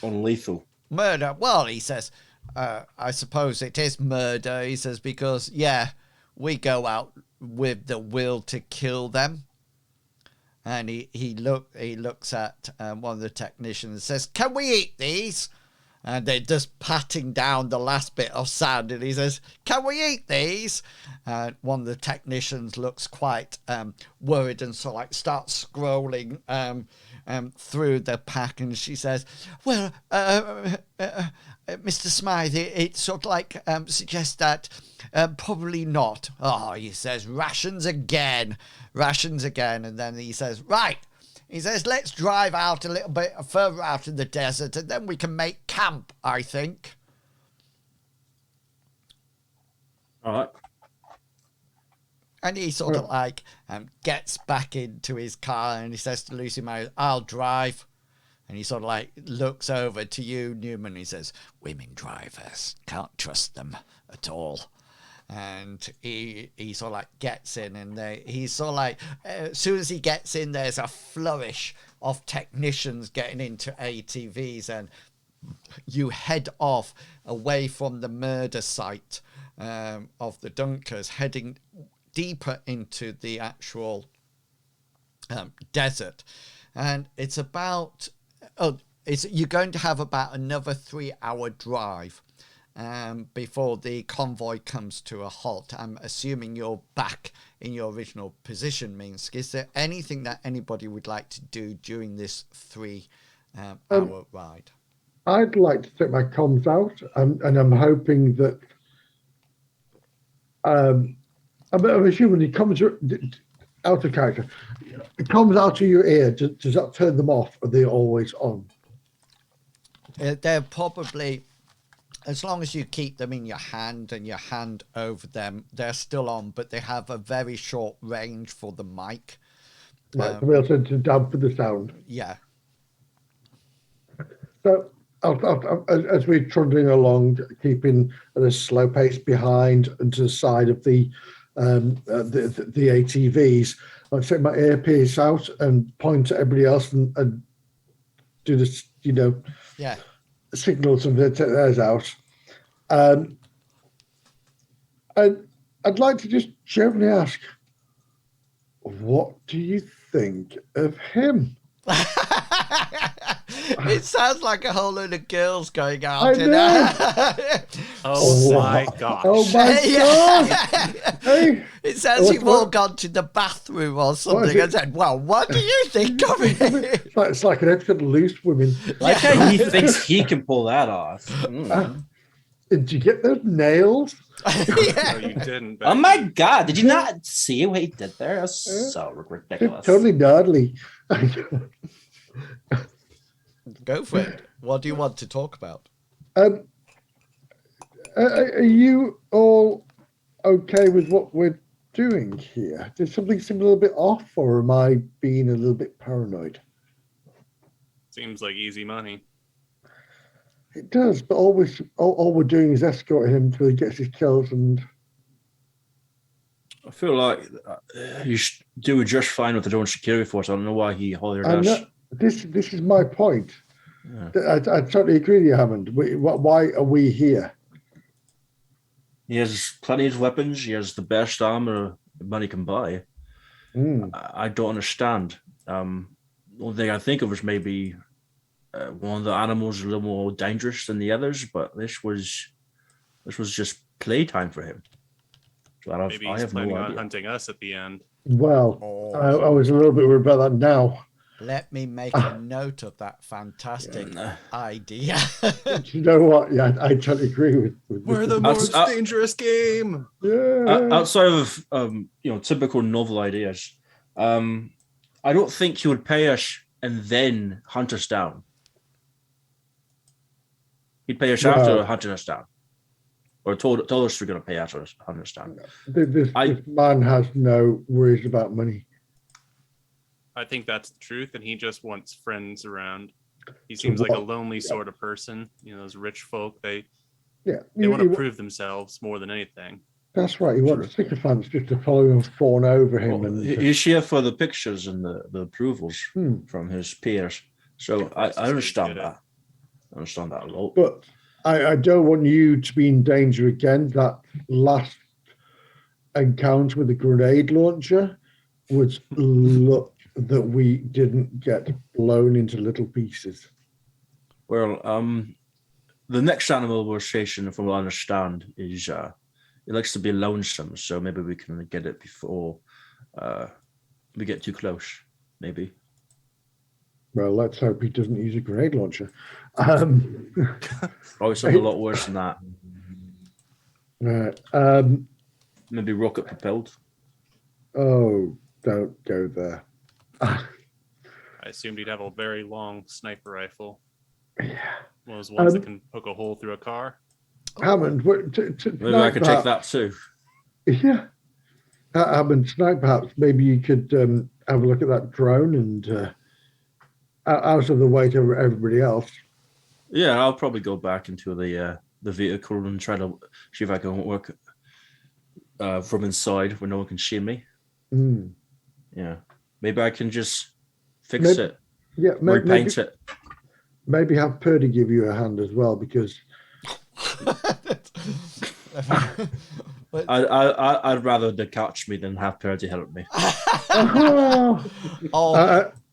on lethal. Murder. Well, he says, I suppose it is murder. He says, because, yeah, we go out with the will to kill them. And he looks at one of the technicians and says, can we eat these? And they're just patting down the last bit of sand. And he says, can we eat these? And one of the technicians looks quite worried and so like starts scrolling through the pack. And she says, well, Mr. Smythe, it sort of like suggests that probably not. Oh, he says, rations again. And then he says, right. He says, let's drive out a little bit further out in the desert and then we can make camp, I think. All right. And he sort of like gets back into his car and he says to Lucy Mary, I'll drive. And he sort of like looks over to you, Newman. He says, women drivers, can't trust them at all. And he sort of like gets in and he's sort of like, as soon as he gets in, there's a flourish of technicians getting into ATVs and you head off away from the murder site of the Dunkers, heading deeper into the actual desert. And it's about, you're going to have about another 3-hour drive before the convoy comes to a halt. I'm assuming you're back in your original position, Minsk. Is there anything that anybody would like to do during this 3-hour ride? I'd like to take my comms out, and I'm hoping that I'm assuming it comes out of character. It comes out of your ear. Does that turn them off? Or are they always on? They're probably, as long as you keep them in your hand and your hand over them, they're still on, but they have a very short range for the mic. Right, to be able to dampen the sound. Yeah. So as we're trundling along, keeping at a slow pace behind and to the side of the ATVs, I'd take my earpiece out and point at everybody else and do this, Yeah. signals and take theirs out. And I'd like to just generally ask, what do you think of him? It sounds like a whole load of girls going out. I know. Oh my gosh. Oh my God. Hey, It sounds you've all gone to the bathroom or something and said, well, what do you think of it? it's like an episode of Loose Women. Like how he thinks he can pull that off. Did you get those nails? No, you didn't. Oh my Becky. God! Did you not see what he did there? That's so ridiculous. Totally gnarly. Go for it. What do you want to talk about? Are you all okay with what we're doing here? Did something seem a little bit off, or am I being a little bit paranoid? Seems like easy money. It does, but all we're doing is escorting him until he gets his kills, and I feel like you do just fine with the own security force. I don't know why he hired us. This is my point. Yeah. I totally agree with you, Hammond. Why are we here? He has plenty of weapons. He has the best armor money can buy. I don't understand. The only thing I think of is maybe one of the animals is a little more dangerous than the others, but this was just playtime for him. So Maybe I he's have planning no on idea. hunting us at the end. Well, I was a little bit worried about that now. Let me make a note of that fantastic idea. You know what? Yeah, I totally agree with We're the most dangerous game. Yeah. Outside of typical novel ideas, I don't think he would pay us and then hunt us down. He'd pay us after hunting us down, or told us we're going to pay after us hunting us down. This man has no worries about money. I think that's the truth, and he just wants friends around. He seems like a lonely sort of person. Those rich folk, they Yeah, They want to prove themselves more than anything. That's right. You want the sycophants just to follow him and fawn over him. Well, And he's here for the pictures and the approvals from his peers. So I understand that. I understand that a lot. But I don't want you to be in danger again. That last encounter with the grenade launcher was luck that we didn't get blown into little pieces. Well, the next animal we're chasing, from what I understand, is it likes to be lonesome. So maybe we can get it before we get too close. Maybe. Well, let's hope he doesn't use a grenade launcher. Oh, it's something a lot worse than that. Maybe rocket propelled. Oh, don't go there. I assumed he'd have a very long sniper rifle. Yeah. One of those ones that can poke a hole through a car. Hammond, maybe I could take that too. Yeah. Hammond, tonight perhaps maybe you could have a look at that drone and out of the way to everybody else. Yeah, I'll probably go back into the vehicle and try to see if I can work from inside where no one can see me. Mm. Yeah, maybe I can just fix it. Yeah, repaint it. Maybe have Purdy give you a hand as well, because I'd rather they catch me than have Purdy help me.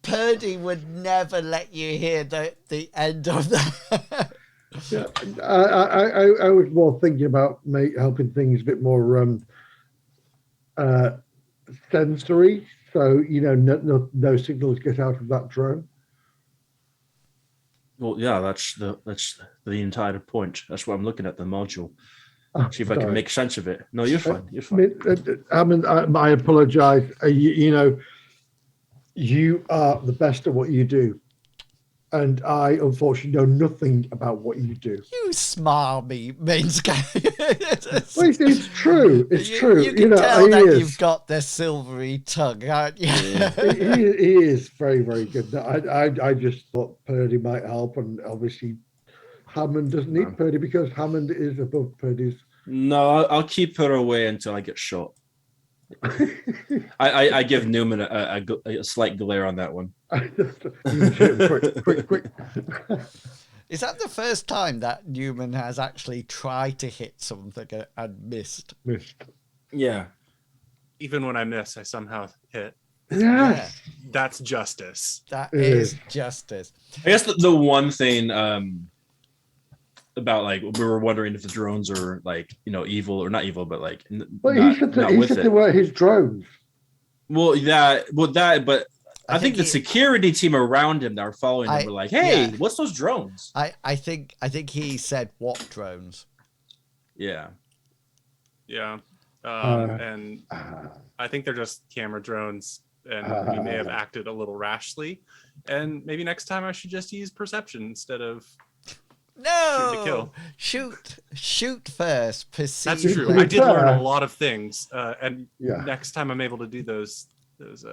Purdy would never let you hear the end of that. Yeah, I was more thinking about helping things a bit more sensory, so no signals get out of that drone. Well, yeah, that's the entire point. That's what I'm looking at, the module. See if I can make sense of it. No, you're fine. You're fine. I apologize. You are the best at what you do, and I unfortunately know nothing about what you do. You smarmy Minsk. Well, it's true. It's true. You can tell that you've got the silvery tongue, aren't you? Yeah. he is very, very good. I just thought Purdy might help, and obviously Hammond doesn't need Purdy because Hammond is above Purdy's. No, I'll keep her away until I get shot. I give Newman a slight glare on that one. quick. Is that the first time that Newman has actually tried to hit something and missed? Yeah. Even when I miss, I somehow hit. Yeah. That's justice. That is justice. I guess the one thing about, like, we were wondering if the drones are, like, evil or not evil, but like, he said they were his drones. But I think the security team around him that were following him were like, "Hey, what's those drones?" I think he said what drones. Yeah. And I think they're just camera drones, and we may have acted a little rashly. And maybe next time I should just use perception instead of shooting to kill. Shoot first. Perceive. That's true. I did learn a lot of things, and next time I'm able to do those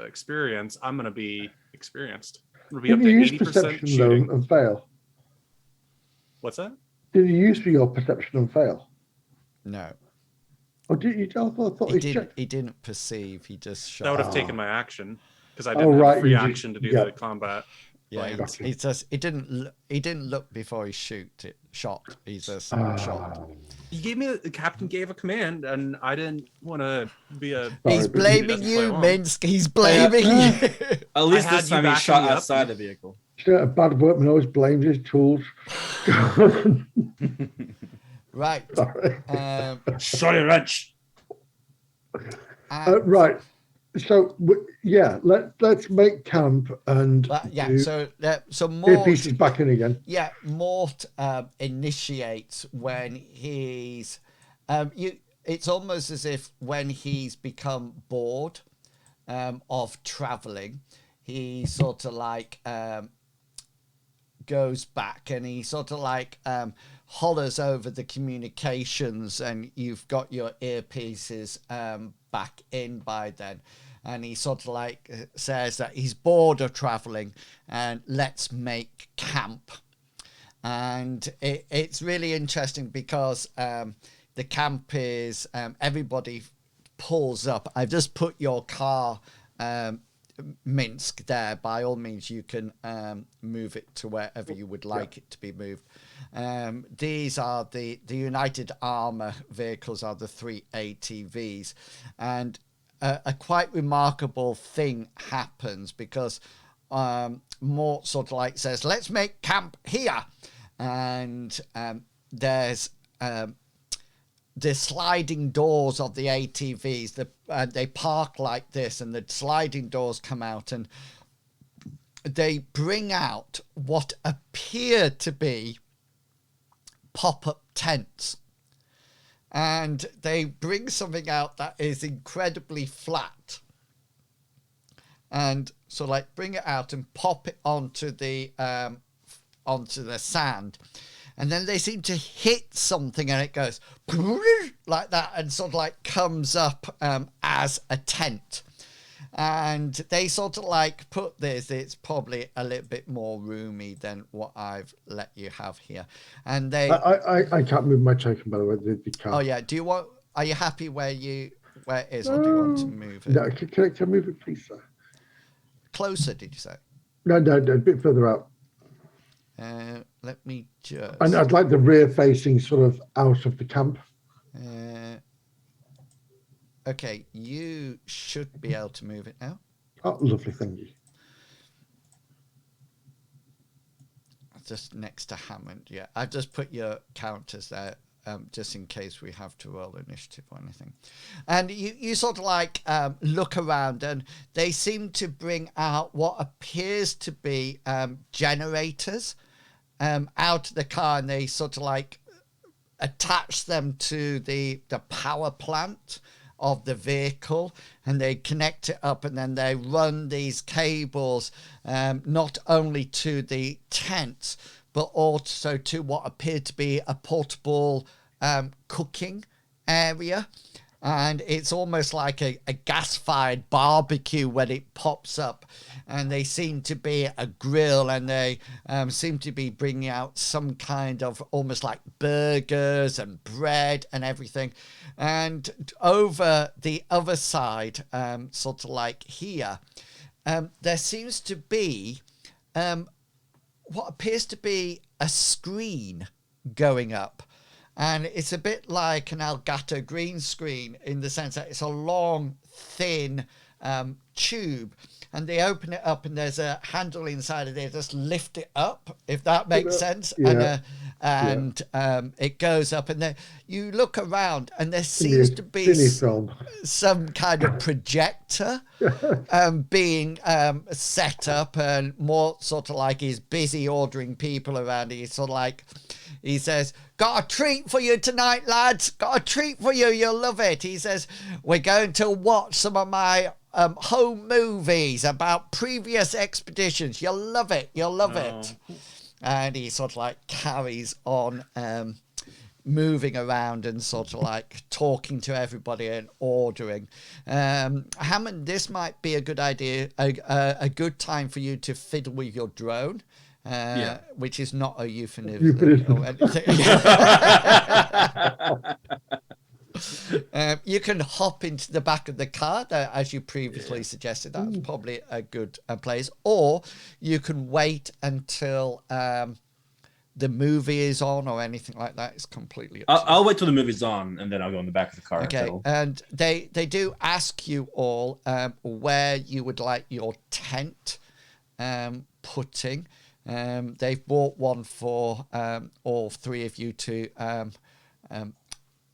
experience, I'm going to be experienced. I'm going to be up to 80% shooting and fail. What's that? Did you use for your perception and fail? No. Oh, did you? I thought he didn't perceive. He just shot. That would have taken my action because I didn't have free action to do the combat. Yeah, he didn't look before he shot. He just shot. The captain gave a command, and I didn't want to be a. He's blaming you, Minsk. He's blaming you. At least this time he shot outside the vehicle. A bad workman always blames his tools. Right. Sorry, wrench. Right. So let's make camp and so Mort is back in again. Yeah, Mort initiates when he's it's almost as if when he's become bored of traveling, he sort of like goes back and he sort of like hollers over the communications, and you've got your earpieces back in by then, and he sort of like says that he's bored of traveling and let's make camp. and it's really interesting because the camp is everybody pulls up. I've just put your car, Minsk, there. By all means, you can move it to wherever you would like it to be moved. These are the United Armour vehicles, are the 3 ATVs, and a quite remarkable thing happens because Mort sort of like says, let's make camp here, and there's the sliding doors of the ATVs, they park like this, and the sliding doors come out, and they bring out what appear to be pop-up tents. And they bring something out that is incredibly flat. And so like bring it out and pop it onto the sand. And then they seem to hit something and it goes like that and sort of like comes up as a tent. And they sort of like put this, it's probably a little bit more roomy than what I've let you have here. And they... I can't move my token, by the way. They can't. Oh, yeah. Are you happy where it is, or do you want to move it? No, can I move it, please, sir? Closer, did you say? No, a bit further out. Let me just... And I'd like the rear facing sort of out of the camp. Okay, you should be able to move it now. Oh, lovely, thank you. Just next to Hammond, yeah. I've just put your counters there, just in case we have to roll initiative or anything. And you sort of like look around, and they seem to bring out what appears to be generators out of the car, and they sort of like attach them to the power plant of the vehicle, and they connect it up, and then they run these cables not only to the tents but also to what appeared to be a portable cooking area. And it's almost like a gas-fired barbecue when it pops up, and they seem to be a grill, and they seem to be bringing out some kind of almost like burgers and bread and everything. And over the other side, sort of like here, there seems to be what appears to be a screen going up. And it's a bit like an Elgato green screen in the sense that it's a long, thin tube. And they open it up, and there's a handle inside of there. Just lift it up, if that makes sense. Yeah. And it goes up, and then you look around, and there seems to be some kind of projector being set up, and Mort sort of like is busy ordering people around. He's sort of like, he says, got a treat for you tonight, lads. Got a treat for you. You'll love it. He says, we're going to watch some of my home movies about previous expeditions. You'll love it. You'll love it. And he sort of like carries on moving around and sort of like talking to everybody and ordering. Hammond, this might be a good idea, a good time for you to fiddle with your drone. Which is not a euphemism or anything. You can hop into the back of the car, as you previously suggested. That's probably a good place. Or you can wait until the movie is on or anything like that. It's completely up to you. I'll wait till the movie's on, and then I'll go in the back of the car. Okay, So. and they do ask you all where you would like your tent putting. They've bought one for all three of you to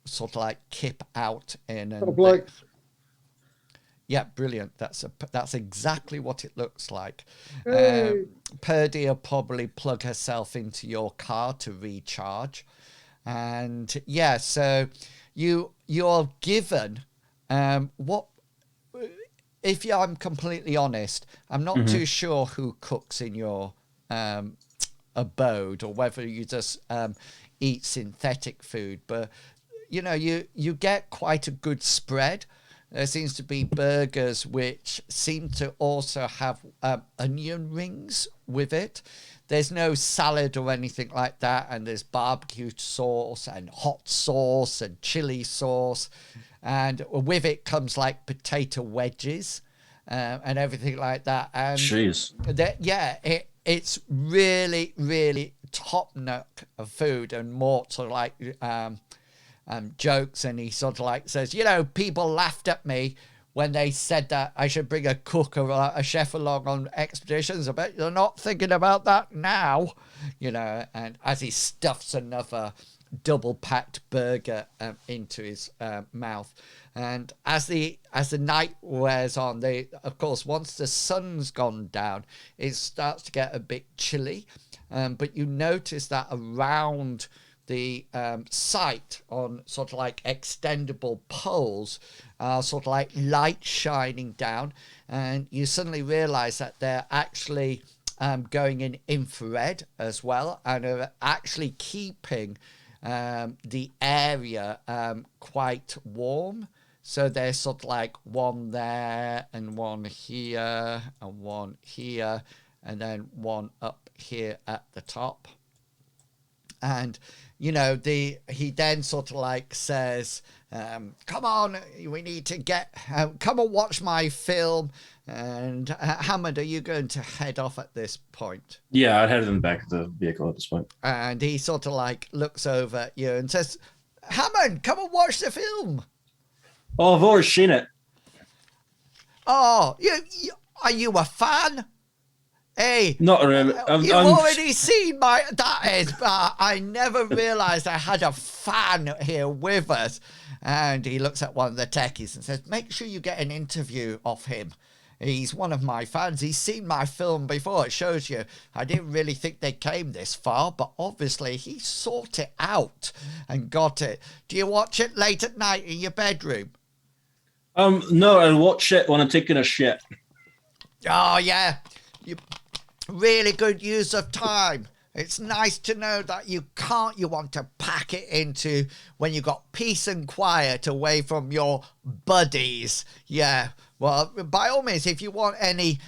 sort of like kip out in. And yeah, brilliant. That's exactly what it looks like. Purdy will probably plug herself into your car to recharge, and yeah, so you're given what. If I'm completely honest, I'm not too sure who cooks in your abode, or whether you just eat synthetic food, but you know, you get quite a good spread. there seems to be burgers which seem to also have onion rings with it. There's no salad or anything like that, and there's barbecue sauce and hot sauce and chili sauce, and with it comes like potato wedges and everything like that. And Jeez. it's really, really top-notch of food. And Mort sort of like jokes, and he sort of like says, people laughed at me when they said that I should bring a cook or a chef along on expeditions. I bet you're not thinking about that now, and as he stuffs another double-packed burger into his mouth. And as the night wears on, of course, once the sun's gone down, it starts to get a bit chilly. But you notice that around the site on sort of like extendable poles, sort of like light shining down, and you suddenly realize that they're actually going in infrared as well, and are actually keeping the area quite warm. So there's sort of like one there and one here and one here and then one up here at the top. And he then sort of like says, come on, we need to come and watch my film. And Hammond, are you going to head off at this point? Yeah, I'd head them back to the vehicle at this point. And he sort of like looks over at you and says, Hammond, come and watch the film. Oh, I've already seen it. Oh, are you a fan? Hey, Not really. you've already seen that is, I never realized I had a fan here with us. And he looks at one of the techies and says, make sure you get an interview of him. He's one of my fans. He's seen my film before. It shows you I didn't really think they came this far, but obviously he sought it out and got it. Do you watch it late at night in your bedroom? No, I watch it when I'm taking a shit. Oh, yeah. Really good use of time. It's nice to know that you want to pack it into when you got peace and quiet away from your buddies. Yeah. Well, by all means, if you want any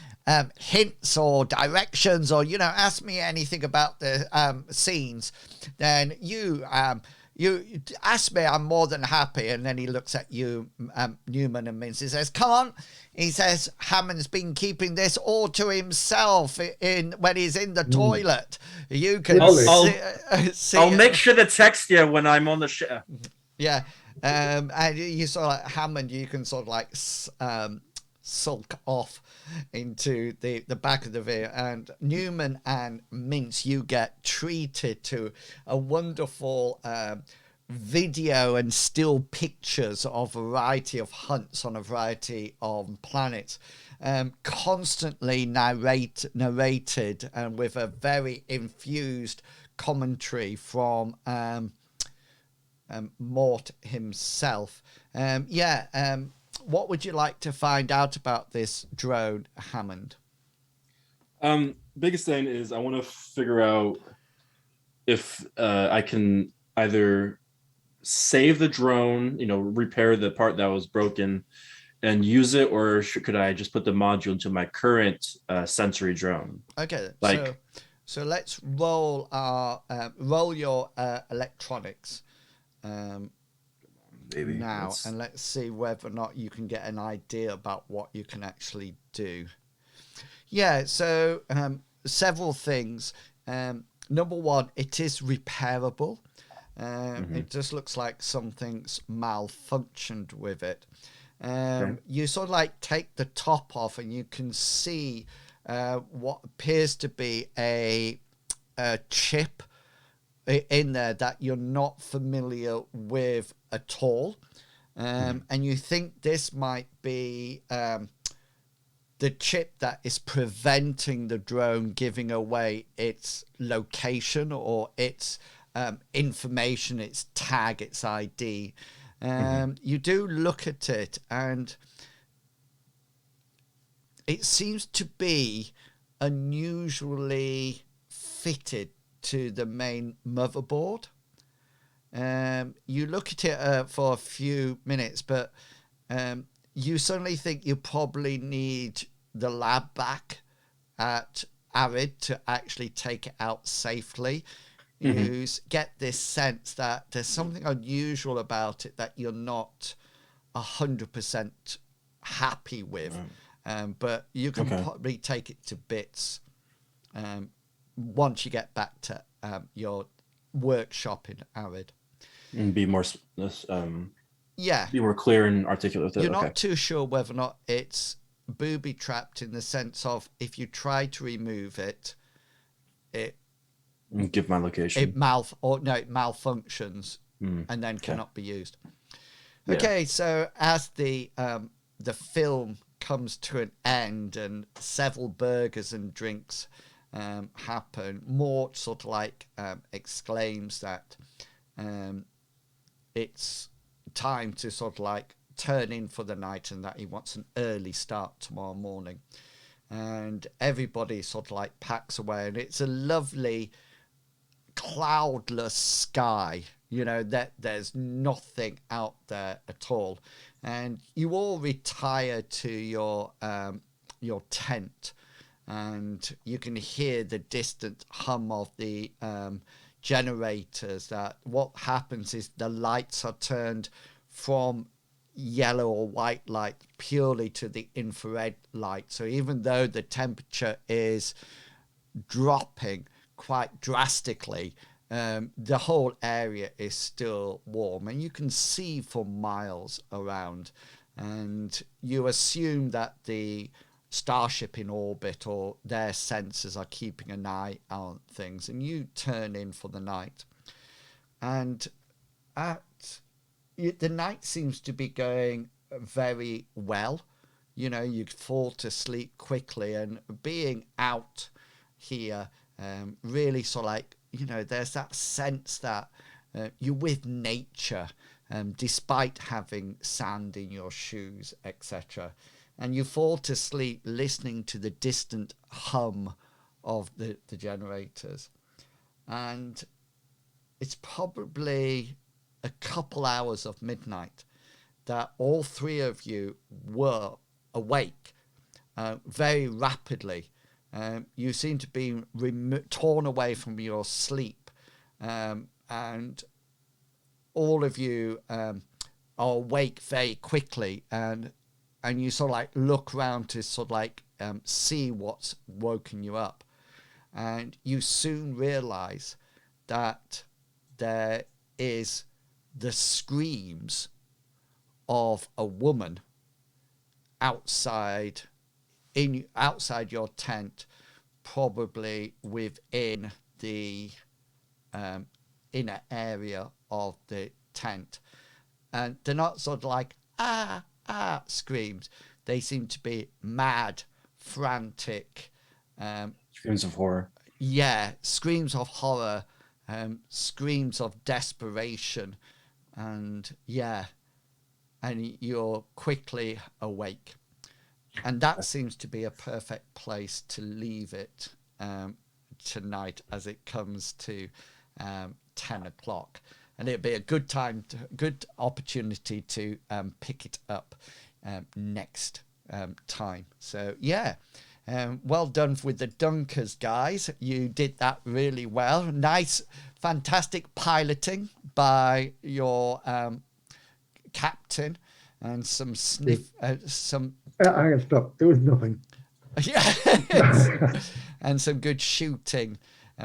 hints or directions or, ask me anything about the scenes, then you ask me, I'm more than happy. And then he looks at you, Newman and Mince. He says, come on. He says, Hammond's been keeping this all to himself when he's in the toilet. You can see I'll make sure to text you when I'm on the shitter. Yeah. And you sort of like, Hammond, you can sort of like sulk off into the back of the vehicle, and Newman and Mince, you get treated to a wonderful video and still pictures of a variety of hunts on a variety of planets, constantly narrated and with a very infused commentary from Mort himself. What would you like to find out about this drone, Hammond? Biggest thing is I want to figure out if I can either save the drone, repair the part that was broken and use it, or could I just put the module into my current sensory drone? Okay, so let's roll your electronics now, and let's see whether or not you can get an idea about what you can actually do. Yeah, so several things. Number one, it is repairable. It just looks like something's malfunctioned with it. You sort of like take the top off and you can see what appears to be a chip in there that you're not familiar with at all. And you think this might be the chip that is preventing the drone giving away its location or its information, its tag, its ID. You do look at it and it seems to be unusually fitted to the main motherboard. You look at it for a few minutes, but you suddenly think you probably need the lab back at Arid to actually take it out safely. You get this sense that there's something unusual about it that you're not 100% happy with, but you can probably take it to bits once you get back to your workshop in Arid. And be more be more clear and articulate with it. You're not too sure whether or not it's booby trapped in the sense of if you try to remove it, it give my location. It malfunctions and then cannot be used. Okay, so as the film comes to an end and several burgers and drinks happen, Mort sort of like exclaims that it's time to sort of like turn in for the night and that he wants an early start tomorrow morning. And everybody sort of like packs away, and it's a lovely cloudless sky, you know, that there's nothing out there at all, and you all retire to your tent, and you can hear the distant hum of the generators. That what happens is the lights are turned from yellow or white light purely to the infrared light, so even though the temperature is dropping quite drastically, the whole area is still warm, and you can see for miles around, and you assume that the starship in orbit or their sensors are keeping an eye on things, and you turn in for the night. And the night seems to be going very well. You know, you fall to sleep quickly, and being out here really sort of like, you know, there's that sense that you're with nature, despite having sand in your shoes, etc. And you fall to sleep listening to the distant hum of the generators. And it's probably a couple hours of midnight that all three of you were awake very rapidly. You seem to be torn away from your sleep, and all of you are awake very quickly, and you sort of like look around to sort of like see what's woken you up, and you soon realize that there is the screams of a woman outside your tent, probably within the inner area of the tent. And they're not sort of like screams. They seem to be mad, frantic screams of horror. Yeah, screams of horror, screams of desperation, and you're quickly awake. And that seems to be a perfect place to leave it tonight, as it comes to 10 o'clock. And it'd be a good opportunity to pick it up next time. So, well done with the Dunkers, guys. You did that really well. Nice, fantastic piloting by your captain. And some I can stop. It was nothing. Yeah, and some good shooting.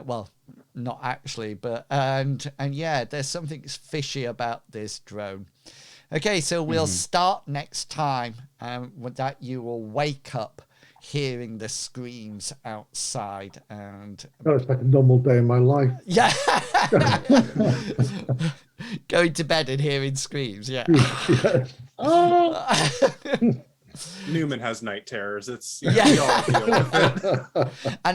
Well, not actually, but and there's something fishy about this drone. Okay, so we'll start next time, with that you will wake up hearing the screams outside, and it's like a normal day in my life. Yeah. Going to bed and hearing screams, yeah. Yes. Oh. Newman has night terrors. It's and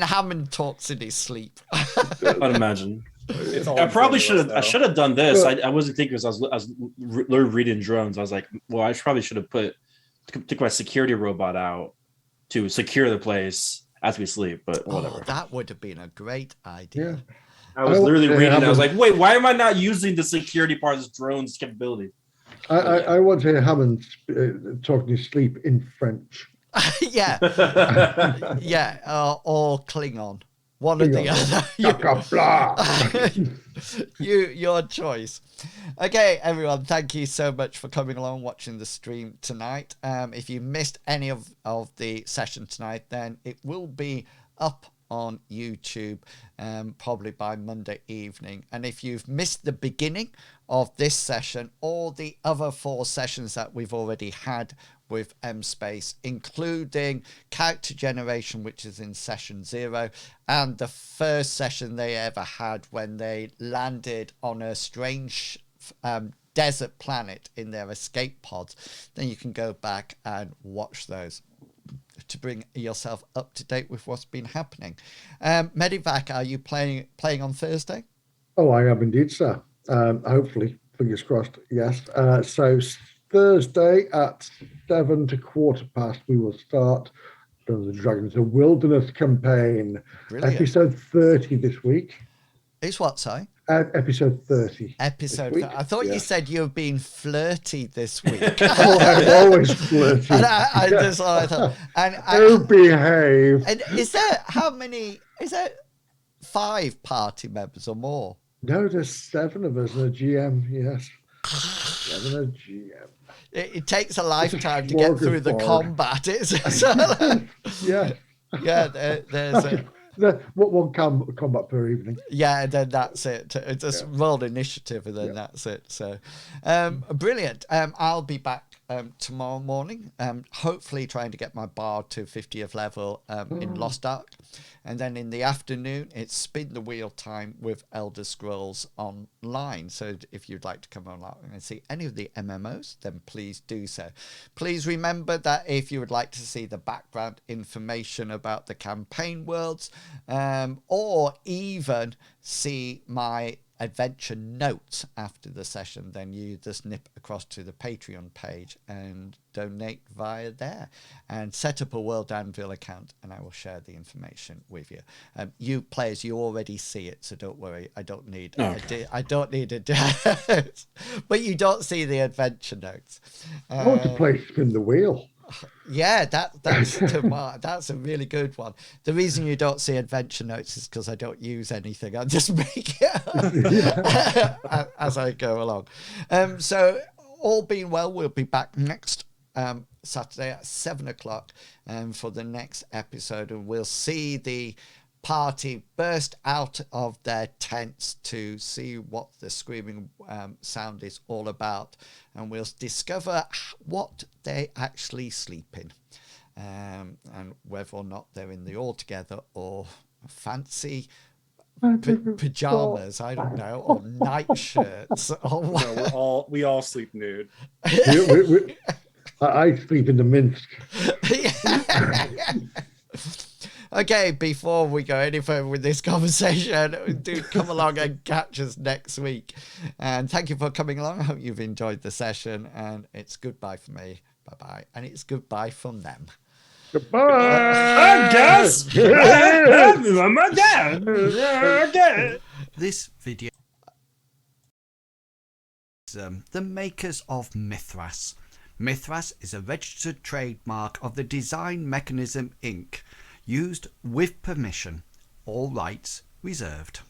Hammond talks in his sleep. I'd imagine. I probably should have. I should have done this. I wasn't thinking because I was reading drones. I was like, well, I probably should have took my security robot out to secure the place as we sleep. But whatever. That would have been a great idea. Yeah. I was literally reading. I was like, wait, why am I not using the security part of this drone's capability? I want to hear Hammond talking his sleep in French. Yeah, yeah, or Klingon. One or the Klingon. other. Your choice. Okay, everyone, thank you so much for coming along, watching the stream tonight. If you missed any of the session tonight, then it will be up on YouTube probably by Monday evening. And if you've missed the beginning of this session or the other 4 sessions that we've already had with M-Space, including character generation, which is in session 0, and the first session they ever had when they landed on a strange desert planet in their escape pods, then you can go back and watch those to bring yourself up to date with what's been happening. Medivac, are you playing on Thursday? Oh, I am indeed, sir. Hopefully, fingers crossed, yes. So Thursday at 7 to 15:15, we will start Dungeons and Dragons, the Wilderness Campaign. Brilliant. Episode 30 this week. It's what, sorry? Episode 30. Episode 30. I thought you said you were being flirty this week. Oh, I'm always flirty. And I just thought, do behave. And is there 5 party members or more? No, there's 7 of us and a GM, yes. 7 and a GM. It takes a lifetime to get through the combat. Yeah. Yeah, there's one combat per evening. Yeah, then that's it. Just roll initiative and then that's it. So brilliant. I'll be back tomorrow morning, hopefully trying to get my bard to 50th level in Lost Ark. And then in the afternoon, it's spin the wheel time with Elder Scrolls Online. So if you'd like to come along and see any of the MMOs, then please do so. Please remember that if you would like to see the background information about the campaign worlds, or even see my adventure notes after the session, then you just nip across to the Patreon page and donate via there and set up a World Anvil account, and I will share the information with you. You players, you already see it, so don't worry. I don't need I don't need it. But you don't see the adventure notes. I want to play Spin the Wheel. Yeah, that's a really good one. The reason you don't see adventure notes is because I don't use anything. I just make it up as I go along. So all being well, we'll be back next Saturday at 7 o'clock for the next episode, and we'll see the party burst out of their tents to see what the screaming sound is all about, and we'll discover what they actually sleep in, and whether or not they're in the all together or fancy pajamas, I don't know, or night shirts. Or No, we all sleep nude. I sleep in the Minsk. Okay, before we go any further with this conversation, do come along and catch us next week. And thank you for coming along. I hope you've enjoyed the session. And it's goodbye for me. Bye-bye. And it's goodbye from them. Goodbye. I guess. I'm my dad. This video is the makers of Mithras. Mithras is a registered trademark of the Design Mechanism Inc., used with permission, all rights reserved.